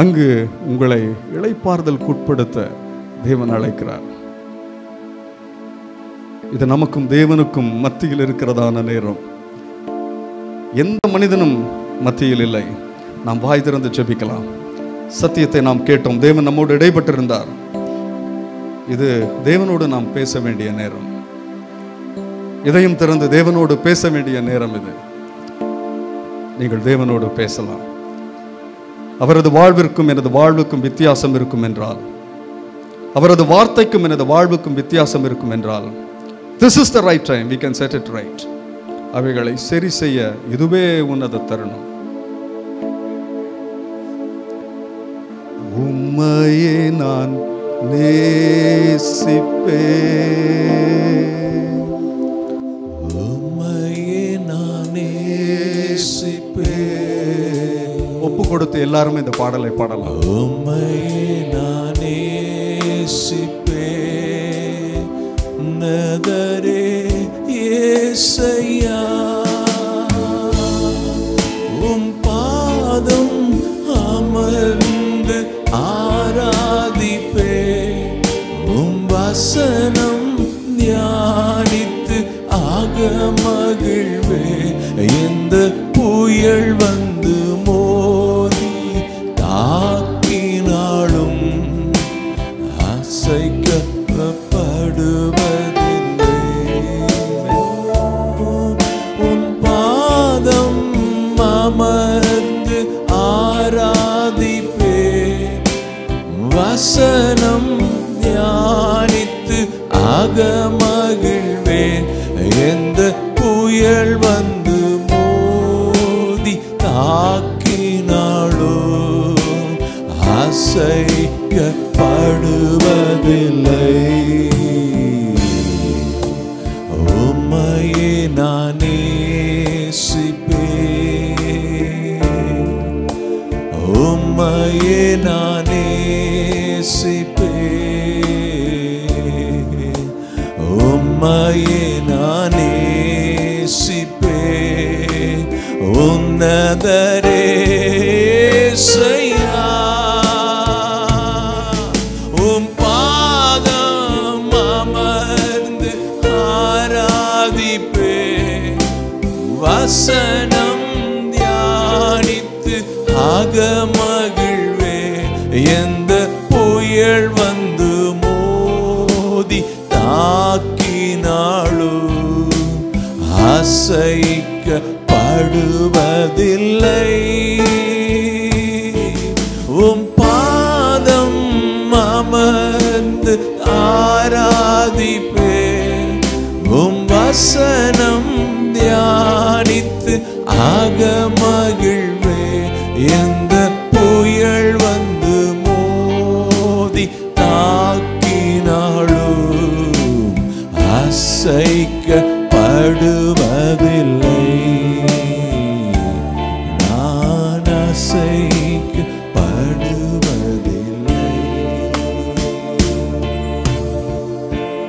அங்கு உங்களை இளைப்பாறுதலுக்கு உட்படுத்த தேவன் அழைக்கிறார். இது நமக்கும் தேவனுக்கும் மத்தியில் இருக்கிறதான நேரம். எந்த மனிதனும் மத்தியில் இல்லை. நாம் வாய் திறந்து ஜெபிக்கலாம். சத்தியத்தை நாம் கேட்டோம், தேவன் நம்மோடு இடைப்பட்டிருந்தார். இது தேவனோடு நாம் பேச வேண்டிய நேரம். இதயம் திறந்து தேவனோடு பேச வேண்டிய நேரம் இது. நீங்கள் தேவனோடு பேசலாம். அவரது வாழ்விற்கும் எனது வாழ்வுக்கும் வித்தியாசம் இருக்கும் என்றால், அவரது வார்த்தைக்கும் எனது வாழ்வுக்கும் வித்தியாசம் இருக்கும் என்றால், this is the right time, we can set it right. அவைகளை சரி செய்ய இதுவே உன்னத தருணம். உம்மையே நான் நேசிப்பேன், உம்மையே நான் நேசிப்பேன். ஒப்பு கொடுத்து எல்லாரும் இந்த பாடலை பாடலாம். உம்மையே நான் நேசிப்பேன், நகரே இயேசையா, உம் பாதம் அமர்ந்து ஆராதிப்பேன், உம் வசனம் தியானித்து ஆக மகிழ்வேன். எந்த புயல் வந்து மோதி தாக்கினாலும் அசைக்கப்படுவதில்லை. மகிழ்வேன். எந்த புயல் வந்து மோதி தாக்கினாளோ அசைக்கப்படுவதில்லை. உம்மையே நான் நேசிப்பேன். உம்மையே நான் நேசிப்பேன். உம்மையே நான் நேசிப்பேன். உன்னதரே செய்யா உம் பாதம் அமர்ந்து ஆராதிப்பேன். வசனம் தியானித்து அகமகிழ்வேன். எந்த புயல் வந்து மோதி தாக்கினாளோ அசைக்கப்படுவதில்லை. உம் பாதம் அமர்ந்து ஆராதிப்பேன். உம் வசனம் தியானித்து அகமகிழ்வேன். எந்த புயல் வந்து மோதி தாக்கினாளோ அசைக்கப்படுவதில்லை. நான் அசைக்கப்படுவதில்லை.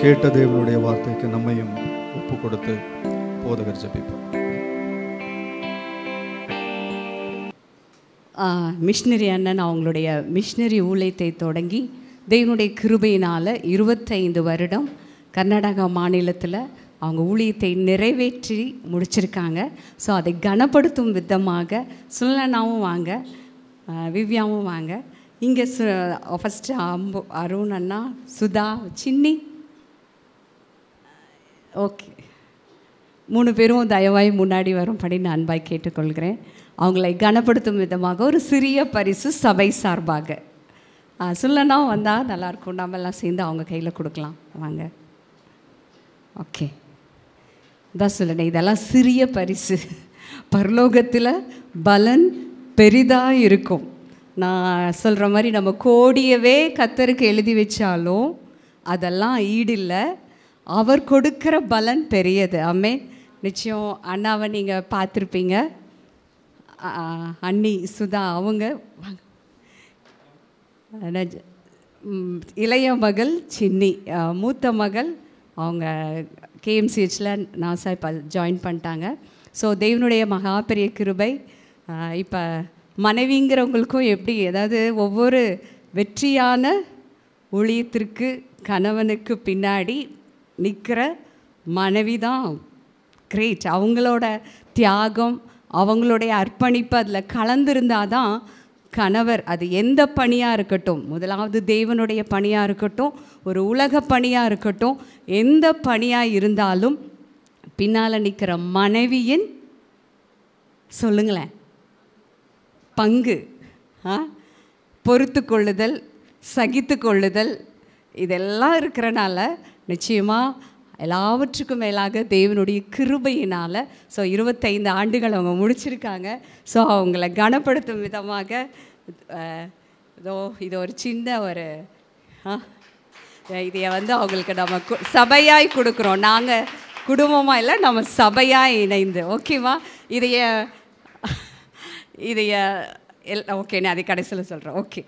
கேட்ட தேவனுடைய வார்த்தைக்கு நம்மையும் ஒப்பு கொடுத்து போதகர் ஜெபிப்பார். மிஷினரி அண்ணன் அவங்களுடைய மிஷினரி ஊழியத்தை தொடங்கி தேவனுடைய கிருபையினால் 25 வருடம் கர்நாடகா மாநிலத்தில் அவங்க ஊழியத்தை நிறைவேற்றி முடிச்சிருக்காங்க. ஸோ அதை கனப்படுத்தும் விதமாக சுல்லனாவும் வாங்க, விவ்யாவும் வாங்க. இங்கே ஃபஸ்ட்டு அருண் அண்ணா, சுதா, சின்னி, ஓகே 3 பேரும் தயவாய் முன்னாடி வரும்படி நான் அன்பாய் கேட்டுக்கொள்கிறேன். அவங்களை கனப்படுத்தும் விதமாக ஒரு சிறிய பரிசு சபை சார்பாக சொல்லனா வந்தால் நல்லாயிருக்கும். நம்ம எல்லாம் சேர்ந்து அவங்க கையில் கொடுக்கலாம். வாங்க. ஓகே, தான் சொல்லணேன், இதெல்லாம் சிறிய பரிசு, பரலோகத்தில் பலன் பெரிதாக இருக்கும். நான் சொல்கிற மாதிரி நம்ம கோடியவே கர்த்தருக்கு எழுதி வச்சாலும் அதெல்லாம் ஈடில்லை. அவர் கொடுக்குற பலன் பெரியது. ஆமென். நிச்சயம் அண்ணாவை நீங்கள் பார்த்துருப்பீங்க. அண்ணி சுதா அவங்க இளைய மகள் சின்னி, மூத்த மகள் அவங்க கேஎம்சிஹெச்சில் நாசா இப்போ ஜாயின் பண்ணிட்டாங்க. ஸோ தேவனுடைய மகா பெரிய கிருபை. இப்போ மனைவிங்கிறவங்களுக்கும் எப்படி, அதாவது ஒவ்வொரு வெற்றியான ஊழியத்திற்கு கணவனுக்கு பின்னாடி நிற்கிற மனைவி தான் கிரேட். அவங்களோட தியாகம், அவங்களுடைய அர்ப்பணிப்பு அதில் கலந்திருந்தால் தான் கணவர், அது எந்த பணியாக இருக்கட்டும், முதலாவது தேவனுடைய பணியாக இருக்கட்டும், ஒரு உலக பணியாக இருக்கட்டும், எந்த பணியாக இருந்தாலும் பின்னால் நிற்கிற மனைவியின் சொல்லுங்களேன் பங்கு, பொறுத்து கொள்ளுதல், சகித்து கொள்ளுதல், இதெல்லாம் இருக்கிறனால நிச்சயமாக எல்லாவற்றுக்கும் மேலாக தேவனுடைய கிருபையினால் ஸோ 25 ஆண்டுகள் அவங்க முடிச்சிருக்காங்க. ஸோ அவங்கள கனப்படுத்தும் விதமாக இது ஒரு சின்ன ஒரு இதை அவங்களுக்கு நம்ம சபையாய் கொடுக்குறோம். நாங்கள் குடும்பமாக இல்லை, நம்ம சபையாக இணைந்து. ஓகேவா? இதைய ஓகே, நான் அதை கடைசியில் சொல்கிறேன். ஓகே,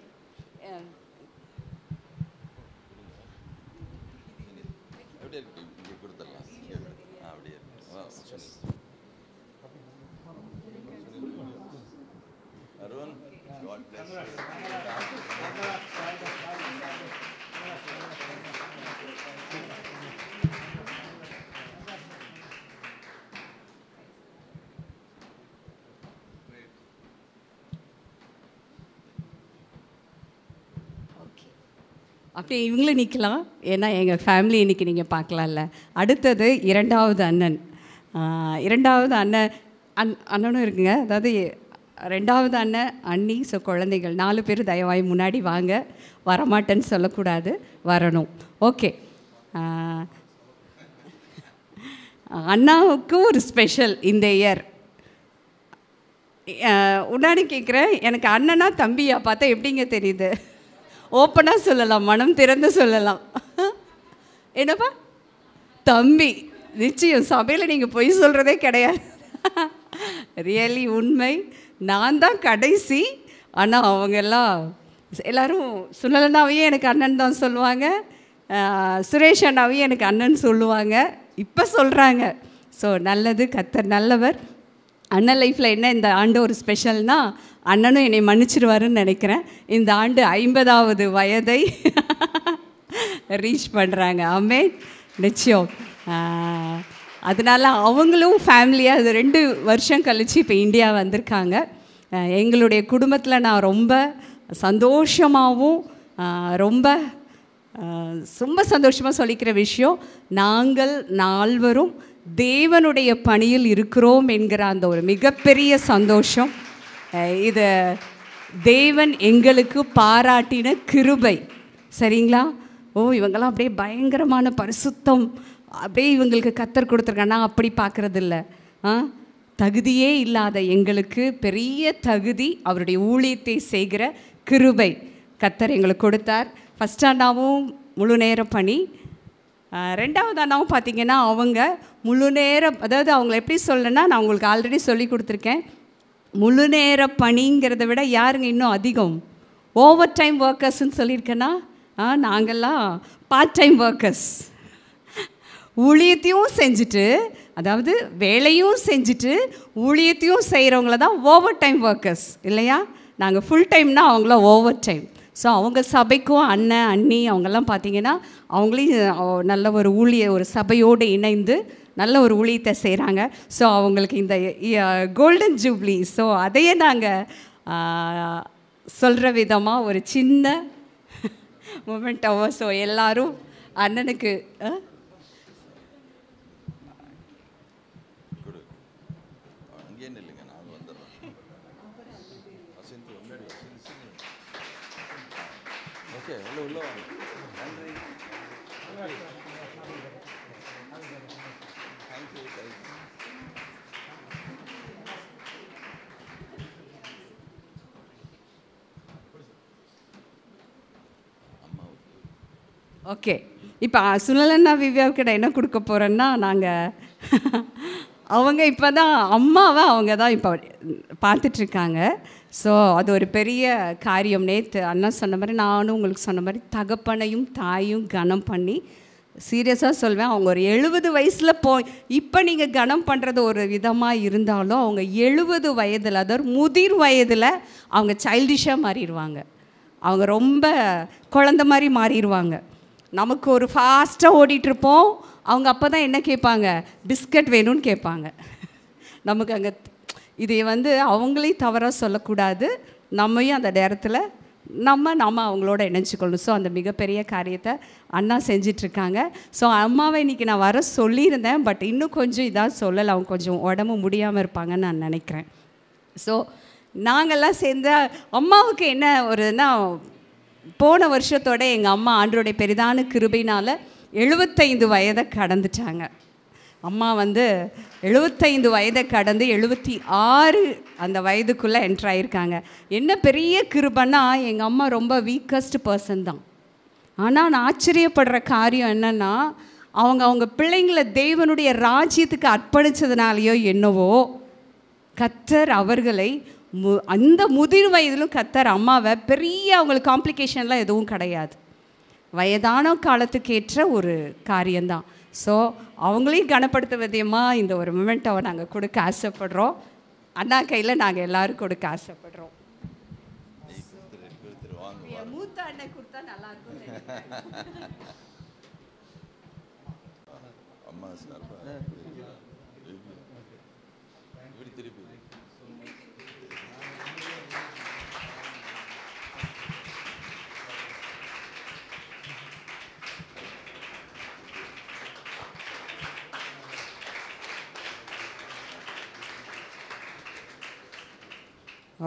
அப்படி இவங்களும் நிற்கலாம். ஏன்னா எங்கள் ஃபேமிலி இன்றைக்கி நீங்கள் பார்க்கலாம்ல. அடுத்தது இரண்டாவது அண்ணன். இரண்டாவது அண்ணனும் இருக்குங்க. அதாவது ரெண்டாவது அண்ணன், அண்ணி, ஸோ குழந்தைகள் 4 பேர் தயவாய் முன்னாடி வாங்க. வரமாட்டேன்னு சொல்லக்கூடாது, வரணும். ஓகே, அண்ணாவுக்கு ஒரு ஸ்பெஷல் இந்த இயர். உடனே கேட்குறேன், எனக்கு அண்ணனா தம்பியா பார்த்தா எப்படிங்க தெரியுது? ஓப்பனாக சொல்லலாம், மனம் திறந்து சொல்லலாம். என்னப்பா தம்பி? நிச்சயம் சபையில் நீங்கள் பொய் சொல்கிறதே கிடையாது. ரியலி உண்மை. நான் தான் கடைசி. ஆனால் அவங்க எல்லோரும் சுனலனாவையும் எனக்கு அண்ணன் தான் சொல்லுவாங்க, சுரேஷ் அண்ணாவையும் எனக்கு அண்ணன் சொல்லுவாங்க, இப்போ சொல்கிறாங்க. ஸோ நல்லது, கர்த்தர் நல்லவர். அண்ணன் லைஃப்பில் என்ன இந்த ஆண்டு ஒரு ஸ்பெஷல்னால், அண்ணனும் என்னை மன்னிச்சிடுவாருன்னு நினைக்கிறேன். இந்த ஆண்டு 50வது வயதை ரீச் பண்ணுறாங்க. ஆமே, நிச்சயம். அதனால் அவங்களும் ஃபேமிலியாக அது 2 வருஷம் கழித்து இப்போ இந்தியா வந்திருக்காங்க. எங்களுடைய குடும்பத்தில் நான் ரொம்ப சந்தோஷமாகவும் ரொம்ப சந்தோஷமாக சொல்லிக்கிற விஷயம், நாங்கள் 4வரும் தேவனுடைய பணியில் இருக்கிறோம் என்கிற அந்த ஒரு மிகப்பெரிய சந்தோஷம். இது தேவன் எங்களுக்கு பாராட்டின கிருபை. சரிங்களா? இவங்கெல்லாம் அப்படியே பயங்கரமான பரிசுத்தம், அப்படியே இவங்களுக்கு கர்த்தர் கொடுத்துருக்காங்க. நான் அப்படி பார்க்குறதில்ல. தகுதியே இல்லாத எங்களுக்கு பெரிய தகுதி அவருடைய ஊழியத்தை செய்கிற கிருபை கர்த்தர் எங்களுக்கு கொடுத்தார். ஃபஸ்ட் அண்ணாவும் முழு நேர பணி, 2வது அண்ணாவும் பார்த்திங்கன்னா அவங்க முழு நேரம், அதாவது அவங்கள எப்படி சொல்லணுன்னா, நான் உங்களுக்கு ஆல்ரெடி சொல்லி கொடுத்துருக்கேன், முழு நேர பணிங்கிறத விட யாருங்க இன்னும் அதிகம் ஓவர் டைம் ஒர்க்கர்ஸ்ன்னு சொல்லியிருக்கேன்னா, நாங்கள்லாம் பார்ட் டைம் ஒர்க்கர்ஸ். ஊழியத்தையும் செஞ்சுட்டு, அதாவது வேலையும் செஞ்சுட்டு ஊழியத்தையும் செய்கிறவங்கள தான் ஓவர் டைம் ஒர்க்கர்ஸ் இல்லையா? நாங்கள் ஃபுல் டைம்னா அவங்கள ஓவர் டைம். ஸோ அவங்க சபைக்கும் அண்ணன் அண்ணி அவங்கெல்லாம் பார்த்திங்கன்னா அவங்களையும் நல்ல ஒரு சபையோடு இணைந்து நல்ல ஒரு ஊழியத்தை செய்கிறாங்க. ஸோ அவங்களுக்கு இந்த கோல்டன் ஜூப்ளி, ஸோ அதையே நாங்கள் சொல்கிற விதமாக ஒரு சின்ன மூமெண்ட் ஆகும். ஸோ எல்லோரும் அண்ணனுக்கு ஓகே. இப்போ சுனலண்ணா விவ்யாவுக்கிட்ட என்ன கொடுக்க போகிறேன்னா, நாங்கள் அவங்க இப்போ தான் அம்மாவை அவங்க தான் இப்போ பார்த்துட்ருக்காங்க. ஸோ அது ஒரு பெரிய காரியம். நேற்று அண்ணா சொன்ன மாதிரி, நானும் உங்களுக்கு சொன்ன மாதிரி, தகப்பனையும் தாயும் கனம் பண்ணி, சீரியஸாக சொல்வேன், அவங்க ஒரு 70 வயசில் இப்போ நீங்கள் கனம் பண்ணுறது ஒரு விதமாக இருந்தாலும், அவங்க 70 வயதில், அதாவது முதிர் வயதில் அவங்க சைல்டிஷாக மாறிடுவாங்க. அவங்க ரொம்ப குழந்த மாதிரி மாறிடுவாங்க. நமக்கு ஒரு ஃபாஸ்ட்டாக ஓடிட்டுருப்போம், அவங்க அப்போ தான் என்ன கேட்பாங்க, பிஸ்கட் வேணும்னு கேட்பாங்க. நமக்கு அங்கே இதை அவங்களையும் தவறாக சொல்லக்கூடாது, நம்மையும் அந்த நேரத்தில் நம்ம அவங்களோட இணைச்சிக்கொள்ளணும். ஸோ அந்த மிகப்பெரிய காரியத்தை அண்ணா செஞ்சிட்ருக்காங்க. ஸோ அம்மாவை இன்றைக்கி நான் வர சொல்லியிருந்தேன், பட் இன்னும் கொஞ்சம் இதாக சொல்லலை, அவங்க கொஞ்சம் உடம்பு முடியாமல் இருப்பாங்கன்னு நான் நினைக்கிறேன். ஸோ நாங்கள்லாம் சேர்ந்து அம்மாவுக்கு என்ன ஒருனா, போன வருஷத்தோட எங்கள் அம்மா ஆண்டவருடைய பெரிதான கிருபையினால் 75 வயதை கடந்துட்டாங்க. அம்மா 75 வயதை கடந்து 76 அந்த வயதுக்குள்ளே என்ட்ராயிருக்காங்க. என்ன பெரிய கிருபைன்னா, எங்கள் அம்மா ரொம்ப வீக்கஸ்ட் பர்சன் தான். ஆனால் நான் ஆச்சரியப்படுற காரியம் என்னென்னா, அவங்க பிள்ளைங்களை தேவனுடைய ராஜ்யத்துக்கு அர்ப்பணித்ததுனாலையோ என்னவோ, கர்த்தர் அவர்களை அந்த முதிர் வயதிலும் கர்த்தர் அம்மாவை பெரிய அவங்களுக்கு காம்ப்ளிகேஷன்லாம் எதுவும் கிடையாது, வயதான காலத்துக்கேற்ற ஒரு காரியம்தான். ஸோ அவங்களையும் கனப்படுத்த விதமாக இந்த ஒரு மொமெண்ட்டை நாங்கள் கொடுக்க ஆசைப்படுறோம். அண்ணா கையில் நாங்கள் எல்லோரும் கொடுக்க ஆசைப்படுறோம். மூத்த அண்ணை கொடுத்தா நல்லாயிருக்கும்.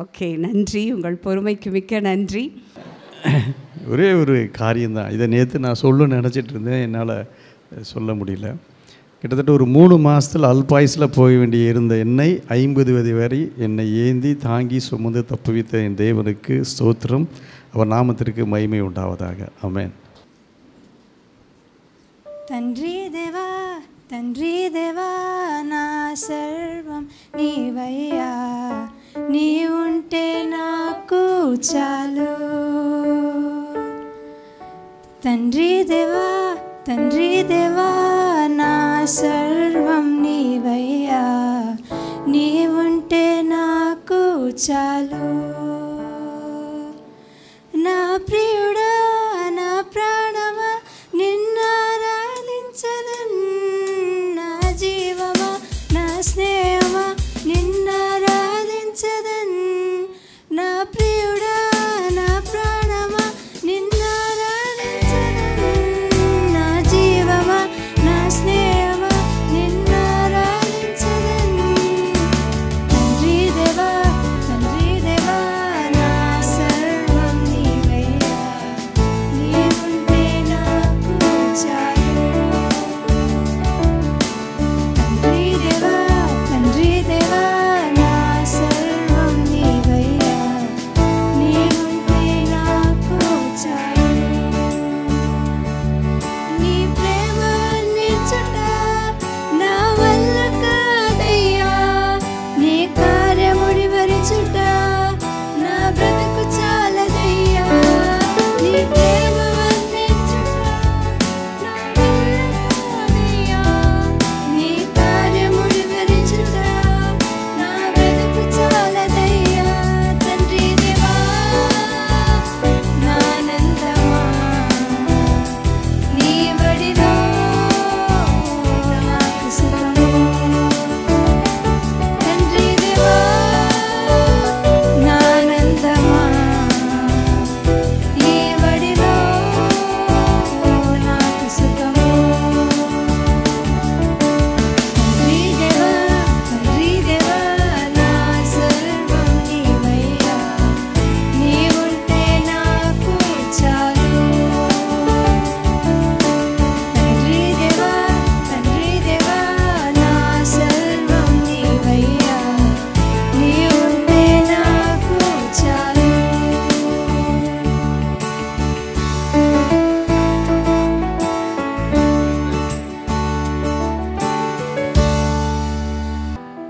ஓகே, நன்றி. உங்கள் பொறுமைக்கு மிக்க நன்றி. ஒரே ஒரு காரியம்தான், இதை நேற்று நான் சொல்லணும்னு நினச்சிட்டு இருந்தேன், என்னால் சொல்ல முடியல. கிட்டத்தட்ட ஒரு 3 மாதத்தில் அல்பாயுஸில் போக வேண்டிய இருந்த என்னை 50 வயது வரை என்னை ஏந்தி தாங்கி சுமந்து தப்புவித்த என் தேவனுக்கு ஸ்தோத்திரம். அவர் நாமத்திற்கு மகிமை உண்டாவதாக. ஆமென். తండ్రి దేవా తండ్రి దేవా నా సర్వం నీవయ్యా, నీ ఉంటే నాకు చాలు. తండ్రి దేవా నా సర్వం నీవయ్యా, నీ ఉంటే నాకు చాలు. నా ప్రియుడా నా ప్రాణమా నిన్నారాధించదన్, నా జీవమా నా స్నేహమా నిన్నారాధించదన్. నా ప్రియుడా నా ప్రాణమా నిన్నారాధించదన్, నా జీవమా నా స్నేహమా నిన్నారాధించదన్. తండ్రి దేవా నా సర్వం నీవయ్యా, నీ ఉంటే నాకు చాలు. తండ్రి దేవా నా సర్వం నీవయ్యా, నీ ఉంటే నాకు చాలు. నీ ప్రేమ నిచ్చుట నా వల్ల కాదయ్యా, నీ కార్యముడి వరిచుట నా బ్రతుకు చాలదయ్యా. నీ ప్రేమ వర్ణించుట నా వల్ల కాదయ్యా, నీ కార్యముడి వరిచుట నా బ్రతుకు చాలదయ్యా. తండ్రి దేవా నా ఆనందమా, నీ బడిలో నాకు సుఖము. తండ్రి దేవా నా ఆనందమా, నీ బడిలో నాకు సుఖము. తండ్రి దేవా నా సర్వం నీవయ్యా, నీ ఉంటే నాకు చాలు. తండ్రి దేవా నా సర్వం నీవయ్యా, నీ ఉంటే నాకు చాలు.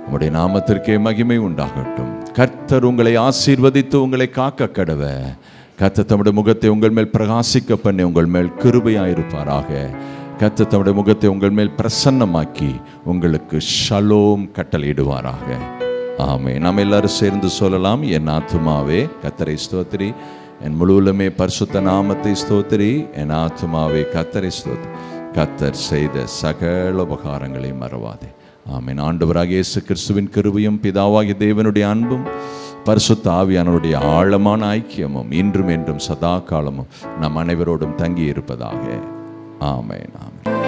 உம்முடைய நாமத்திற்கே மகிமை உண்டாகட்டும். கர்த்தர் உங்களை ஆசீர்வதித்து உங்களை காக்க கடவ. கர்த்தர் தம்முடைய முகத்தை உங்கள் மேல் பிரகாசிக்க பண்ணி உங்கள் மேல் கிருபையாயிருப்பாராக. கர்த்தர் தம்முடைய முகத்தை உங்கள் மேல் பிரசன்னமாக்கி உங்களுக்கு ஷலோம் கட்டளையிடுவாராக. ஆமென். நாம் எல்லாரும் சேர்ந்து சொல்லலாம். என் ஆத்துமாவே கர்த்தரை ஸ்தோத்திரி, என் முழுவலுமே பரிசுத்த நாமத்தை ஸ்தோத்திரி, என் ஆத்துமாவே கர்த்தரை ஸ்தோத்திரி, கர்த்தர் செய்த சகல உபகாரங்களை மறவாதே. ஆமென். ஆண்டவராகிய இயேசு கிறிஸ்துவின் கிருபையும் பிதாவாகிய தேவனுடைய அன்பும் பரிசுத்த ஆவியானவருடைய ஆழமான ஐக்கியமும் இன்றும் என்றும் சதா காலமும் நம் அனைவரோடும் தங்கி இருப்பதாக. ஆமென். ஆமென்.